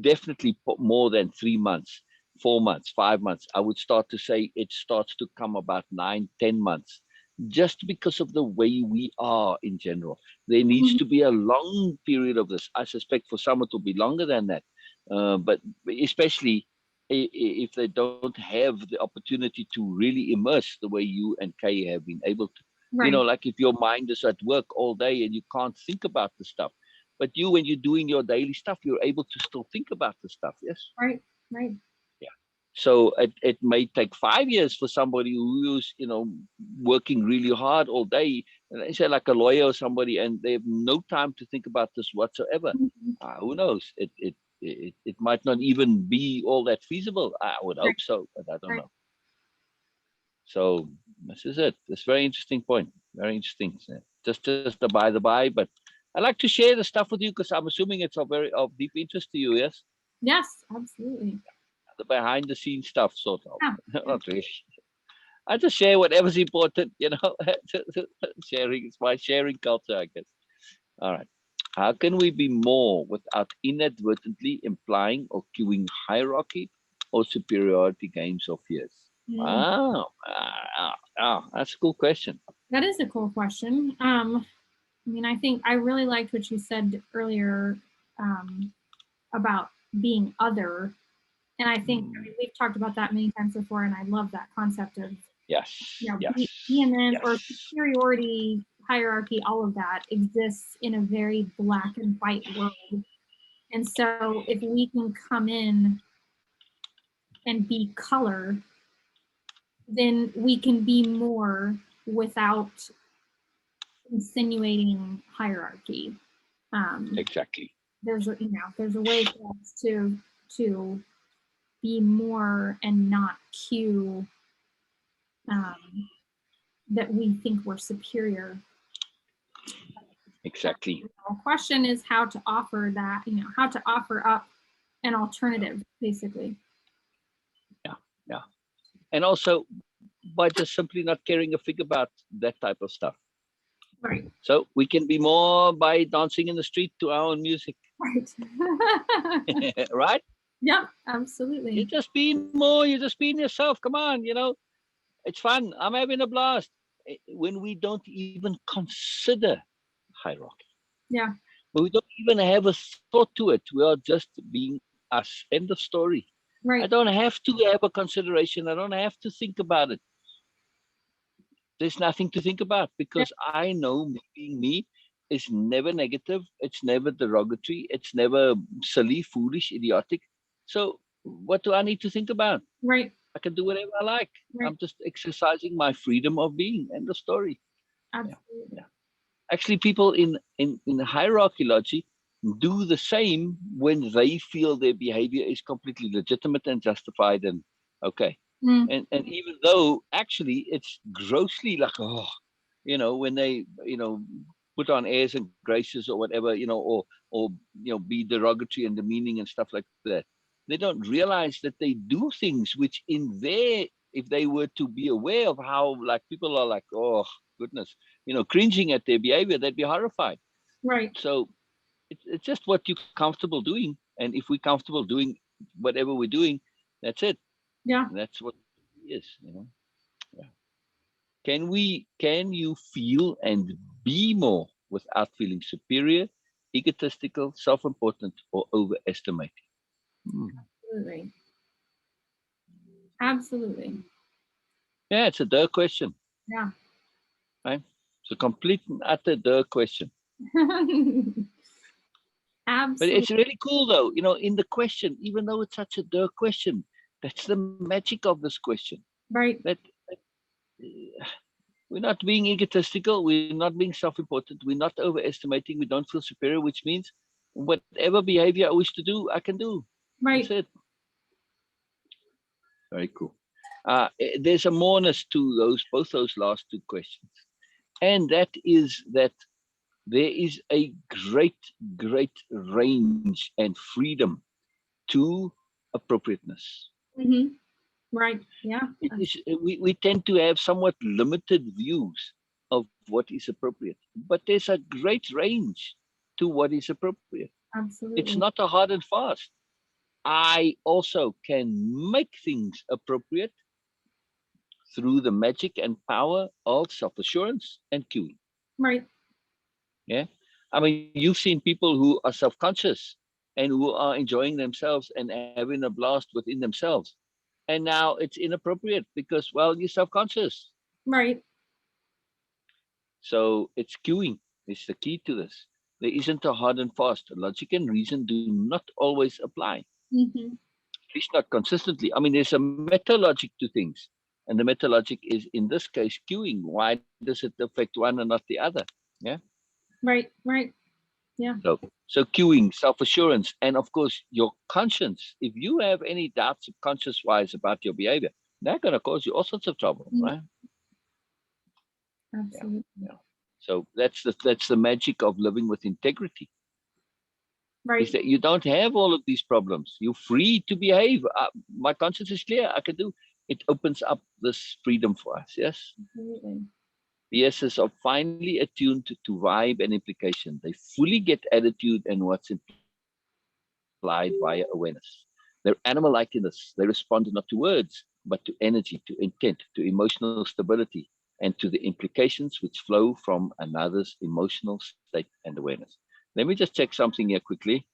Speaker 1: definitely more than 3 months, 4 months, 5 months. I would start to say it starts to come about 9, 10 months, just because of the way we are in general. There needs to be a long period of this. I suspect for some it will be longer than that, but especially if they don't have the opportunity to really immerse the way you and Kay have been able to.
Speaker 2: Right.
Speaker 1: Like if your mind is at work all day and you can't think about the stuff, but when you're doing your daily stuff, you're able to still think about the stuff. Yes.
Speaker 2: Right. Right.
Speaker 1: Yeah. So it may take 5 years for somebody who's, working really hard all day, and say like a lawyer or somebody, and they have no time to think about this whatsoever. Who knows? It might not even be all that feasible. I would hope so, but I don't know. So this is it. It's a very interesting point. Very interesting. Just a by the by, but I like to share the stuff with you because I'm assuming it's of deep interest to you. Yes.
Speaker 2: Yes, absolutely.
Speaker 1: The behind the scenes stuff, sort of.
Speaker 2: Yeah.
Speaker 1: Not really. I just share whatever's important. Sharing is my sharing culture, I guess. All right. How can we be more without inadvertently implying or cueing hierarchy or superiority games or fears? Wow. That's a cool question.
Speaker 2: That is a cool question. I think I really liked what you said earlier about being other. And I think we've talked about that many times before, and I love that concept of PMN or superiority, hierarchy, all of that exists in a very black and white world. And so if we can come in and be color, then we can be more without insinuating hierarchy.
Speaker 1: Exactly.
Speaker 2: There's a way for us to be more and not cue that we think we're superior.
Speaker 1: Exactly.
Speaker 2: The question is how to offer that, how to offer up an alternative, basically.
Speaker 1: Yeah. And also by just simply not caring a fig about that type of stuff.
Speaker 2: Right.
Speaker 1: So we can be more by dancing in the street to our own music.
Speaker 2: Right.
Speaker 1: Right?
Speaker 2: Yeah, absolutely.
Speaker 1: You're just being yourself. Come on, it's fun. I'm having a blast. When we don't even consider hierarchy.
Speaker 2: Yeah.
Speaker 1: But we don't even have a thought to it. We are just being us. End of story.
Speaker 2: Right.
Speaker 1: I don't have to have a consideration. I don't have to think about it. There's nothing to think about because I know me being me is never negative. It's never derogatory. It's never silly, foolish, idiotic. So what do I need to think about?
Speaker 2: Right.
Speaker 1: I can do whatever I like.
Speaker 2: Right.
Speaker 1: I'm just exercising my freedom of being. End of story.
Speaker 2: Absolutely.
Speaker 1: Yeah. Actually, people in hierarchy do the same when they feel their behavior is completely legitimate and justified and okay. And even though actually it's grossly like, when they, put on airs and graces or whatever, or be derogatory and demeaning and stuff like that. They don't realize that they do things which if they were to be aware of how like people are like, oh goodness, cringing at their behavior, they'd be horrified.
Speaker 2: Right.
Speaker 1: So it's just what you're comfortable doing. And if we're comfortable doing whatever we're doing, that's it.
Speaker 2: Yeah.
Speaker 1: And that's what it is, Yeah. Can you feel and be more without feeling superior, egotistical, self-important, or overestimating?
Speaker 2: Absolutely. Absolutely.
Speaker 1: Yeah, it's a duh question.
Speaker 2: Yeah.
Speaker 1: Right? It's a complete and utter duh question. But
Speaker 2: Absolutely.
Speaker 1: it's really cool though, in the question, even though it's such a duh question, that's the magic of this question.
Speaker 2: Right.
Speaker 1: That we're not being egotistical, we're not being self-important, we're not overestimating, we don't feel superior, which means whatever behavior I wish to do, I can do.
Speaker 2: Right.
Speaker 1: That's it. Very cool. There's a moreness to both those last two questions. And that is that there is a great, great range and freedom to appropriateness.
Speaker 2: Mm-hmm. Right. Yeah.
Speaker 1: It is, we tend to have somewhat limited views of what is appropriate, but there's a great range to what is appropriate.
Speaker 2: Absolutely.
Speaker 1: It's not a hard and fast. I also can make things appropriate through the magic and power of self-assurance and cueing.
Speaker 2: Right.
Speaker 1: Yeah. I mean, you've seen people who are self-conscious and who are enjoying themselves and having a blast within themselves. And now it's inappropriate because, well, you're self-conscious.
Speaker 2: Right.
Speaker 1: So it's cueing is the key to this. There isn't a hard and fast. Logic and reason do not always apply.
Speaker 2: Mm-hmm.
Speaker 1: At least not consistently. I mean, there's a meta logic to things. And the meta logic is, in this case, cueing. Why does it affect one and not the other? Yeah.
Speaker 2: Right. Right. Yeah.
Speaker 1: So cueing, self-assurance, and of course, your conscience. If you have any doubts conscious-wise about your behavior, they're going to cause you all sorts of trouble, right?
Speaker 2: Absolutely.
Speaker 1: Yeah. So that's the magic of living with integrity.
Speaker 2: Right.
Speaker 1: Is that you don't have all of these problems. You're free to behave. My conscience is clear. I can do. It opens up this freedom for us. Yes.
Speaker 2: Absolutely.
Speaker 1: The S's are finely attuned to vibe and implication. They fully get attitude and what's implied via awareness. They're animal-like in this. They respond not to words, but to energy, to intent, to emotional stability, and to the implications which flow from another's emotional state and awareness. Let me just check something here quickly.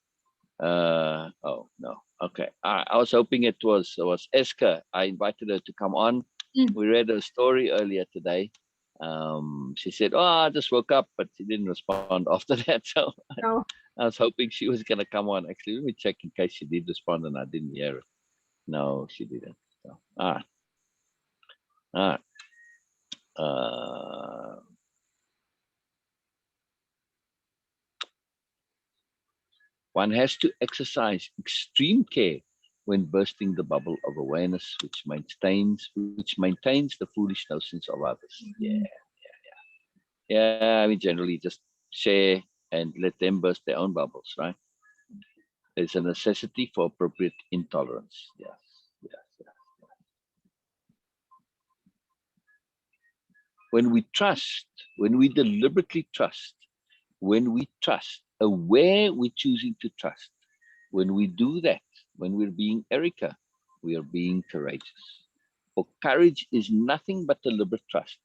Speaker 1: Oh no. Okay. I was hoping it was Eska. I invited her to come on. We read her story earlier today. She said, "Oh, I just woke up," but she didn't respond after that. So
Speaker 2: No.
Speaker 1: I was hoping she was gonna come on. Actually, let me check in case she did respond and I didn't hear it. No, she didn't. So, all right. All right. One has to exercise extreme care when bursting the bubble of awareness, which maintains the foolish notions of others. Yeah. I mean, generally, just share and let them burst their own bubbles, right? There's a necessity for appropriate intolerance. Yes. When we trust, when we deliberately trust, when we trust, aware we're choosing to trust, when we do that, when we're being Erica, we are being courageous. For courage is nothing but deliberate trust.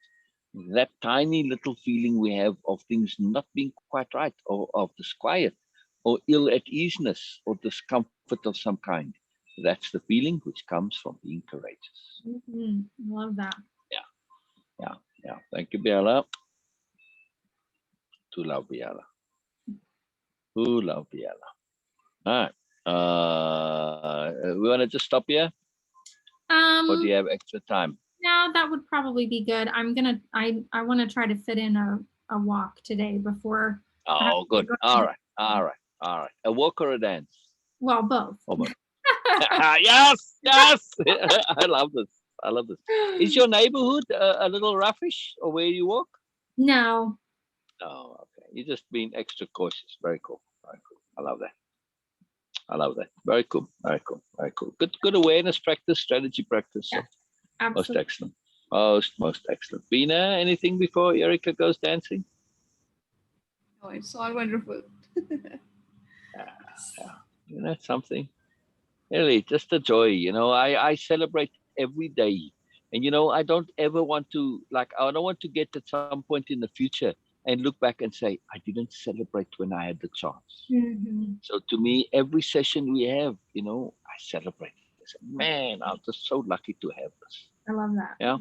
Speaker 1: That tiny little feeling we have of things not being quite right, or of disquiet, or ill at easiness, or discomfort of some kind. That's the feeling which comes from being courageous.
Speaker 2: Love that.
Speaker 1: Yeah. Thank you, Biala. To love Biala. Who love Biala. All right. We want to just stop here, or do you have extra time?
Speaker 2: No, that would probably be good. I want to try to fit in a walk today before.
Speaker 1: Oh, good. All right. A walk or a dance?
Speaker 2: Well, both.
Speaker 1: Oh, both. Yes. I love this. Is your neighborhood a little roughish, or where you walk?
Speaker 2: No.
Speaker 1: Oh, okay. You're just being extra cautious. Very cool. I love that. Very cool. Good awareness practice, strategy practice.
Speaker 2: Yeah,
Speaker 1: most excellent. Most excellent. Beena, anything before Erica goes dancing?
Speaker 3: Oh, it's all wonderful.
Speaker 1: That's something. Really, just a joy. I celebrate every day. And I don't ever want to, like, I don't want to get at some point in the future and look back and say, I didn't celebrate when I had the chance.
Speaker 2: Mm-hmm.
Speaker 1: So to me, every session we have, I celebrate. I say, man, I'm just so lucky to have this.
Speaker 2: I love that.
Speaker 1: Yeah.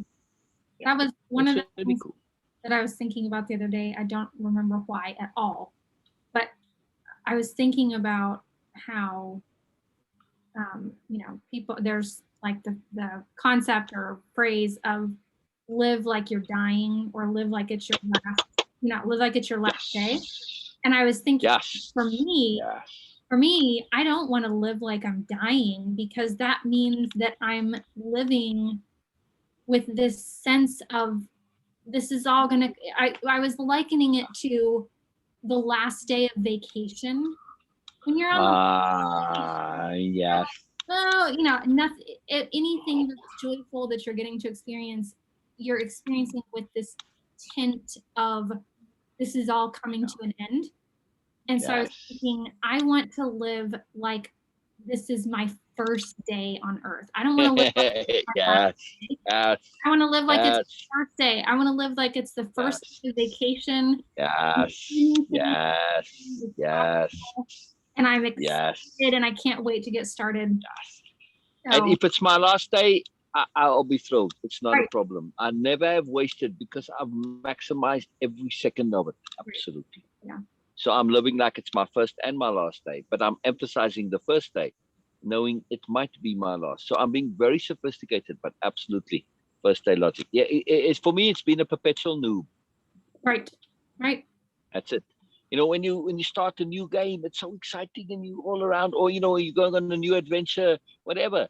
Speaker 2: That was one
Speaker 1: It's
Speaker 2: of the
Speaker 1: really
Speaker 2: things
Speaker 1: cool.
Speaker 2: that I was thinking about the other day. I don't remember why at all, but I was thinking about how, people, there's like the concept or phrase of live like you're dying, or live like it's your last, live like it's your last day.
Speaker 1: Yes.
Speaker 2: And I was thinking,
Speaker 1: Yes.
Speaker 2: for me, I don't want to live like I'm dying, because that means that I'm living with this sense of, this is all gonna, I was likening it to the last day of vacation. When you're on the,
Speaker 1: Yes.
Speaker 2: well, nothing, anything that's joyful that you're getting to experience, you're experiencing with this tint of, this is all coming to an end. And so I was thinking, I want to live like this is my first day on earth. I don't want to live like it's my last day. I want to live like it's the first day. I want to live like it's the first day of vacation.
Speaker 1: Yes.
Speaker 2: And I'm excited, and I can't wait to get started.
Speaker 1: So, and if it's my last day, I'll be thrilled. It's not a problem. I never have wasted, because I've maximized every second of it. Absolutely.
Speaker 2: Yeah.
Speaker 1: So I'm living like it's my first and my last day, but I'm emphasizing the first day, knowing it might be my last. So I'm being very sophisticated, but absolutely first day logic. Yeah, it's for me, it's been a perpetual noob.
Speaker 2: Right.
Speaker 1: That's it. When you start a new game, it's so exciting, and you all around, or you're going on a new adventure, whatever.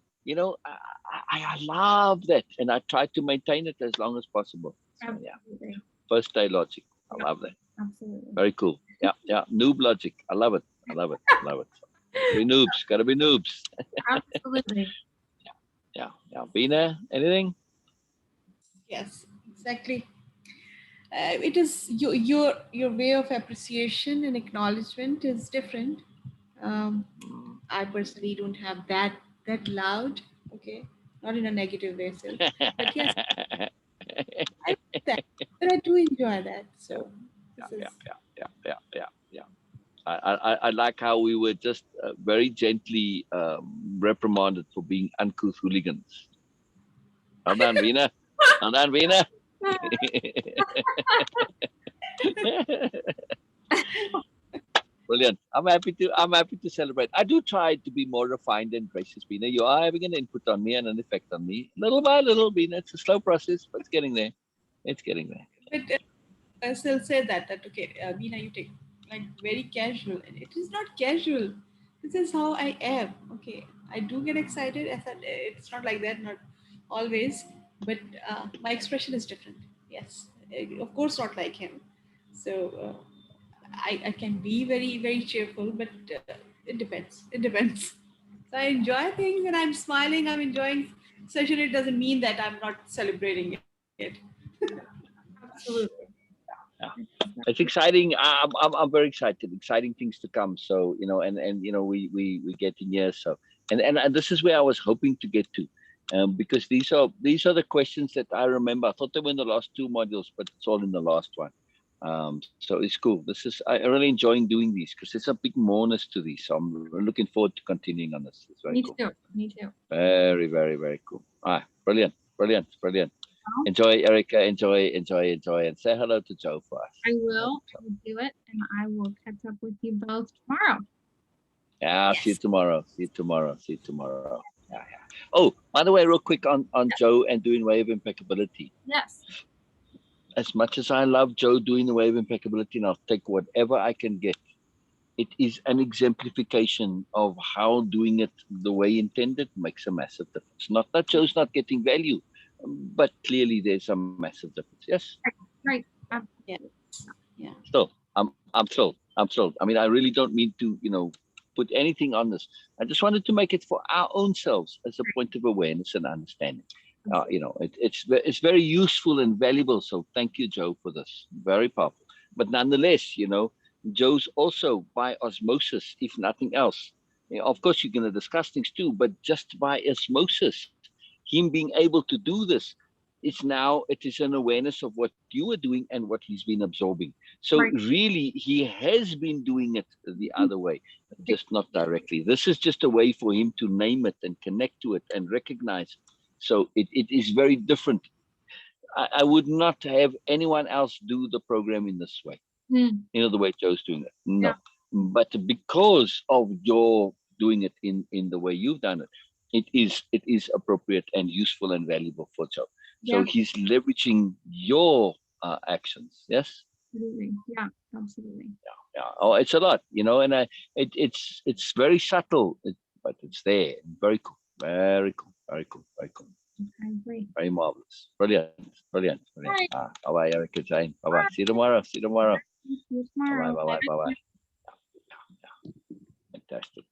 Speaker 1: I love that, and I try to maintain it as long as possible. So, yeah, first day logic. I love that.
Speaker 2: Absolutely.
Speaker 1: Very cool. Yeah. Noob logic. I love it. Be noobs. Gotta be noobs.
Speaker 2: Absolutely.
Speaker 1: Yeah. Beena, anything?
Speaker 3: Yes, exactly. It is your way of appreciation and acknowledgement is different. I personally don't have that loud. Okay, not in a negative way, so. But yes, I like that, but I do enjoy that. So this is.
Speaker 1: Yeah. I like how we were just very gently reprimanded for being uncouth hooligans. Well done, Beena. Brilliant. I'm happy to celebrate. I do try to be more refined and gracious, Beena. You are having an input on me and an effect on me, little by little, Beena. It's a slow process, but it's getting there.
Speaker 3: But I still say that okay, Beena, you take like very casual, and it is not casual. This is how I am. Okay, I do get excited. I said it's not like that, not always, but my expression is different. Yes, of course, not like him. So I can be very very cheerful, but it depends. It depends. So I enjoy things, and I'm smiling. I'm enjoying session. It doesn't mean that I'm not celebrating it.
Speaker 2: Absolutely.
Speaker 1: Yeah. It's exciting. I'm very excited. Exciting things to come. So we getting here. So and this is where I was hoping to get to, because these are the questions that I remember. I thought they were in the last two modules, but it's all in the last one. So it's cool. I'm really enjoying doing these, because there's a big moreness to these. So I'm looking forward to continuing on this. It's very cool.
Speaker 2: Me too.
Speaker 1: Very, very, very cool. Brilliant. Enjoy, Erica. Enjoy, and say hello to Joe for us.
Speaker 2: I will do it, and I will catch up with you both tomorrow.
Speaker 1: Yeah, yes. See you tomorrow. Yeah. Oh, by the way, real quick on Joe and doing Way of Impeccability.
Speaker 2: Yes.
Speaker 1: As much as I love Joe doing the Way of Impeccability, and I'll take whatever I can get, it is an exemplification of how doing it the way intended makes a massive difference. Not that Joe's not getting value, but clearly there's a massive difference. Yes.
Speaker 2: Right.
Speaker 3: Yeah.
Speaker 1: Still, I'm thrilled. I mean, I really don't mean to, put anything on this. I just wanted to make it for our own selves as a point of awareness and understanding. It's very useful and valuable. So thank you, Joe, for this. Very powerful. But nonetheless, Joe's also by osmosis, if nothing else. Of course, you're going to discuss things too, but just by osmosis, him being able to do this it's now, it is an awareness of what you were doing and what he's been absorbing. So
Speaker 2: Right.
Speaker 1: really, he has been doing it the other way, just not directly. This is just a way for him to name it and connect to it and recognize it. So it is very different. I would not have anyone else do the program in this way.
Speaker 2: Mm.
Speaker 1: You know, the way Joe's doing it. No.
Speaker 2: Yeah.
Speaker 1: But because of your doing it in the way you've done it, it is appropriate and useful and valuable for Joe. So
Speaker 2: Yeah.
Speaker 1: he's leveraging your actions. Yes.
Speaker 2: Absolutely. Yeah, absolutely.
Speaker 1: Yeah. Oh, it's a lot, you know, and it's very subtle, but it's there. Very cool. Very cool. Very cool. Very cool.
Speaker 2: I agree.
Speaker 1: Very marvelous. Brilliant. Brilliant. Brilliant.
Speaker 2: Right.
Speaker 1: Bye bye, Erica-Jayne. Bye bye. See you tomorrow. See you tomorrow.
Speaker 2: See you
Speaker 1: Bye
Speaker 2: tomorrow.
Speaker 1: bye. Bye bye. Bye bye. Fantastic.